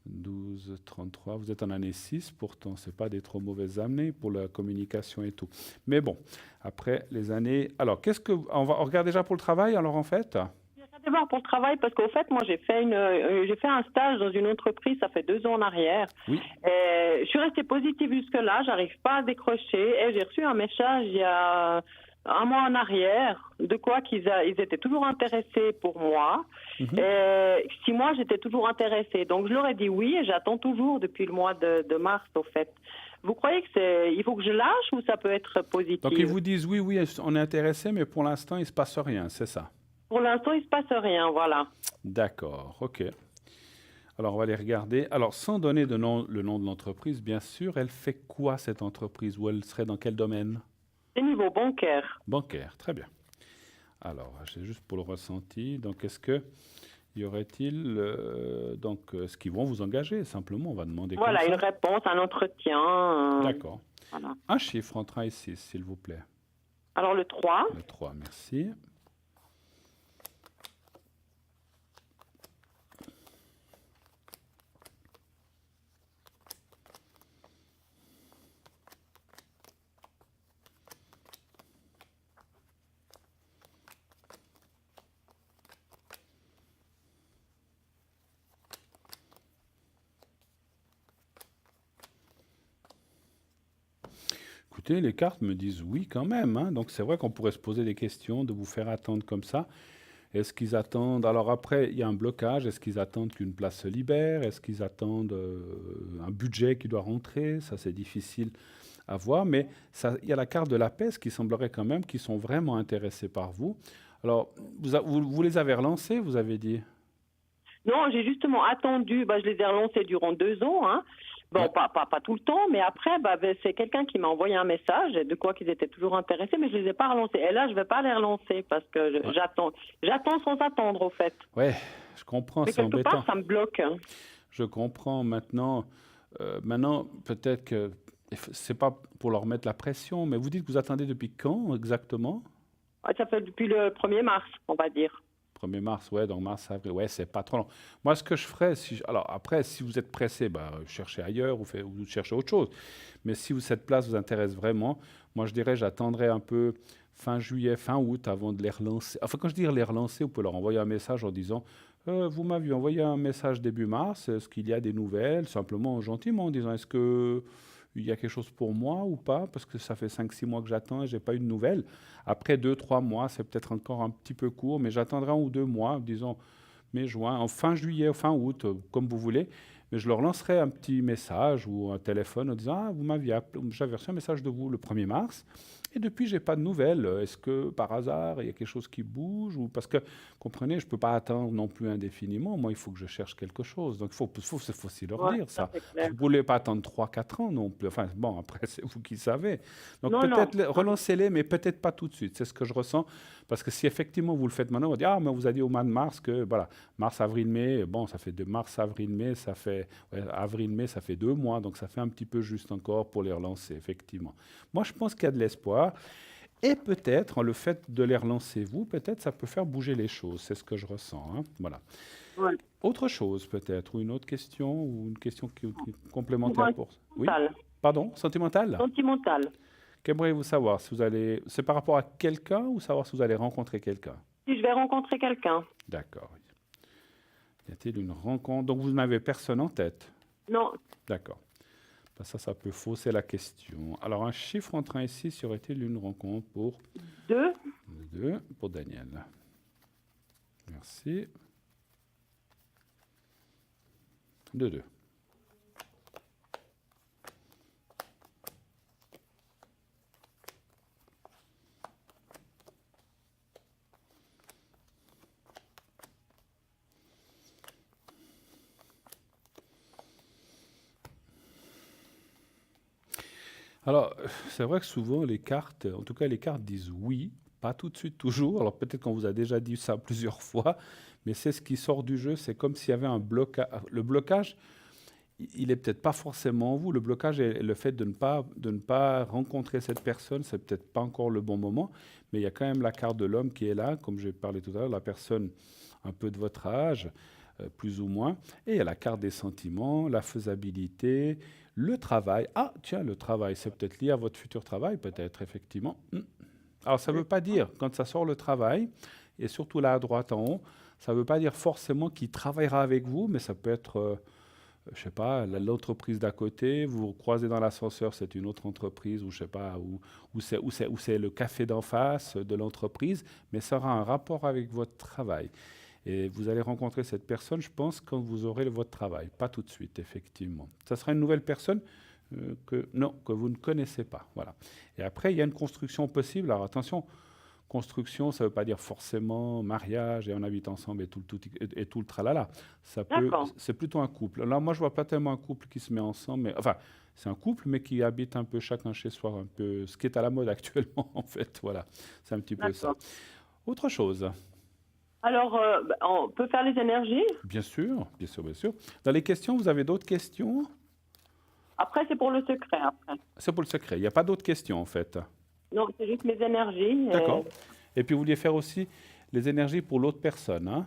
12, 33. Vous êtes en année 6, pourtant, ce n'est pas des trop mauvaises années pour la communication et tout. Mais bon, après les années... Alors, on regarde déjà pour le travail, alors, en fait? Je vais voir pour le travail parce qu'au fait, moi, j'ai fait un stage dans une entreprise, ça fait 2 ans en arrière. Oui. Et je suis restée positive jusque-là, j'arrive pas à décrocher. Et j'ai reçu un message il y a un mois en arrière, de quoi ils étaient toujours intéressés pour moi. Mhm. Et si moi, j'étais toujours intéressée. Donc, je leur ai dit oui et j'attends toujours depuis le mois de mars, au fait. Vous croyez que il faut que je lâche ou ça peut être positif? Donc, ils vous disent oui, on est intéressé, mais pour l'instant, il ne se passe rien, c'est ça? Pour l'instant, il se passe rien, voilà. D'accord, ok. Alors, on va les regarder. Alors, sans donner le nom de l'entreprise, bien sûr, elle fait quoi, cette entreprise? Ou elle serait dans quel domaine? C'est niveau bancaire. Bancaire, très bien. Alors, c'est juste pour le ressenti. Donc, y aurait-il... est-ce qu'ils vont vous engager? Simplement, on va demander Voilà, comme une ça. réponse, un entretien. D'accord. Voilà. Un chiffre entre 1 et 6, s'il vous plaît. Alors, le 3. Le 3, merci. Écoutez, les cartes me disent oui quand même, hein. Donc c'est vrai qu'on pourrait se poser des questions, de vous faire attendre comme ça. Est-ce qu'ils attendent... Alors après, il y a un blocage. Est-ce qu'ils attendent qu'une place se libère? Est-ce qu'ils attendent un budget qui doit rentrer? Ça, c'est difficile à voir. Mais il y a la carte de la paix qui semblerait quand même qu'ils sont vraiment intéressés par vous. Alors, vous les avez relancés, vous avez dit? Non, j'ai justement attendu. Je les ai relancés durant 2 ans. Hein. Bon, Ouais. pas tout le temps, mais après, c'est quelqu'un qui m'a envoyé un message de quoi qu'ils étaient toujours intéressés, mais je les ai pas relancés. Et là, je vais pas les relancer parce que Ouais. j'attends sans attendre, au fait. Ouais, je comprends, Mais c'est quelque embêtant. part, ça me bloque. Je comprends maintenant. Maintenant, peut-être que c'est pas pour leur mettre la pression, mais vous dites que vous attendez depuis quand exactement? Ouais, ça fait depuis le 1er mars, on va dire. 1er mars, ouais, donc mars, avril, ouais, c'est pas trop long. Moi, ce que je ferais, alors après, si vous êtes pressé, cherchez ailleurs ou cherchez autre chose. Mais si cette place vous intéresse vraiment, moi, je dirais, j'attendrai un peu fin juillet, fin août avant de les relancer. Enfin, quand je dis les relancer, vous pouvez leur envoyer un message en disant Vous m'aviez envoyé un message début mars. Est-ce qu'il y a des nouvelles? Simplement, gentiment, en disant est-ce que il y a quelque chose pour moi ou pas? Parce que ça fait 5, 6 mois que j'attends et j'ai pas eu de nouvelles. Après 2, 3 mois, c'est peut-être encore un petit peu court, mais j'attendrai 1 ou 2 mois, disons mai, juin, en fin juillet, fin août, comme vous voulez. Mais je leur lancerai un petit message ou un téléphone en disant ah, vous m'aviez appelé, j'avais reçu un message de vous le 1er mars. Et depuis, j'ai pas de nouvelles. Est-ce que par hasard, il y a quelque chose qui bouge ou parce que, comprenez, je peux pas attendre non plus indéfiniment. Moi, il faut que je cherche quelque chose. Donc, faut aussi leur Ouais, dire ça ça. c'est Vous clair. ne voulez pas attendre 3, 4 ans non plus. Enfin, bon, après, c'est vous qui savez. Donc, Non, non. peut-être relancez-les, mais peut-être pas tout de suite. C'est ce que je ressens. Parce que si effectivement vous le faites maintenant, on va dire ah, mais vous avez dit au mois de mars que, voilà, mars, avril, mai, bon, ça fait de mars, avril, mai, ça fait, ouais, avril, mai, ça fait 2 mois. Donc, ça fait un petit peu juste encore pour les relancer, effectivement. Moi, je pense qu'il y a de l'espoir. Et peut-être, le fait de les relancer vous, peut-être ça peut faire bouger les choses. C'est ce que je ressens, hein. Voilà. Ouais. Autre chose peut-être, ou une autre question, ou une question qui est complémentaire pour... Oui, Sentimental. pardon, sentimentale? Sentimental. Qu'aimeriez-vous savoir? Si vous allez... C'est par rapport à quelqu'un ou savoir si vous allez rencontrer quelqu'un? Si je vais rencontrer quelqu'un. D'accord. Y a-t-il une rencontre? Donc vous n'avez personne en tête? Non, D'accord. Ben, ça peut fausser la question. Alors un chiffre entre 1 et 6, y aurait-il une rencontre pour 2. 2 pour Daniel? Merci. De 2. Alors, c'est vrai que souvent les cartes, en tout cas les cartes disent oui, pas tout de suite toujours. Alors peut-être qu'on vous a déjà dit ça plusieurs fois, mais c'est ce qui sort du jeu. C'est comme s'il y avait un blocage. Le blocage, il est peut-être pas forcément en vous. Le blocage est le fait de ne pas rencontrer cette personne. C'est peut-être pas encore le bon moment, mais il y a quand même la carte de l'homme qui est là, comme j'ai parlé tout à l'heure, la personne un peu de votre âge, plus ou moins. Et il y a la carte des sentiments, la faisabilité, le travail. Ah, tiens, le travail, c'est peut-être lié à votre futur travail, peut-être, effectivement. Alors, ça ne veut pas dire, quand ça sort le travail, et surtout là à droite en haut, ça ne veut pas dire forcément qu'il travaillera avec vous, mais ça peut être, je ne sais pas, l'entreprise d'à côté, vous vous croisez dans l'ascenseur, c'est une autre entreprise, ou je ne sais pas, ou c'est le café d'en face de l'entreprise, mais ça aura un rapport avec votre travail. Et vous allez rencontrer cette personne, je pense, quand vous aurez votre travail, pas tout de suite, effectivement. Ça sera une nouvelle personne que vous ne connaissez pas. Voilà. Et après, il y a une construction possible. Alors attention, construction, ça ne veut pas dire forcément mariage et on habite ensemble et tout le tralala. D'accord. C'est plutôt un couple. Là, moi, je vois pas tellement un couple qui se met ensemble, mais enfin, c'est un couple, mais qui habite un peu chacun chez soi, un peu ce qui est à la mode actuellement, en fait. Voilà, c'est un petit peu ça. D'accord. Autre chose. Alors, on peut faire les énergies. Bien sûr, bien sûr, bien sûr. Dans les questions, vous avez d'autres questions? Après, c'est pour le secret. Après. C'est pour le secret. Il n'y a pas d'autres questions, en fait. Non, c'est juste mes énergies. D'accord. Et puis, vous vouliez faire aussi les énergies pour l'autre personne, hein?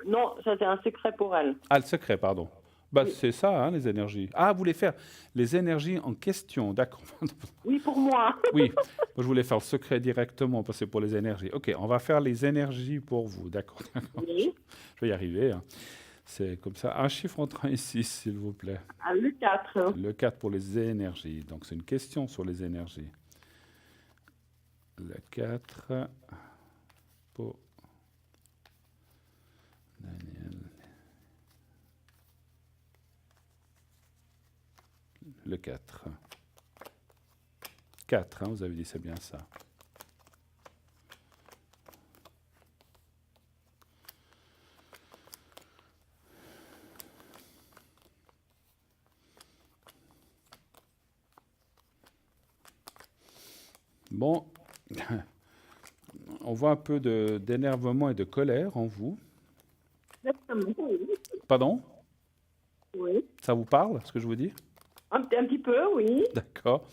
Non, ça c'est un secret pour elle. Ah, le secret, pardon. Bah, Oui. c'est ça, hein, les énergies. Ah, vous voulez faire les énergies en question, d'accord. Oui, pour moi. Oui, moi, je voulais faire le secret directement, parce que c'est pour les énergies. OK, on va faire les énergies pour vous, d'accord. Oui. Je vais y arriver, hein. C'est comme ça. Un chiffre entre 1 et 6, s'il vous plaît. Ah, le 4. Le 4 pour les énergies. Donc, c'est une question sur les énergies. Le 4 pour Daniel. Le 4. 4, hein, vous avez dit, c'est bien ça. Bon, on voit un peu d'énervement et de colère en vous. Exactement. Oui. Pardon? Oui. Ça vous parle, ce que je vous dis? Un petit peu, oui. D'accord.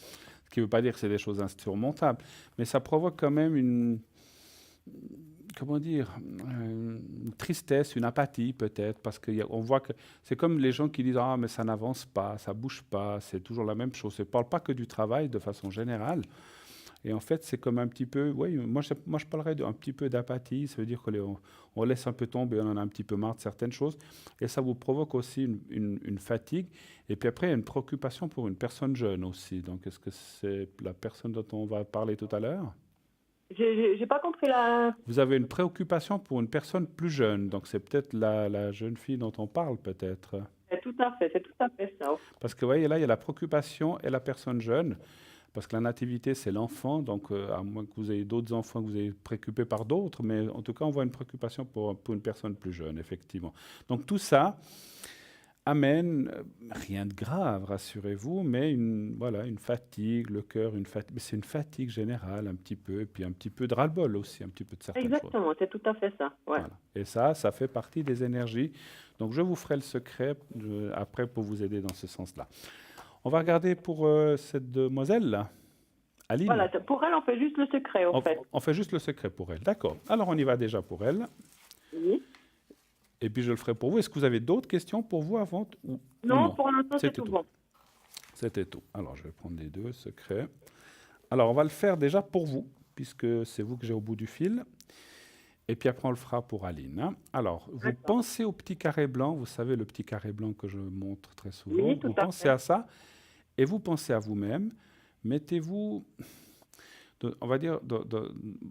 Ce qui ne veut pas dire que c'est des choses insurmontables, mais ça provoque quand même une, comment dire, une tristesse, une apathie peut-être, parce qu'on voit que c'est comme les gens qui disent ah mais ça n'avance pas, ça bouge pas, c'est toujours la même chose. Je ne parle pas que du travail de façon générale. Et en fait, c'est comme un petit peu, oui, moi je parlerais d'un petit peu d'apathie, ça veut dire on laisse un peu tomber, on en a un petit peu marre de certaines choses, et ça vous provoque aussi une fatigue, et puis après, il y a une préoccupation pour une personne jeune aussi. Donc, est-ce que c'est la personne dont on va parler tout à l'heure? J'ai pas compris la. Vous avez une préoccupation pour une personne plus jeune, donc c'est peut-être la jeune fille dont on parle, peut-être. C'est tout à fait ça. Parce que, vous voyez, là, il y a la préoccupation et la personne jeune. Parce que la nativité, c'est l'enfant, donc à moins que vous ayez d'autres enfants que vous ayez préoccupés par d'autres, mais en tout cas, on voit une préoccupation pour une personne plus jeune, effectivement. Donc tout ça amène rien de grave, rassurez-vous, mais voilà, une fatigue, le cœur, c'est une fatigue générale un petit peu, et puis un petit peu de ras-le-bol aussi, un petit peu de certaines choses. Exactement, c'est tout à fait ça. Ouais. Voilà. Et ça fait partie des énergies. Donc je vous ferai le secret après pour vous aider dans ce sens-là. On va regarder pour cette demoiselle-là, Aline. Voilà, pour elle, on fait juste le secret, en fait. On fait juste le secret pour elle, d'accord. Alors on y va déjà pour elle. Oui. Et puis je le ferai pour vous. Est-ce que vous avez d'autres questions pour vous avant ou Non, pour l'instant, c'est tout bon. C'était tout. Alors je vais prendre les deux, secret. Alors on va le faire déjà pour vous, puisque c'est vous que j'ai au bout du fil. Et puis après, on le fera pour Aline. Hein. Alors, vous pensez au petit carré blanc, vous savez, le petit carré blanc que je montre très souvent. Oui, vous pensez à ça et vous pensez à vous-même. Mettez-vous, on va dire,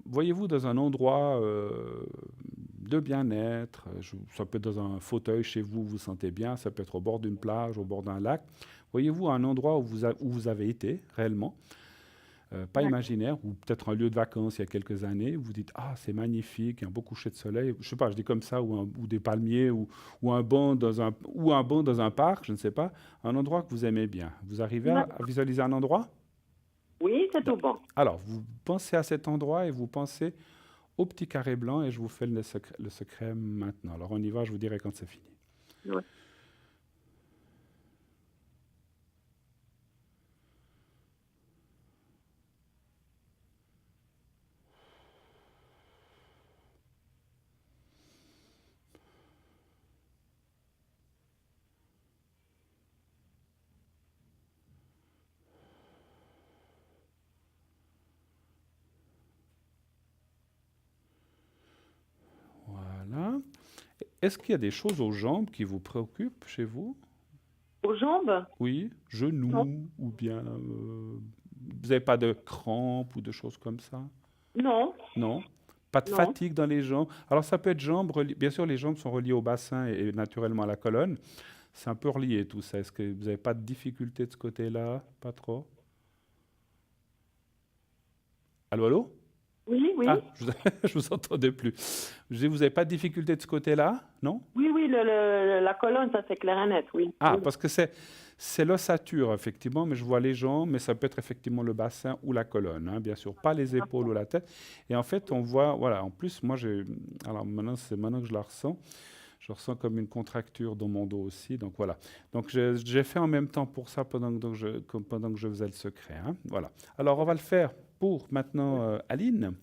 voyez-vous dans un endroit de bien-être. Ça peut être dans un fauteuil chez vous, vous vous sentez bien. Ça peut être au bord d'une plage, au bord d'un lac. Voyez-vous un endroit où vous avez été réellement. Pas imaginaire, ou peut-être un lieu de vacances il y a quelques années, où vous dites « Ah, c'est magnifique, il y a un beau coucher de soleil. » Je sais pas, je dis comme ça, ou des palmiers, ou un banc dans un parc, je ne sais pas. Un endroit que vous aimez bien. Vous arrivez à visualiser un endroit? Oui, c'est tout bon. Alors, vous pensez à cet endroit et vous pensez au petit carré blanc et je vous fais le secret maintenant. Alors, on y va, je vous dirai quand c'est fini. Ouais. Voilà. Est-ce qu'il y a des choses aux jambes qui vous préoccupent chez vous? Aux jambes? Oui, genoux, Non. ou bien vous n'avez pas de crampes ou de choses comme ça? Non. Non? Pas de Non. fatigue dans les jambes? Alors ça peut être jambes, bien sûr les jambes sont reliées au bassin et naturellement à la colonne. C'est un peu relié tout ça. Est-ce que vous n'avez pas de difficulté de ce côté-là? Pas trop? Allô, allô? Oui, oui. Ah, je vous entendais plus. Vous n'avez pas de difficulté de ce côté-là? Non? Oui, oui, la colonne, ça c'est clair et net, oui. Ah, Oui. parce que c'est l'ossature, effectivement, mais je vois les jambes, mais ça peut être effectivement le bassin ou la colonne, hein, bien sûr, pas les épaules ou la tête. Et en fait, on voit, voilà, en plus, moi, alors maintenant, c'est maintenant que je la ressens, je ressens comme une contracture dans mon dos aussi, donc voilà. Donc j'ai fait en même temps pour ça pendant que je faisais le secret, hein, voilà. Alors, on va le faire pour maintenant Aline.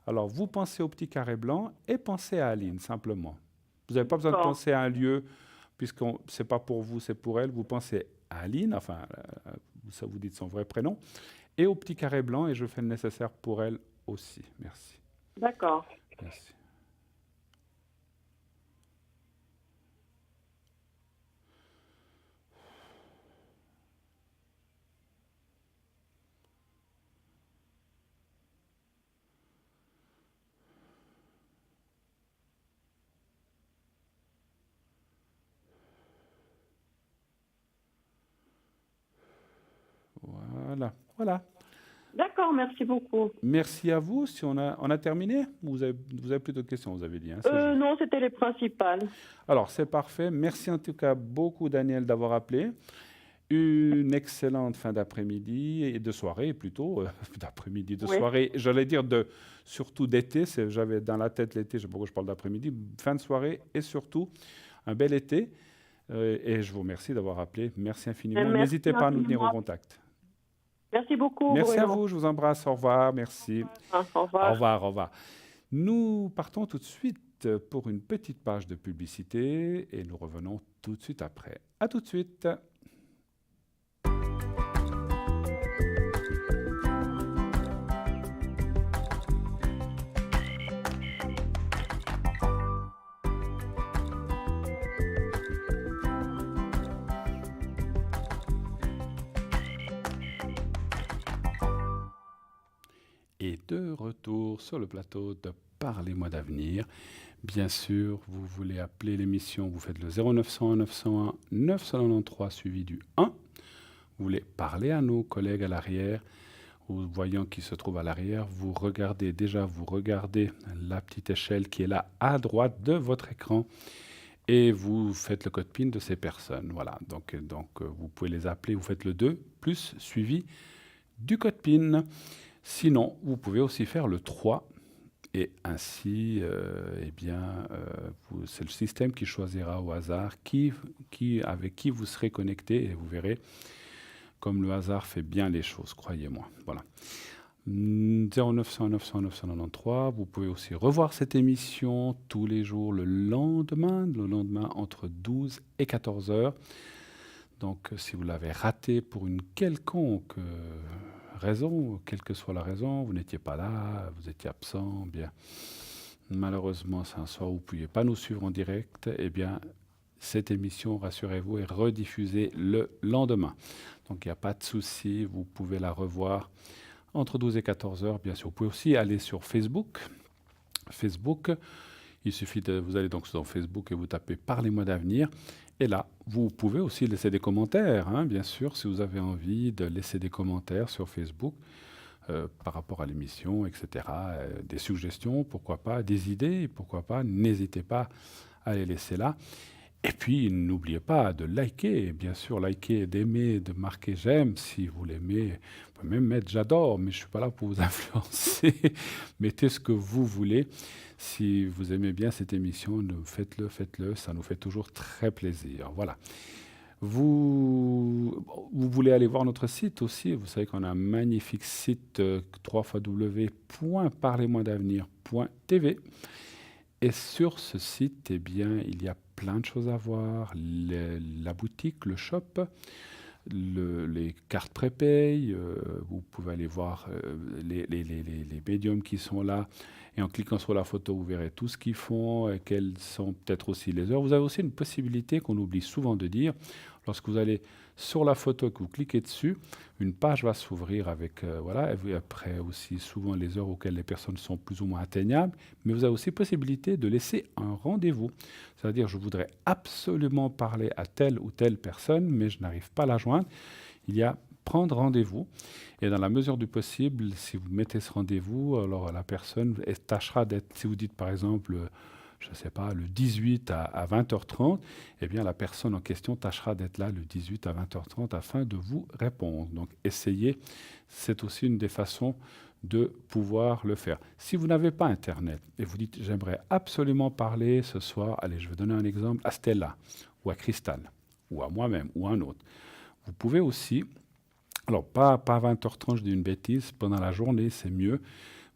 Alors, vous pensez au petit carré blanc et pensez à Aline, simplement. Vous n'avez pas besoin de penser à un lieu, puisque ce n'est pas pour vous, c'est pour elle. Vous pensez à Aline, enfin, ça vous dites son vrai prénom, et au petit carré blanc, et je fais le nécessaire pour elle aussi. Merci. D'accord. Merci. Voilà. D'accord, merci beaucoup. Merci à vous. Si on a terminé, vous avez plus de questions, vous avez dit. Hein, Non, c'était les principales. Alors, c'est parfait. Merci en tout cas beaucoup, Daniel, d'avoir appelé. Une excellente fin d'après-midi et de soirée plutôt, d'après-midi, de soirée, j'allais dire surtout d'été, j'avais dans la tête l'été, je ne sais pas pourquoi je parle d'après-midi, fin de soirée et surtout un bel été. Et je vous remercie d'avoir appelé, merci infiniment. N'hésitez pas à nous tenir au contact. Merci beaucoup. Merci Bruno. à vous, je vous embrasse, au revoir, merci. Au revoir. Au revoir, au revoir. Nous partons tout de suite pour une petite page de publicité et nous revenons tout de suite après. À tout de suite. Et de retour sur le plateau de Parlez-moi d'avenir. Bien sûr, vous voulez appeler l'émission, vous faites le 0901 901 993 suivi du 1. Vous voulez parler à nos collègues à l'arrière, ou voyant qui se trouve à l'arrière, vous regardez la petite échelle qui est là à droite de votre écran et vous faites le code PIN de ces personnes. Voilà, donc vous pouvez les appeler, vous faites le 2 plus suivi du code PIN. Sinon, vous pouvez aussi faire le 3 et ainsi, c'est le système qui choisira au hasard avec qui vous serez connecté et vous verrez comme le hasard fait bien les choses, croyez-moi. Voilà. 0900 900 993. Vous pouvez aussi revoir cette émission tous les jours le lendemain entre 12 et 14 heures. Donc, si vous l'avez raté pour une quelconque raison, quelle que soit la raison, vous n'étiez pas là, vous étiez absent, bien, malheureusement, c'est un soir où vous ne pouviez pas nous suivre en direct, eh bien, cette émission, rassurez-vous, est rediffusée le lendemain. Donc, il n'y a pas de souci, vous pouvez la revoir entre 12 et 14 heures, bien sûr. Vous pouvez aussi aller sur Facebook. Il suffit vous allez donc sur Facebook et vous tapez « Parlez-moi d'avenir ». Et là, vous pouvez aussi laisser des commentaires, hein, bien sûr, si vous avez envie de laisser des commentaires sur Facebook par rapport à l'émission, etc. Des suggestions, pourquoi pas, des idées, pourquoi pas. N'hésitez pas à les laisser là. Et puis, n'oubliez pas de liker, bien sûr, liker, d'aimer, de marquer j'aime si vous l'aimez. Vous pouvez même mettre j'adore, mais je ne suis pas là pour vous influencer. Mettez ce que vous voulez. Si vous aimez bien cette émission, faites-le, ça nous fait toujours très plaisir. Voilà. Vous voulez aller voir notre site aussi. Vous savez qu'on a un magnifique site www.parlez-moi-d'avenir.tv. Et sur ce site, eh bien, il y a plein de choses à voir. La boutique, le shop, les cartes prépay, vous pouvez aller voir les médiums qui sont là. Et en cliquant sur la photo, vous verrez tout ce qu'ils font et quelles sont peut-être aussi les heures. Vous avez aussi une possibilité qu'on oublie souvent de dire. Lorsque vous allez sur la photo, que vous cliquez dessus, une page va s'ouvrir avec, voilà, et après aussi souvent les heures auxquelles les personnes sont plus ou moins atteignables, mais vous avez aussi possibilité de laisser un rendez-vous. C'est-à-dire, je voudrais absolument parler à telle ou telle personne, mais je n'arrive pas à la joindre. Il y a prendre rendez-vous, et dans la mesure du possible, si vous mettez ce rendez-vous, alors la personne tâchera d'être, si vous dites par exemple, je ne sais pas, le 18 à 20h30, eh bien la personne en question tâchera d'être là le 18 à 20h30 afin de vous répondre. Donc essayez, c'est aussi une des façons de pouvoir le faire. Si vous n'avez pas Internet et vous dites j'aimerais absolument parler ce soir, allez, je vais donner un exemple à Stella ou à Cristal ou à moi-même ou à un autre. Vous pouvez aussi, alors pas 20h30, je dis une bêtise, pendant la journée c'est mieux.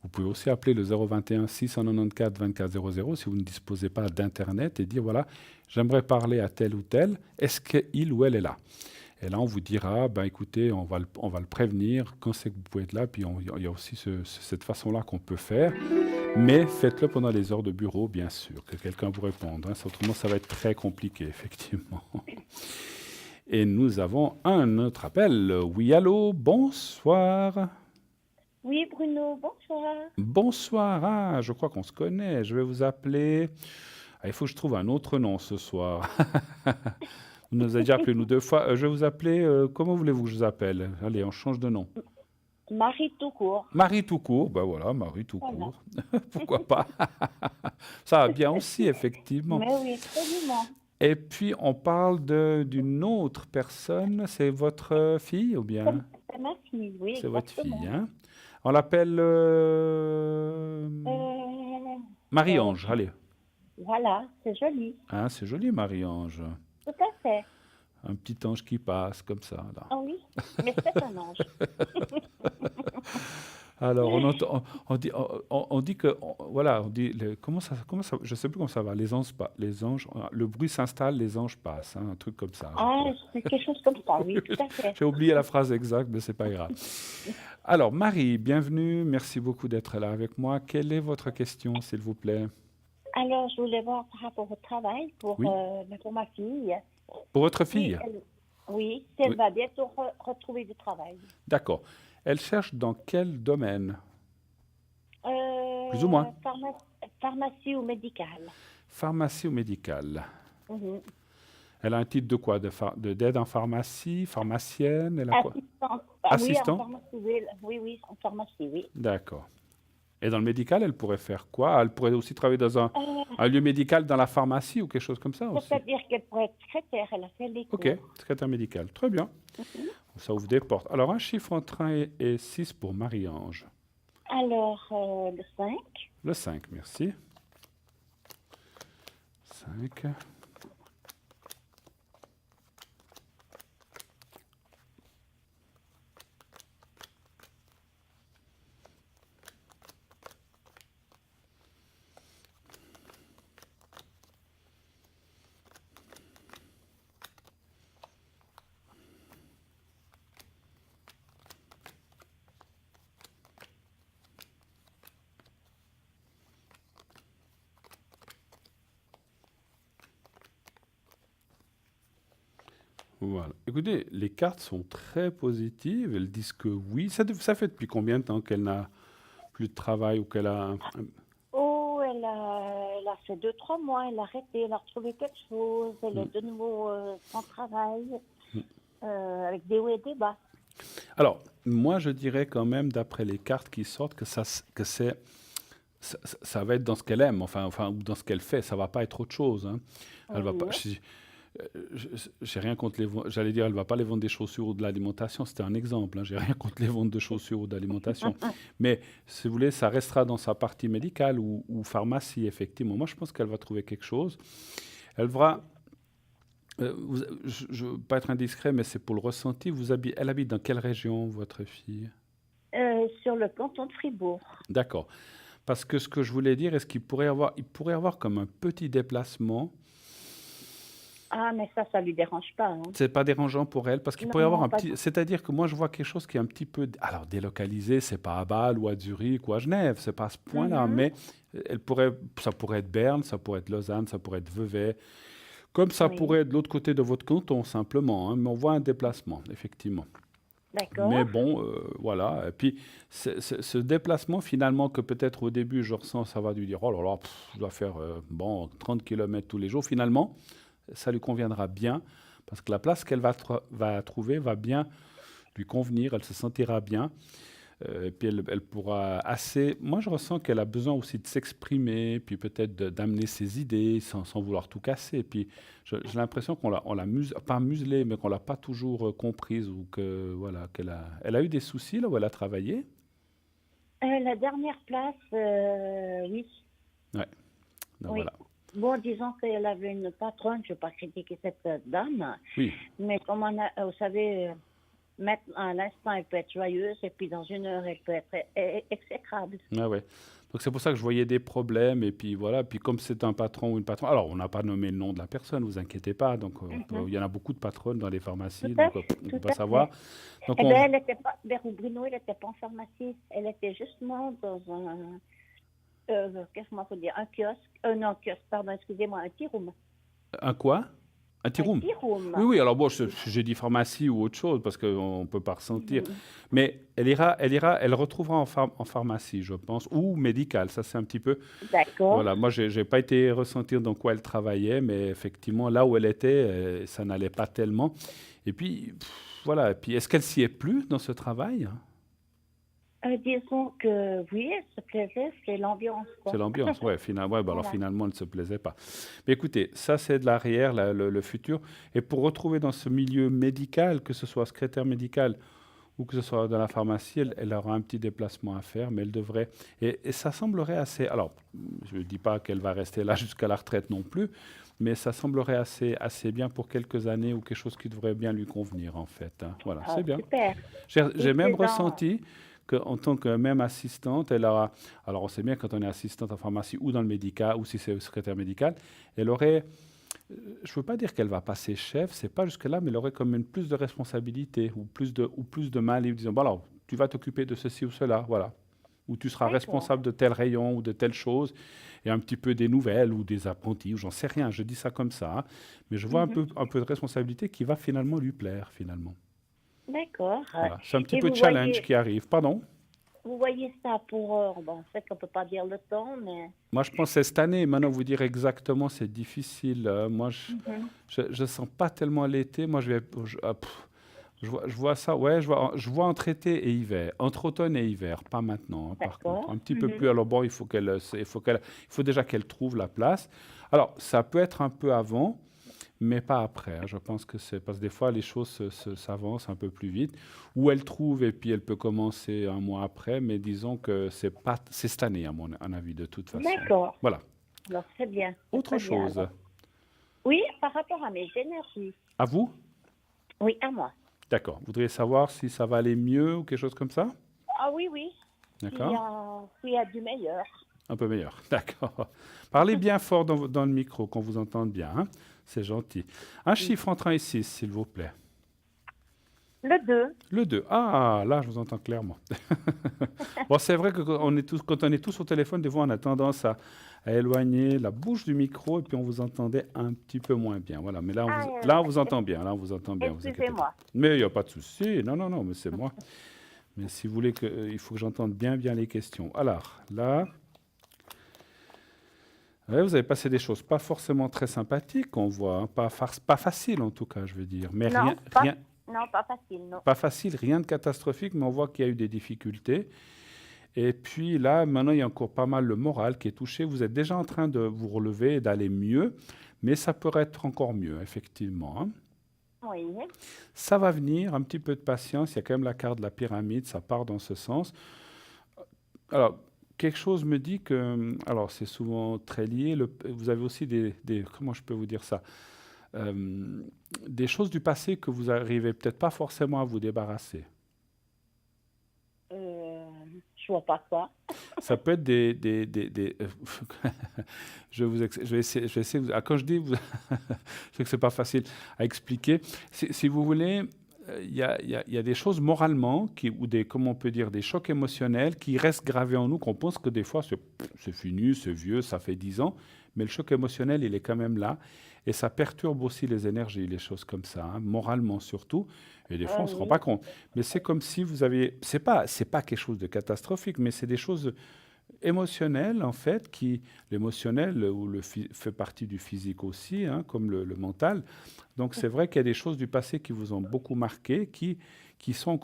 Vous pouvez aussi appeler le 021 694 2400 si vous ne disposez pas d'Internet et dire voilà, j'aimerais parler à tel ou tel, est-ce qu'il ou elle est là? Et là, on vous dira, ben, écoutez, on va le prévenir quand c'est que vous pouvez être là. Puis il y a aussi cette façon-là qu'on peut faire. Mais faites-le pendant les heures de bureau, bien sûr, que quelqu'un vous réponde. Hein. Autrement, ça va être très compliqué, effectivement. Et nous avons un autre appel. Oui, allô, bonsoir. Oui, Bruno, bonsoir. Bonsoir, ah, je crois qu'on se connaît. Je vais vous appeler. Ah, il faut que je trouve un autre nom ce soir. Vous nous avez déjà appelé nous 2 fois. Je vais vous appeler. Comment voulez-vous que je vous appelle? Allez, on change de nom. Marie tout court. Marie tout court. Ben voilà, Marie tout court. Pourquoi pas? Ça va bien aussi, effectivement. Mais oui, absolument. Et puis, on parle d'une autre personne. C'est votre fille ou bien? C'est ma fille, oui. C'est votre exactement. fille, hein? On l'appelle Marie-Ange, allez. Voilà, c'est joli. Hein, c'est joli, Marie-Ange. Tout à fait. Un petit ange qui passe, comme ça. Là. Ah oui, mais c'est un ange. Alors, on dit que, voilà, on dit, comment ça, je ne sais plus comment ça va, les anges, le bruit s'installe, les anges passent, hein, un truc comme ça. Ah, c'est quelque chose comme ça, oui, tout à fait. J'ai oublié la phrase exacte, mais c'est pas grave. Alors, Marie, bienvenue, merci beaucoup d'être là avec moi. Quelle est votre question, s'il vous plaît? Alors, je voulais voir par rapport au travail pour ma fille. Pour votre fille? Oui, si elle va bientôt retrouver du travail. D'accord. Elle cherche dans quel domaine? Plus ou moins. Pharmacie ou médicale. Pharmacie ou médicale? Mhm. Elle a un titre de quoi? D'aide en pharmacie, pharmacienne, elle a quoi? Assistante. Oui, en Assistant? pharmacie, oui, oui, en pharmacie, oui. D'accord. Et dans le médical, elle pourrait faire quoi? Elle pourrait aussi travailler dans Euh, un lieu médical dans la pharmacie ou quelque chose comme ça aussi? C'est-à-dire qu'elle pourrait être secrétaire, elle a fait les Ok, cours. secrétaire médical. Très bien. Mhm. Ça ouvre des portes. Alors, un chiffre entre 1 et 6 pour Marie-Ange. Alors, le 5. Le 5, merci. 5. Voilà. Écoutez, les cartes sont très positives. Elles disent que oui. Ça fait depuis combien de temps qu'elle n'a plus de travail ou qu'elle a Oh, elle a fait 2, 3 mois, elle a arrêté, elle a retrouvé quelque chose, elle est de nouveau sans travail, avec des hauts et des bas. Alors, moi, je dirais quand même, d'après les cartes qui sortent, que ça va être dans ce qu'elle aime, enfin, ou dans ce qu'elle fait. Ça va pas être autre chose, hein. Elle va pas. Mhm. J'ai rien contre j'allais dire, elle va pas les vendre des chaussures ou de l'alimentation. C'était un exemple, hein. J'ai rien contre les ventes de chaussures ou d'alimentation. Mais si vous voulez, ça restera dans sa partie médicale ou pharmacie, effectivement. Moi, je pense qu'elle va trouver quelque chose. Elle va. Je ne veux pas être indiscret, mais c'est pour le ressenti. Elle habite dans quelle région, votre fille? Sur le canton de Fribourg. D'accord. Parce que ce que je voulais dire, est-ce il pourrait avoir comme un petit déplacement. Ah, mais ça lui dérange pas, hein. C'est pas dérangeant pour elle parce qu'il pourrait y avoir Non, un pas petit. C'est-à-dire que moi, je vois quelque chose qui est un petit peu. Alors, délocalisé, c'est pas à Bâle ou à Zurich ou à Genève, c'est pas à ce point-là, Mhm. mais ça pourrait être Berne, ça pourrait être Lausanne, ça pourrait être Vevey, comme ça Oui, pourrait être de l'autre côté de votre canton, simplement, hein, mais on voit un déplacement, effectivement. d'accord. Mais bon, voilà. Et puis, ce déplacement, finalement, que peut-être au début, je ressens, ça va lui dire, oh là là, je dois faire 30 km tous les jours. Finalement, ça lui conviendra bien, parce que la place qu'elle va trouver va bien lui convenir, elle se sentira bien. Et puis, elle pourra assez. Moi, je ressens qu'elle a besoin aussi de s'exprimer, puis peut-être d'amener ses idées sans vouloir tout casser. Et puis, j'ai l'impression on l'a pas muselée, mais qu'on l'a pas toujours comprise ou que voilà elle a eu des soucis là où elle a travaillé. La dernière place, oui, Ouais. Donc oui. voilà. Bon, disons qu'elle avait une patronne, je ne vais pas critiquer cette dame, Oui. mais comme vous savez, maintenant, à l'instant, elle peut être joyeuse, et puis dans une heure, elle peut être exécrable. Ah ouais. Donc c'est pour ça que je voyais des problèmes et puis voilà. Puis comme c'est un patron ou une patronne, alors on n'a pas nommé le nom de la personne, vous inquiétez pas. Donc Mhm. il y en a beaucoup de patronnes dans les pharmacies, Tout à donc on fait, ne peut tout pas à savoir. fait. Donc Eh on, bien, elle n'était pas, vers Bruno, elle n'était pas en pharmacie, elle était justement dans un, qu'est-ce qu'on peut dire, un kiosque, non, kiosque, pardon, excusez-moi, un tea room. un quoi? Un Un tiroum? tea room. Oui, oui, alors bon, j'ai dit pharmacie ou autre chose parce qu'on ne peut pas ressentir. Mhm. Mais elle retrouvera en pharmacie, je pense, ou médicale. Ça, c'est un petit peu. D'accord. Voilà, moi, j'ai pas été ressentir dans quoi elle travaillait, mais effectivement, là où elle était, ça n'allait pas tellement. Et puis, voilà. Et puis, est-ce qu'elle s'y est plus dans ce travail? Disons que oui, elle se plaisait, c'est l'ambiance, C'est quoi. l'ambiance, ouais, ouais, bah alors Voilà. finalement, elle ne se plaisait pas. Mais écoutez, ça c'est de l'arrière, le futur. Et pour retrouver dans ce milieu médical, que ce soit secrétaire médical ou que ce soit dans la pharmacie, elle aura un petit déplacement à faire, mais elle devrait. Et ça semblerait assez. Alors, je ne dis pas qu'elle va rester là jusqu'à la retraite non plus, mais ça semblerait assez bien pour quelques années ou quelque chose qui devrait bien lui convenir, en fait, hein. Voilà, Ah, c'est bien. super. J'ai Et même c'est dans... ressenti qu'en tant que même assistante, elle aura. Alors, on sait bien quand on est assistante en pharmacie ou dans le médical, ou si c'est secrétaire médical, elle aurait. Je ne veux pas dire qu'elle va passer chef, c'est pas jusque-là, mais elle aurait quand même plus de responsabilités ou plus de main libre, disant, bon, alors, tu vas t'occuper de ceci ou cela, voilà. Ou tu seras D'accord. responsable de tel rayon ou de telle chose, et un petit peu des nouvelles ou des apprentis, ou j'en sais rien, je dis ça comme ça, hein. Mais je vois Mhm. un peu de responsabilité qui va finalement lui plaire, finalement. D'accord. Voilà, c'est un petit Et peu de vous challenge voyez, qui arrive. Pardon? vous voyez ça pour... bon, c'est qu'on ne peut pas dire le temps, mais... Moi, je pense que c'est cette année. Maintenant, vous dire exactement, c'est difficile. Moi, Mhm. je sens pas tellement l'été. Moi, je vois ça. Ouais, je vois entre été et hiver, entre automne et hiver, pas maintenant, hein, par contre. D'accord. Un petit peu Mhm. plus. Alors bon, il faut déjà qu'elle trouve la place. Alors, ça peut être un peu avant, mais pas après, hein. Je pense que c'est parce que des fois, les choses s'avancent un peu plus vite. Ou elle trouve et puis elle peut commencer un mois après, mais disons que c'est cette année, à mon avis, de toute façon. D'accord. Voilà. Alors, c'est bien. C'est Autre très bien, chose. alors. Oui, par rapport à mes énergies. À vous? Oui, à moi. D'accord. Vous voudriez savoir si ça va aller mieux ou quelque chose comme ça? Ah oui, oui. D'accord. S'il y a du meilleur. Un peu meilleur. D'accord. Parlez bien fort dans le micro, qu'on vous entende bien, hein. C'est gentil. Un chiffre entre 1 et 6, s'il vous plaît. Le 2. Le 2. Ah, là, je vous entends clairement. Bon, c'est vrai que quand on est tous au téléphone, des fois, on a tendance à éloigner la bouche du micro et puis on vous entendait un petit peu moins bien. Voilà, mais là, on vous entend bien. Là, on vous entend bien. Vous inquiétez pas. Excusez-moi. Mais il n'y a pas de souci. Non, non, non, mais c'est moi. Mais si vous voulez il faut que j'entende bien les questions. Alors, là, ouais, vous avez passé des choses pas forcément très sympathiques, on voit, hein. Pas facile en tout cas, je veux dire. Mais Non, non, pas facile, non. pas facile, rien de catastrophique, mais on voit qu'il y a eu des difficultés. Et puis là, maintenant, il y a encore pas mal le moral qui est touché. Vous êtes déjà en train de vous relever et d'aller mieux, mais ça pourrait être encore mieux, effectivement, hein. Oui. Ça va venir, un petit peu de patience. Il y a quand même la carte de la pyramide, ça part dans ce sens. Alors, quelque chose me dit que, alors c'est souvent très lié, vous avez aussi comment je peux vous dire ça, des choses du passé que vous arrivez peut-être pas forcément à vous débarrasser. Je vois pas quoi. Ça peut être je vais essayer quand je dis, je sais que c'est pas facile à expliquer. Si vous voulez, il y a des choses moralement, comment on peut dire, des chocs émotionnels qui restent gravés en nous, qu'on pense que des fois, c'est fini, c'est vieux, ça fait 10 ans, mais le choc émotionnel, il est quand même là, et ça perturbe aussi les énergies, les choses comme ça, hein, moralement surtout, et des fois, on ne se rend Oui. pas compte. Mais c'est comme si vous aviez, c'est pas quelque chose de catastrophique, mais c'est des choses émotionnelles, en fait, l'émotionnel fait partie du physique aussi, hein, comme le mental. Donc c'est vrai qu'il y a des choses du passé qui vous ont beaucoup marqué,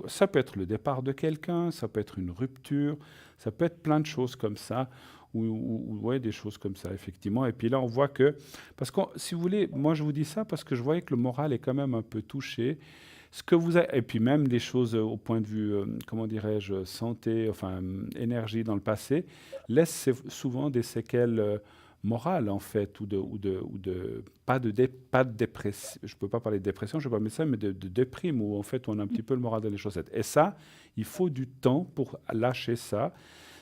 ça peut être le départ de quelqu'un, ça peut être une rupture, ça peut être plein de choses comme ça, ouais, des choses comme ça, effectivement. Et puis là, on voit que, parce que si vous voulez, moi je vous dis ça parce que je voyais que le moral est quand même un peu touché. Et puis même des choses au point de vue, comment dirais-je, santé, enfin énergie dans le passé, laissent souvent des séquelles morales en fait, pas de dépression. Je peux pas parler de dépression, je ne suis pas médecin, mais de déprime où en fait on a un petit peu le moral dans les chaussettes. Et ça, il faut du temps pour lâcher ça.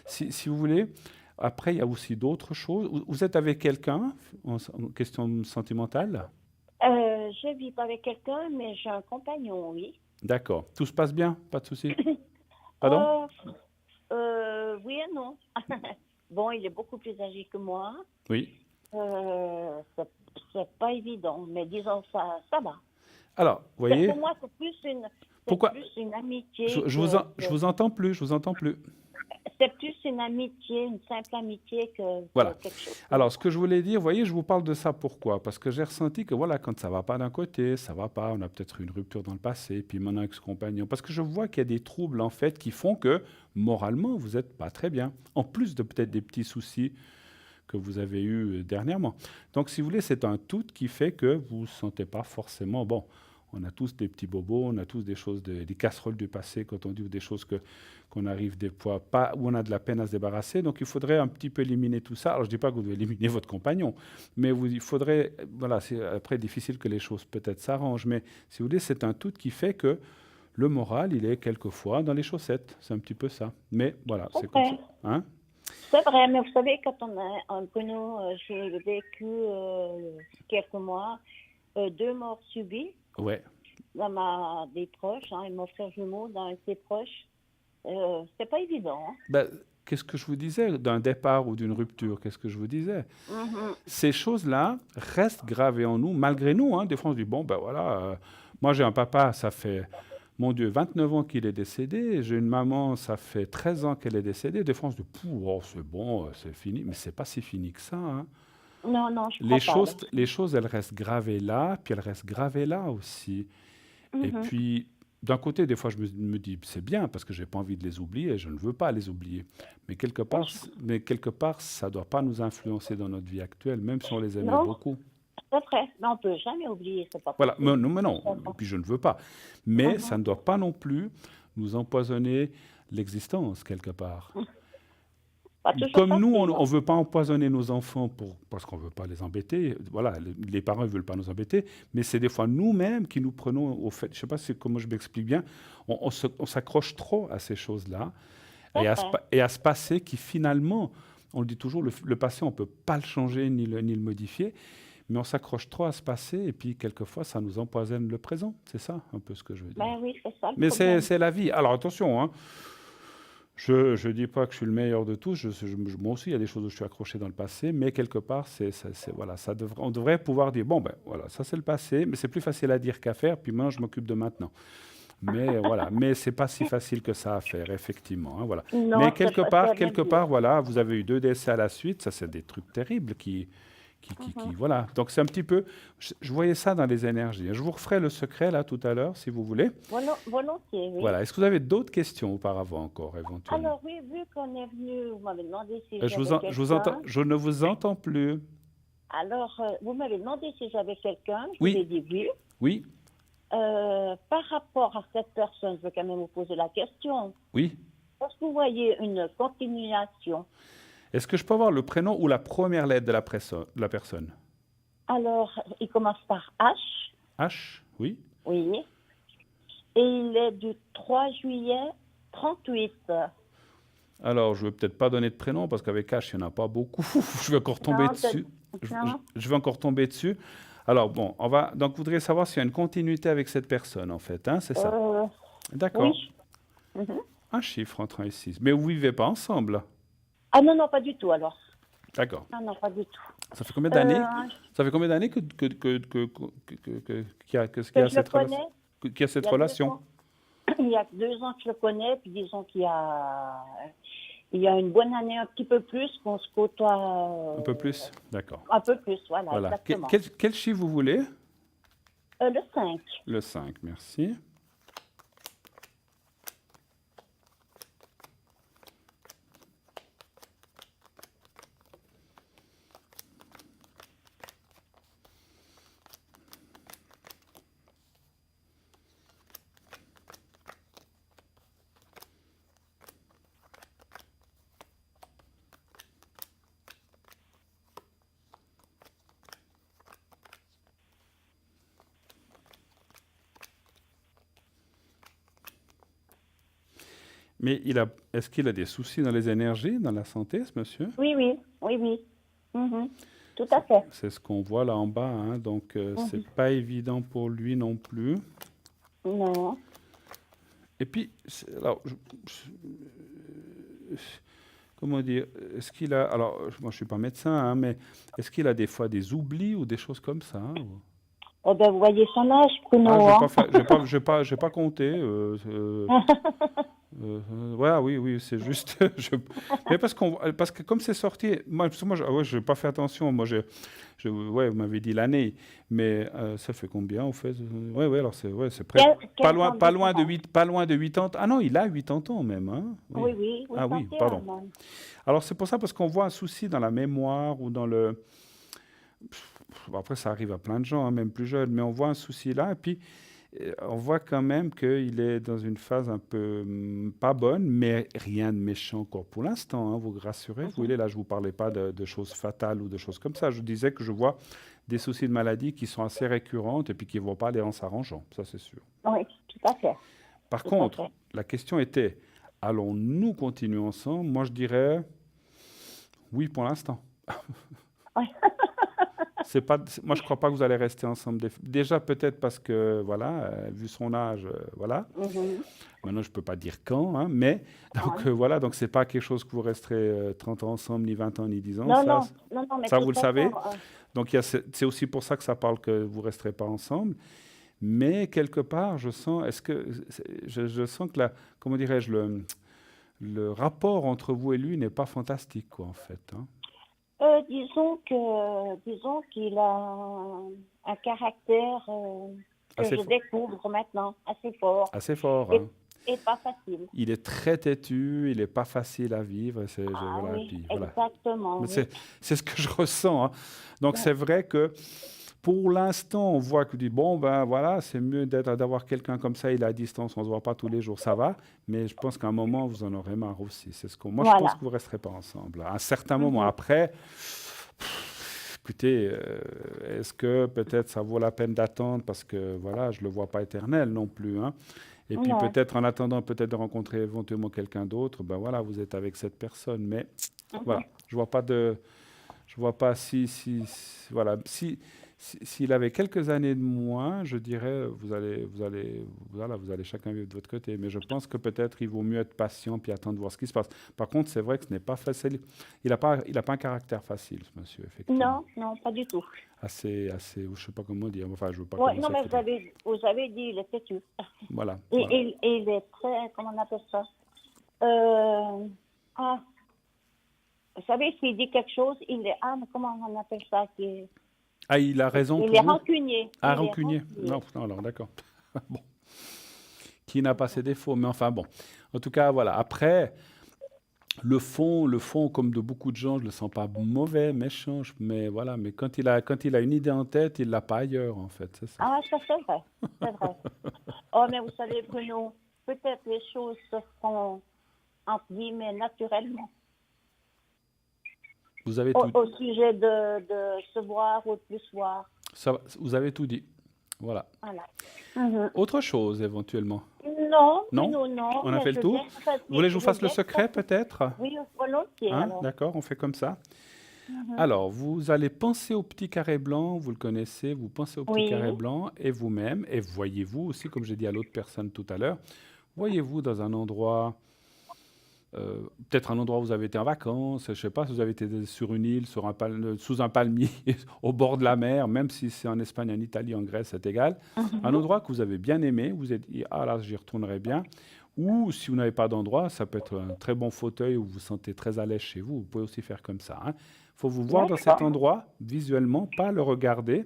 Si vous voulez. Après, il y a aussi d'autres choses. Vous êtes avec quelqu'un en question sentimentale? Je vis pas avec quelqu'un, mais j'ai un compagnon, oui. D'accord. Tout se passe bien? Pas de souci? Pardon? Oui et non. Bon, il est beaucoup plus âgé que moi. Oui. C'est pas évident, mais disons ça va. Alors, vous voyez, Pour moi, c'est pourquoi plus une amitié. je vous entends plus, je vous entends plus. C'est plus une amitié, une simple amitié que Voilà. quelque chose. Alors, ce que je voulais dire, vous voyez, je vous parle de ça pourquoi? Parce que j'ai ressenti que voilà, quand ça va pas d'un côté, ça va pas, on a peut-être une rupture dans le passé, puis mon ex-compagnon. Parce que je vois qu'il y a des troubles en fait qui font que moralement, vous n'êtes pas très bien. En plus de peut-être des petits soucis que vous avez eus dernièrement. Donc, si vous voulez, c'est un tout qui fait que vous ne vous sentez pas forcément bon. On a tous des petits bobos, on a tous des choses, des casseroles du passé, quand on dit, ou des choses qu'on arrive des fois pas, où on a de la peine à se débarrasser. Donc il faudrait un petit peu éliminer tout ça. Alors je ne dis pas que vous devez éliminer votre compagnon, mais il faudrait, voilà, c'est après difficile que les choses peut-être s'arrangent, mais si vous voulez, c'est un tout qui fait que le moral, il est quelquefois dans les chaussettes. C'est un petit peu ça. Mais voilà, c'est comme ça. Hein? C'est vrai, mais vous savez, quand on a un prénom, j'ai vécu quelques mois, 2 morts subies. Ouais. Des proches, hein, et mon frère jumeau dans ses proches. C'est pas évident. Hein. Ben, qu'est-ce que je vous disais d'un départ ou d'une rupture? Qu'est-ce que je vous disais? Ces choses-là restent gravées en nous, malgré nous. Hein. Des fois, on se dit, bon, ben voilà, moi j'ai un papa, ça fait Mon Dieu, 29 ans qu'il est décédé. J'ai une maman, ça fait 13 ans qu'elle est décédée. Des fois, on se dit, Pouh, oh, c'est bon, c'est fini. Mais c'est pas si fini que ça, hein. Non, non, je Les crois pas. choses, les choses, elles restent gravées là, puis elles restent gravées là aussi. Et Mhm. puis, d'un côté, des fois, je me dis, c'est bien parce que j'ai pas envie de les oublier, je ne veux pas les oublier. Oui, je- Mais quelque part, ça doit pas nous influencer dans notre vie actuelle, même si on les aimait Non, beaucoup. c'est vrai. Mais on peut jamais oublier, c'est pas Voilà, possible. mais non, et puis je ne veux pas. Mais Mhm. ça ne doit pas non plus nous empoisonner l'existence, quelque part. Pas toujours Comme nous, on facile, ne hein. veut pas empoisonner nos enfants parce qu'on ne veut pas les embêter. Voilà, les parents ne veulent pas nous embêter, mais c'est des fois nous-mêmes qui nous prenons au fait. Je ne sais pas comment je m'explique bien. On s'accroche trop à ces choses-là C'est et vrai. et à ce passé qui finalement, on le dit toujours, le passé, on ne peut pas le changer ni le modifier, mais on s'accroche trop à ce passé et puis quelquefois, ça nous empoisonne le présent. C'est ça un peu ce que je veux dire. Ben oui, c'est ça le Mais problème. c'est la vie. Alors attention, hein. Je ne dis pas que je suis le meilleur de tous. Moi aussi, il y a des choses où je suis accroché dans le passé, mais quelque part, voilà, on devrait pouvoir dire, bon, ben voilà, ça c'est le passé, mais c'est plus facile à dire qu'à faire, puis maintenant, je m'occupe de maintenant. Mais voilà, mais c'est pas si facile que ça à faire, effectivement, hein, voilà. Mais Non, c'est pas ça même quelque dire. part, voilà, vous avez eu 2 décès à la suite, ça c'est des trucs terribles voilà. Donc c'est un petit peu, je voyais ça dans les énergies. Je vous referai le secret là tout à l'heure, si vous voulez. Volontiers, oui. Voilà. Est-ce que vous avez d'autres questions auparavant encore, éventuellement? Alors oui, vu qu'on est venu, vous m'avez demandé si Je vous j'avais je vous entends, quelqu'un. je ne vous entends plus. Alors, vous m'avez demandé si j'avais quelqu'un. Je vous ai Oui, dit oui. oui, Par rapport à cette personne, je veux quand même vous poser la question. oui. Est-ce que vous voyez une continuation? Est-ce que je peux avoir le prénom ou la première lettre de de la personne? Alors, il commence par H, H, oui. oui, et il est du 3 juillet 38. Alors, je ne vais peut-être pas donner de prénom parce qu'avec H, il n'y en a pas beaucoup. Je vais encore tomber Non, dessus. non. Je vais encore tomber dessus. Alors, bon, donc, vous voudriez savoir s'il y a une continuité avec cette personne, en fait, hein, c'est ça? Euh, D'accord. oui. Mhm. Un chiffre entre 1 et 6. Mais vous ne vivez pas ensemble? Ah non, non, pas du tout alors. D'accord. Non, non, pas du tout. Ça fait combien d'années? Euh, Ça fait combien d'années qu'il y a que je le cette relation? connais, Qu'il y a cette il y a 2 relation? ans. Il y a 2 ans que je le connais, puis disons il y a une bonne année, un petit peu plus, qu'on se côtoie Un peu plus? D'accord. un peu plus, voilà, Voilà. exactement. Quel chiffre vous voulez? Le 5. Le 5, merci. Mais est-ce qu'il a des soucis dans les énergies, dans la santé, ce monsieur? Oui, oui, oui, oui. Mhm. Tout à fait. C'est ce qu'on voit là en bas, hein, donc c'est pas évident pour lui non plus. Non. Et puis, alors, comment dire, est-ce qu'il a, alors, moi je suis pas médecin, hein, mais est-ce qu'il a des fois des oublis ou des choses comme ça, hein, ou- Oh ben, vous voyez son âge, Bruno, Ah, hein. j'ai pas compté. Ouais, oui, c'est juste. Mais parce que comme c'est sorti, parce que moi, ouais, j'ai pas fait attention. Moi, ouais, vous m'avez dit l'année, mais ça fait combien en fait? Ouais, alors c'est près, Quel ans pas loin de différence? 80. Ah non, il a 80 ans même, hein? Oui, oui, oui, Ah oui, 31, pardon. même. Alors c'est pour ça parce qu'on voit un souci dans la mémoire ou dans le. Bon, après, ça arrive à plein de gens, hein, même plus jeunes, mais on voit un souci là, et puis on voit quand même qu'il est dans une phase un peu pas bonne, mais rien de méchant encore pour l'instant, hein, vous rassurez. Vous voyez, là, je ne vous parlais pas de choses fatales ou de choses comme ça. Je disais que je vois des soucis de maladie qui sont assez récurrentes et puis qui ne vont pas aller en s'arrangeant, ça c'est sûr. Oui, tout à fait. Par Tout à contre, fait. la question était, allons-nous continuer ensemble? Moi, je dirais oui pour l'instant. Oui. Moi, je ne crois pas que vous allez rester ensemble. Déjà, peut-être parce que, voilà, vu son âge, voilà. Mhm. Maintenant, je ne peux pas dire quand, hein, mais donc, voilà, donc ce n'est pas quelque chose que vous resterez 30 ans ensemble, ni 20 ans, ni 10 ans. Non, Ça, non, non, mais ça de vous le toute savez. façon, Donc, c'est aussi pour ça que ça parle que vous ne resterez pas ensemble. Mais quelque part, je sens, je sens que comment dirais-je, le rapport entre vous et lui n'est pas fantastique, quoi, en fait, hein. Disons qu'il a un caractère que Assez je fort, découvre maintenant, assez fort assez fort, et, hein. et pas facile. Il est très têtu, il n'est pas facile à vivre, Ah voilà, et oui, puis voilà. exactement, Mais oui. c'est ce que je ressens, hein. Donc Ouais. c'est vrai que pour l'instant, on voit que dit bon ben voilà, c'est mieux d'avoir quelqu'un comme ça, il est à distance, on se voit pas tous les jours, ça va. Mais je pense qu'à un moment, vous en aurez marre aussi. Moi, je pense Voilà. que vous resterez pas ensemble. À un certain moment, Mhm. après, écoutez, est-ce que peut-être ça vaut la peine d'attendre parce que voilà, je le vois pas éternel non plus, hein. Et puis Non. peut-être en attendant peut-être de rencontrer éventuellement quelqu'un d'autre, ben voilà, vous êtes avec cette personne. Mais Mhm. voilà, je vois pas voilà, s'il avait quelques années de moins, je dirais, voilà, vous allez chacun vivre de votre côté. Mais je pense que peut-être il vaut mieux être patient puis attendre de voir ce qui se passe. Par contre, c'est vrai que ce n'est pas facile. Il a pas un caractère facile, ce monsieur, effectivement. Non, non, pas du tout. Je sais pas comment dire. Enfin, je veux pas Ouais, non, commencer à mais tout dire. vous avez dit, il est têtu. Voilà, Et, voilà. il est très, comment on appelle ça? Euh, ah, vous savez, s'il dit quelque chose, mais comment on appelle ça? Ah, il a raison Il pour est vous? rancunier. Ah, Il est rancunier. rancunier. Non, non, alors d'accord. Bon. Qui n'a pas ses défauts, mais enfin bon. En tout cas, voilà. Après, le fond, comme de beaucoup de gens, je le sens pas mauvais, méchant, mais voilà. Mais quand il a une idée en tête, il l'a pas ailleurs, en fait. C'est ça. Ah, ça c'est vrai. C'est vrai. Oh, mais vous savez, Bruno, peut-être les choses se font, entre guillemets, naturellement. Vous avez tout, Au sujet de se voir ou de plus se voir. vous avez tout dit. Voilà. Voilà. Mhm. Autre chose, éventuellement. Non, Non? Bruno, non, On a mais fait le tour? Vous voulez que je vous fasse le secret, peut-être? Oui, volontiers, Hein? alors. D'accord, on fait comme ça. Mhm. Alors, vous allez penser au petit carré blanc, vous le connaissez, vous pensez au petit carré Oui. blanc et vous-même, et voyez-vous aussi, comme j'ai dit à l'autre personne tout à l'heure, voyez-vous dans un endroit, peut-être un endroit où vous avez été en vacances, je ne sais pas, si vous avez été sur une île, sous un palmier, au bord de la mer, même si c'est en Espagne, en Italie, en Grèce, c'est égal. Un endroit que vous avez bien aimé, vous êtes dit, ah là, j'y retournerai bien. Ou si vous n'avez pas d'endroit, ça peut être un très bon fauteuil où vous vous sentez très à l'aise chez vous. Vous pouvez aussi faire comme ça, hein. Il faut vous voir dans cet endroit, visuellement, pas le regarder.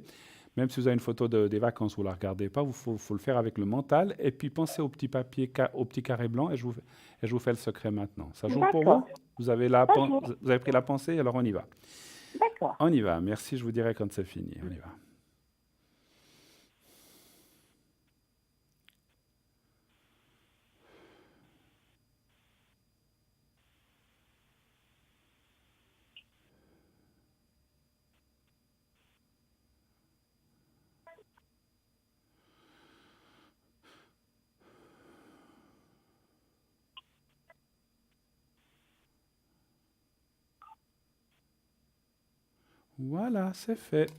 Même si vous avez une photo des vacances, vous ne la regardez pas, il faut le faire avec le mental. Et puis pensez au petit papier, au petit carré blanc, et je vous fais le secret maintenant. Ça joue pour vous? D'accord. Ça joue. Vous avez pris la pensée, alors on y va. D'accord. On y va. Merci, je vous dirai quand c'est fini. On y va. Voilà, c'est fait.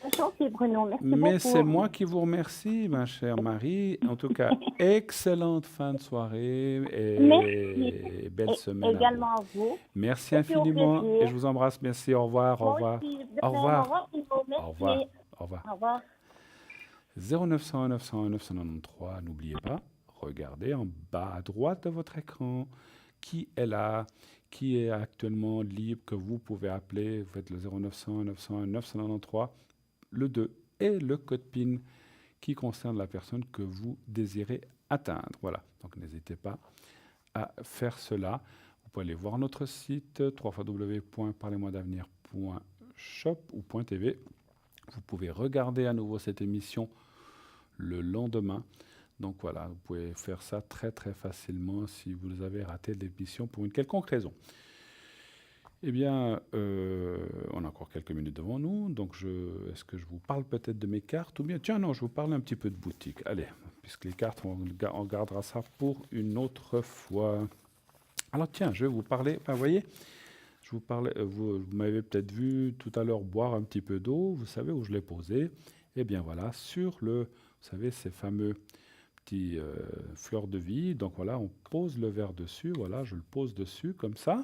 C'est gentil, Bruno. Merci Mais c'est beaucoup. moi qui vous remercie, ma chère Marie. En tout cas, excellente fin de soirée Merci. et belle Et semaine à vous. également à vous. Merci Et puis au infiniment et je plaisir. vous embrasse. Merci, au revoir, au Moi revoir. aussi, de Au même. Au revoir, revoir, Bruno. au revoir, Merci. au revoir. Au revoir. 0901 901 993, n'oubliez pas, regardez en bas à droite de votre écran qui est là, qui est actuellement libre, que vous pouvez appeler. Vous faites le 0901 901 993, le 2 et le code PIN qui concerne la personne que vous désirez atteindre. Voilà, donc n'hésitez pas à faire cela. Vous pouvez aller voir notre site www.parlez-moi-d'avenir.shop ou .tv. Vous pouvez regarder à nouveau cette émission le lendemain. Donc voilà, vous pouvez faire ça très très facilement si vous avez raté l'émission pour une quelconque raison. Eh bien, on a encore quelques minutes devant nous, donc est-ce que je vous parle peut-être de mes cartes ou bien, tiens non, je vous parle un petit peu de boutique. Allez, puisque les cartes, on gardera ça pour une autre fois. Alors tiens, je vais vous parler, vous voyez, je vous parlais, vous m'avez peut-être vu tout à l'heure boire un petit peu d'eau, vous savez où je l'ai posé. Eh bien voilà, sur vous savez, ces fameux petits fleurs de vie. Donc voilà, on pose le verre dessus, voilà, je le pose dessus comme ça.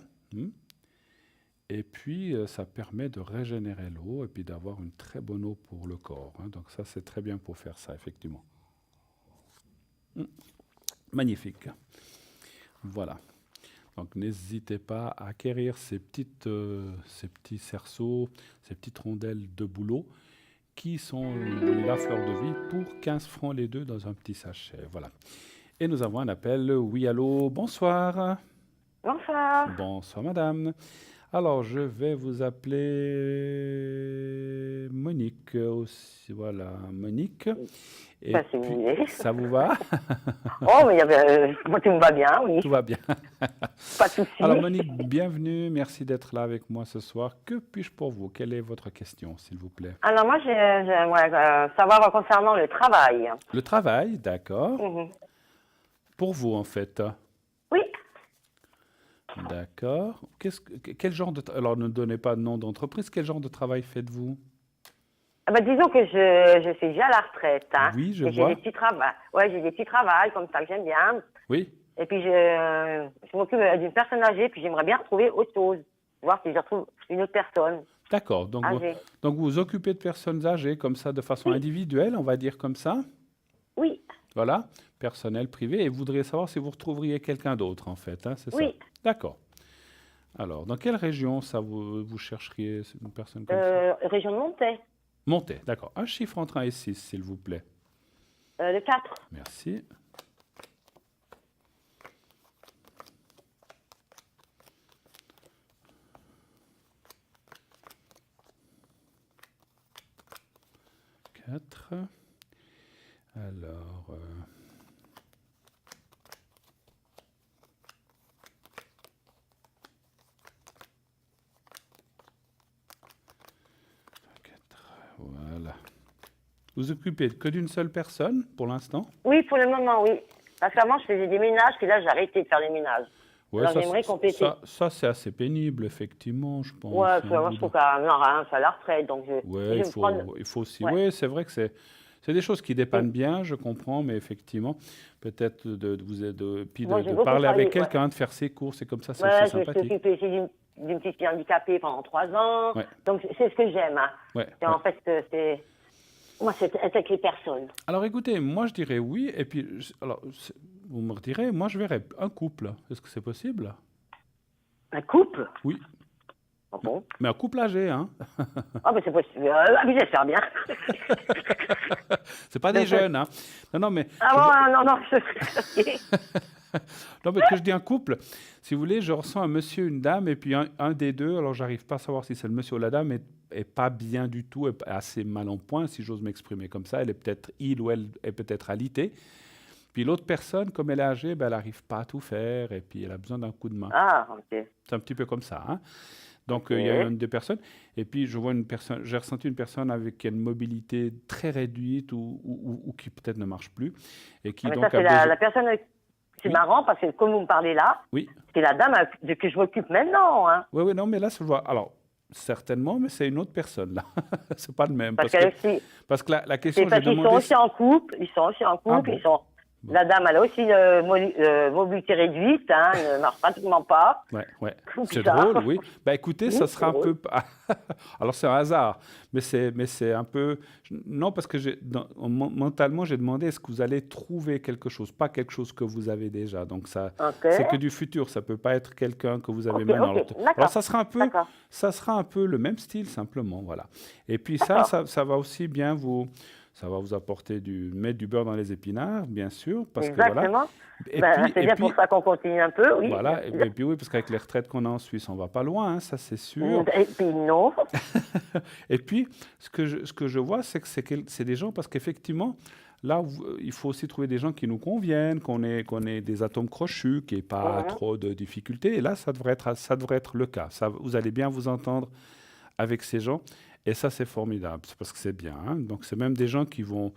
Et puis, ça permet de régénérer l'eau et puis d'avoir une très bonne eau pour le corps, hein. Donc ça, c'est très bien pour faire ça, effectivement. Magnifique. Voilà. Donc n'hésitez pas à acquérir ces petits cerceaux, ces petites rondelles de bouleau qui sont la fleur de vie pour 15 francs les deux dans un petit sachet. Voilà. Et nous avons un appel. Oui, allô, bonsoir. Bonsoir. Bonsoir, madame. Alors, je vais vous appeler Monique aussi. Voilà, Monique. Et Ben, si vous puis, voulez. ça vous va? Oh, mais moi, tout me va bien, oui. Tout va bien. Pas de souci. Alors, Monique, bienvenue. Merci d'être là avec moi ce soir. Que puis-je pour vous? Quelle est votre question, s'il vous plaît? Alors, moi, j'aimerais savoir concernant le travail. Le travail, d'accord. Mhm. Pour vous, en fait. Oui. D'accord. Quel genre de... Alors, ne donnez pas de nom d'entreprise. Quel genre de travail faites-vous? Ah ben, disons que je suis déjà à la retraite. Hein. Oui, je Et vois. j'ai des petits travaux. Ouais, j'ai des petits travaux comme ça que j'aime bien. Oui. Et puis, je m'occupe d'une personne âgée, puis j'aimerais bien retrouver autre chose. Voir si je retrouve une autre personne D'accord. Donc, vous âgée. vous occupez de personnes âgées comme ça, de façon individuelle, on va dire comme ça. Oui. Voilà. Personnel, privé. Et vous voudriez savoir si vous retrouveriez quelqu'un d'autre, en fait. Hein, c'est ça? Oui. D'accord. Alors, dans quelle région ça vous chercheriez une personne comme ça? Région de Montaix. Montez, d'accord. Un chiffre entre 1 et 6, s'il vous plaît. Le 4. Merci. Quatre. Alors... Voilà. Vous vous occupez que d'une seule personne pour l'instant? Oui, pour le moment, oui. Parce qu'avant, je faisais des ménages, puis là, j'ai arrêté de faire les ménages. Ouais, Alors, j'aimerais compléter. ça, c'est assez pénible, effectivement, je pense. Ouais, hein. parce que moi, je trouve qu'un rien, c'est à la retraite, donc Ouais, je vais me prendre... il faut aussi. Ouais. Oui, c'est vrai que c'est des choses qui dépannent bien, je comprends, mais effectivement, peut-être Moi, j'ai de beaucoup parler avec travaillé, quelqu'un, de faire ses courses, et comme ça, c'est Ouais, aussi je me suis sympathique. occupée aussi d'une petite fille handicapée pendant 3 ans. Ouais. Donc, c'est ce que j'aime. Hein. Ouais, Et en fait, c'est... Moi, c'est être avec les personnes. Alors écoutez, moi je dirais oui, et puis, vous me redirez, moi je verrais un couple. Est-ce que c'est possible? Un couple? Oui. Ah bon? Mais un couple âgé, hein? Ah, mais c'est possible. Mais j'espère bien. C'est pas des jeunes, hein? Non, mais... Ah bon, non. Non, mais que je dis un couple, si vous voulez, je ressens un monsieur, une dame, et puis un des deux, alors j'arrive pas à savoir si c'est le monsieur ou la dame, est pas bien du tout, est assez mal en point, si j'ose m'exprimer comme ça. Il ou elle est peut-être alité. Puis l'autre personne, comme elle est âgée, ben, elle n'arrive pas à tout faire, et puis elle a besoin d'un coup de main. Ah, ok. C'est un petit peu comme ça, hein? Donc, Ok. il y a une des personnes, et puis j'ai ressenti une personne avec une mobilité très réduite ou qui peut-être ne marche plus, et qui Mais donc ça, c'est a besoin... la personne... C'est Oui. marrant, parce que comme vous me parlez là, Oui. c'est la dame de que je m'occupe maintenant. Hein. Oui, non, mais là, je vois. Alors, certainement, mais c'est une autre personne, là. C'est pas le même. Parce que Parce que la question, c'est parce j'ai qu'ils sont demandé... aussi en couple. Ils sont aussi en couple. bon. Ils sont... Bon. La dame, elle a aussi une mobilité réduite. Hein, elle ne marche pratiquement pas. Ouais. Tout C'est bizarre. drôle, oui. Bah écoutez, Oui, ça c'est sera un drôle. peu... Alors, c'est un hasard, mais c'est un peu... Non, parce que mentalement, j'ai demandé, est-ce que vous allez trouver quelque chose, pas quelque chose que vous avez déjà. Donc, ça, Ok. c'est que du futur, ça peut pas être quelqu'un que vous avez Ok, maintenant. ok, d'accord. Alors, ça sera D'accord. un peu le même style, simplement, voilà. Et puis D'accord. ça va aussi bien ça va vous apporter mettre du beurre dans les épinards, bien sûr, parce que voilà. Exactement. Et Ben, c'est bien pour ça qu'on continue un peu, oui. voilà, et puis oui, parce qu'avec les retraites qu'on a en Suisse, on va pas loin, hein, ça c'est sûr. Et puis non. Et puis, ce que je vois, c'est que c'est des gens, parce qu'effectivement, là, il faut aussi trouver des gens qui nous conviennent, qu'on ait des atomes crochus, qu'il n'y ait pas trop de difficultés. Et là, ça devrait être le cas. Ça, vous allez bien vous entendre avec ces gens. Et ça, c'est formidable, c'est parce que c'est bien. Hein. Donc, c'est même des gens qui vont...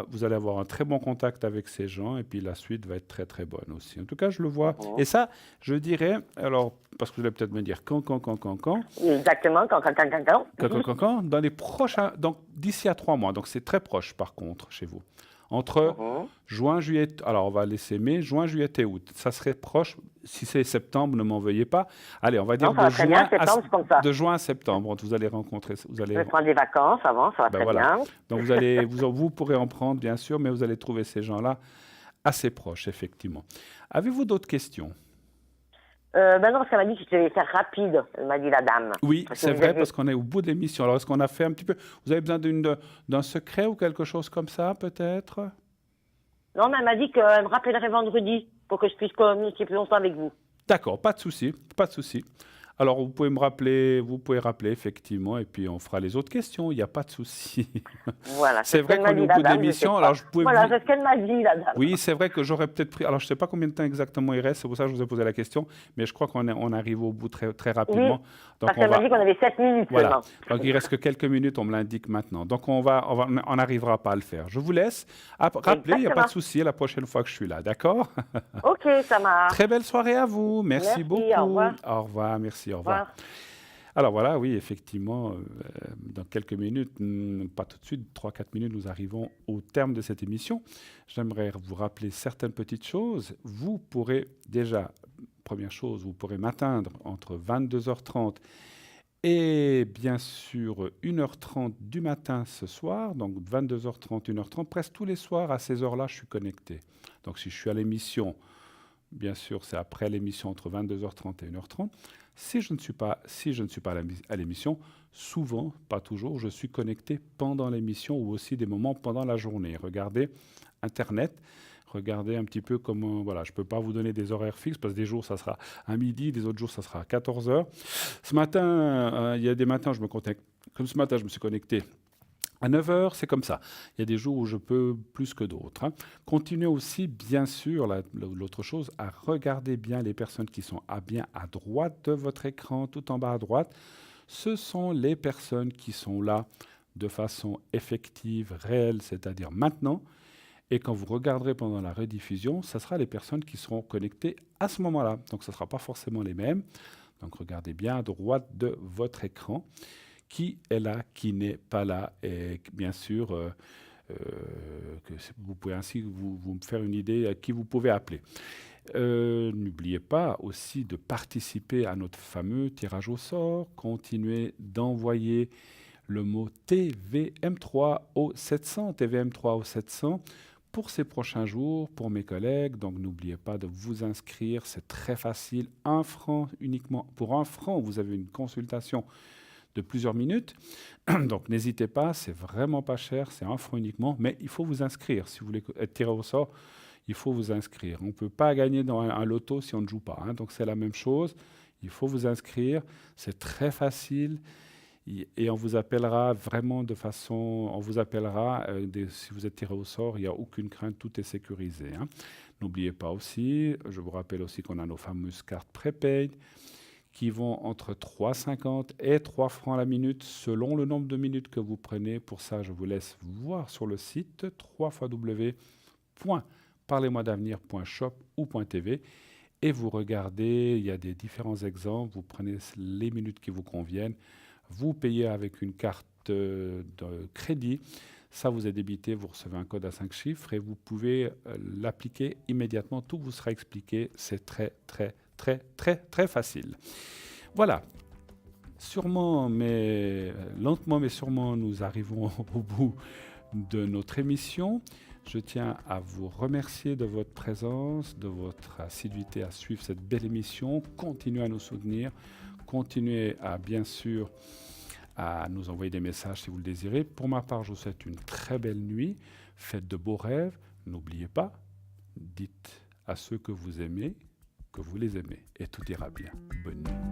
vous allez avoir un très bon contact avec ces gens, et puis la suite va être très, très bonne aussi. En tout cas, je le vois. Et ça, je dirais... Alors, parce que vous allez peut-être me dire quand. Exactement, quand. Dans les prochains... Donc, d'ici à 3 mois. Donc, c'est très proche, par contre, chez vous. Entre Mhm. juin, juillet, alors on va laisser mai, juin, juillet et août. Ça serait proche, si c'est septembre, ne m'en veuillez pas. Allez, on va dire Non, ça va très bien, septembre, c'est comme ça. de juin à septembre. Vous allez rencontrer, vous Je allez, vais prendre des vacances avant, ça va ben très voilà. bien. Donc vous pourrez en prendre bien sûr, mais vous allez trouver ces gens-là assez proches, effectivement. Avez-vous d'autres questions? Ben non, parce qu'elle m'a dit que je devais faire rapide, elle m'a dit la dame. Oui, Parce que c'est vous vrai, aviez- parce qu'on est au bout de l'émission. Alors, est-ce qu'on a fait un petit peu... Vous avez besoin d'un secret ou quelque chose comme ça, peut-être? Non, mais elle m'a dit qu'elle me rappellerait vendredi pour que je puisse communiquer plus longtemps avec vous. D'accord, pas de souci, pas de souci. Alors, vous pouvez rappeler effectivement, et puis on fera les autres questions, il n'y a pas de souci. Voilà. C'est ce vrai qu'elle qu'on m'a est au dit, la bout de dame, je l'émission, sais alors pas. je pouvais... Voilà, c'est ce qu'elle m'a dit, la dame. Oui, c'est vrai que j'aurais peut-être pris... Alors, je ne sais pas combien de temps exactement il reste, c'est pour ça que je vous ai posé la question, mais je crois on arrive au bout très, très rapidement. Donc, Parce qu'elle m'a dit qu'on avait 7 minutes Voilà. seulement. Donc, il reste que quelques minutes, on me l'indique maintenant. Donc, on n'arrivera pas à le faire. Je vous laisse. Rappeler, il n'y a pas de Exactement. souci, la prochaine fois que je suis là, d'accord? Ok, ça marche. Très belle soirée à vous. Merci, Merci, beaucoup. au revoir. Au revoir, merci, au Au revoir. revoir. Alors voilà, oui, effectivement, dans quelques minutes, pas tout de suite, 3-4 minutes, nous arrivons au terme de cette émission. J'aimerais vous rappeler certaines petites choses. Vous pourrez déjà, première chose, vous pourrez m'atteindre entre 22h30 et bien sûr 1h30 du matin ce soir, donc 22h30, 1h30, presque tous les soirs à ces heures-là, je suis connecté. Donc si je suis à l'émission, bien sûr, c'est après l'émission entre 22h30 et 1h30. Si je ne suis pas à l'émission, souvent, pas toujours, je suis connecté pendant l'émission ou aussi des moments pendant la journée. Regardez Internet, regardez un petit peu comment... Voilà, je ne peux pas vous donner des horaires fixes parce que des jours, ça sera à midi, des autres jours, ça sera à 14h. Ce matin, il y a des matins, je me connecte. Comme ce matin, je me suis connecté à 9h, c'est comme ça. Il y a des jours où je peux plus que d'autres. Hein. Continuez aussi, bien sûr, l'autre chose, à regarder bien les personnes qui sont bien à droite de votre écran, tout en bas à droite. Ce sont les personnes qui sont là de façon effective, réelle, c'est-à-dire maintenant. Et quand vous regarderez pendant la rediffusion, ce sera les personnes qui seront connectées à ce moment-là. Donc, ce ne sera pas forcément les mêmes. Donc, regardez bien à droite de votre écran. Qui est là, qui n'est pas là, et bien sûr, que vous pouvez ainsi vous faire une idée à qui vous pouvez appeler. N'oubliez pas aussi de participer à notre fameux tirage au sort. Continuez d'envoyer le mot TVM3 au 700, TVM3 au 700 pour ces prochains jours, pour mes collègues. Donc n'oubliez pas de vous inscrire, c'est très facile. 1 franc uniquement. Pour 1 franc, vous avez une consultation de plusieurs minutes. Donc n'hésitez pas, c'est vraiment pas cher, c'est 1 franc uniquement, mais il faut vous inscrire. Si vous voulez être tiré au sort, il faut vous inscrire. On ne peut pas gagner dans un loto si on ne joue pas. Hein. Donc c'est la même chose, il faut vous inscrire, c'est très facile. Et on vous appellera vraiment de façon... On vous appellera, si vous êtes tiré au sort, il n'y a aucune crainte, tout est sécurisé. Hein. N'oubliez pas aussi, je vous rappelle aussi qu'on a nos fameuses cartes prépaid qui vont entre 3,50 et 3 francs la minute selon le nombre de minutes que vous prenez. Pour ça, je vous laisse voir sur le site www.parlez-moi-d'avenir.shop ou .tv et vous regardez, il y a des différents exemples, vous prenez les minutes qui vous conviennent, vous payez avec une carte de crédit, ça vous est débité, vous recevez un code à 5 chiffres et vous pouvez l'appliquer immédiatement, tout vous sera expliqué, c'est très facile. Voilà. Sûrement, mais lentement, mais sûrement, nous arrivons au bout de notre émission. Je tiens à vous remercier de votre présence, de votre assiduité à suivre cette belle émission. Continuez à nous soutenir. Continuez à, bien sûr, à nous envoyer des messages si vous le désirez. Pour ma part, je vous souhaite une très belle nuit. Faites de beaux rêves. N'oubliez pas, dites à ceux que vous aimez que vous les aimez et tout ira bien. Bonne nuit.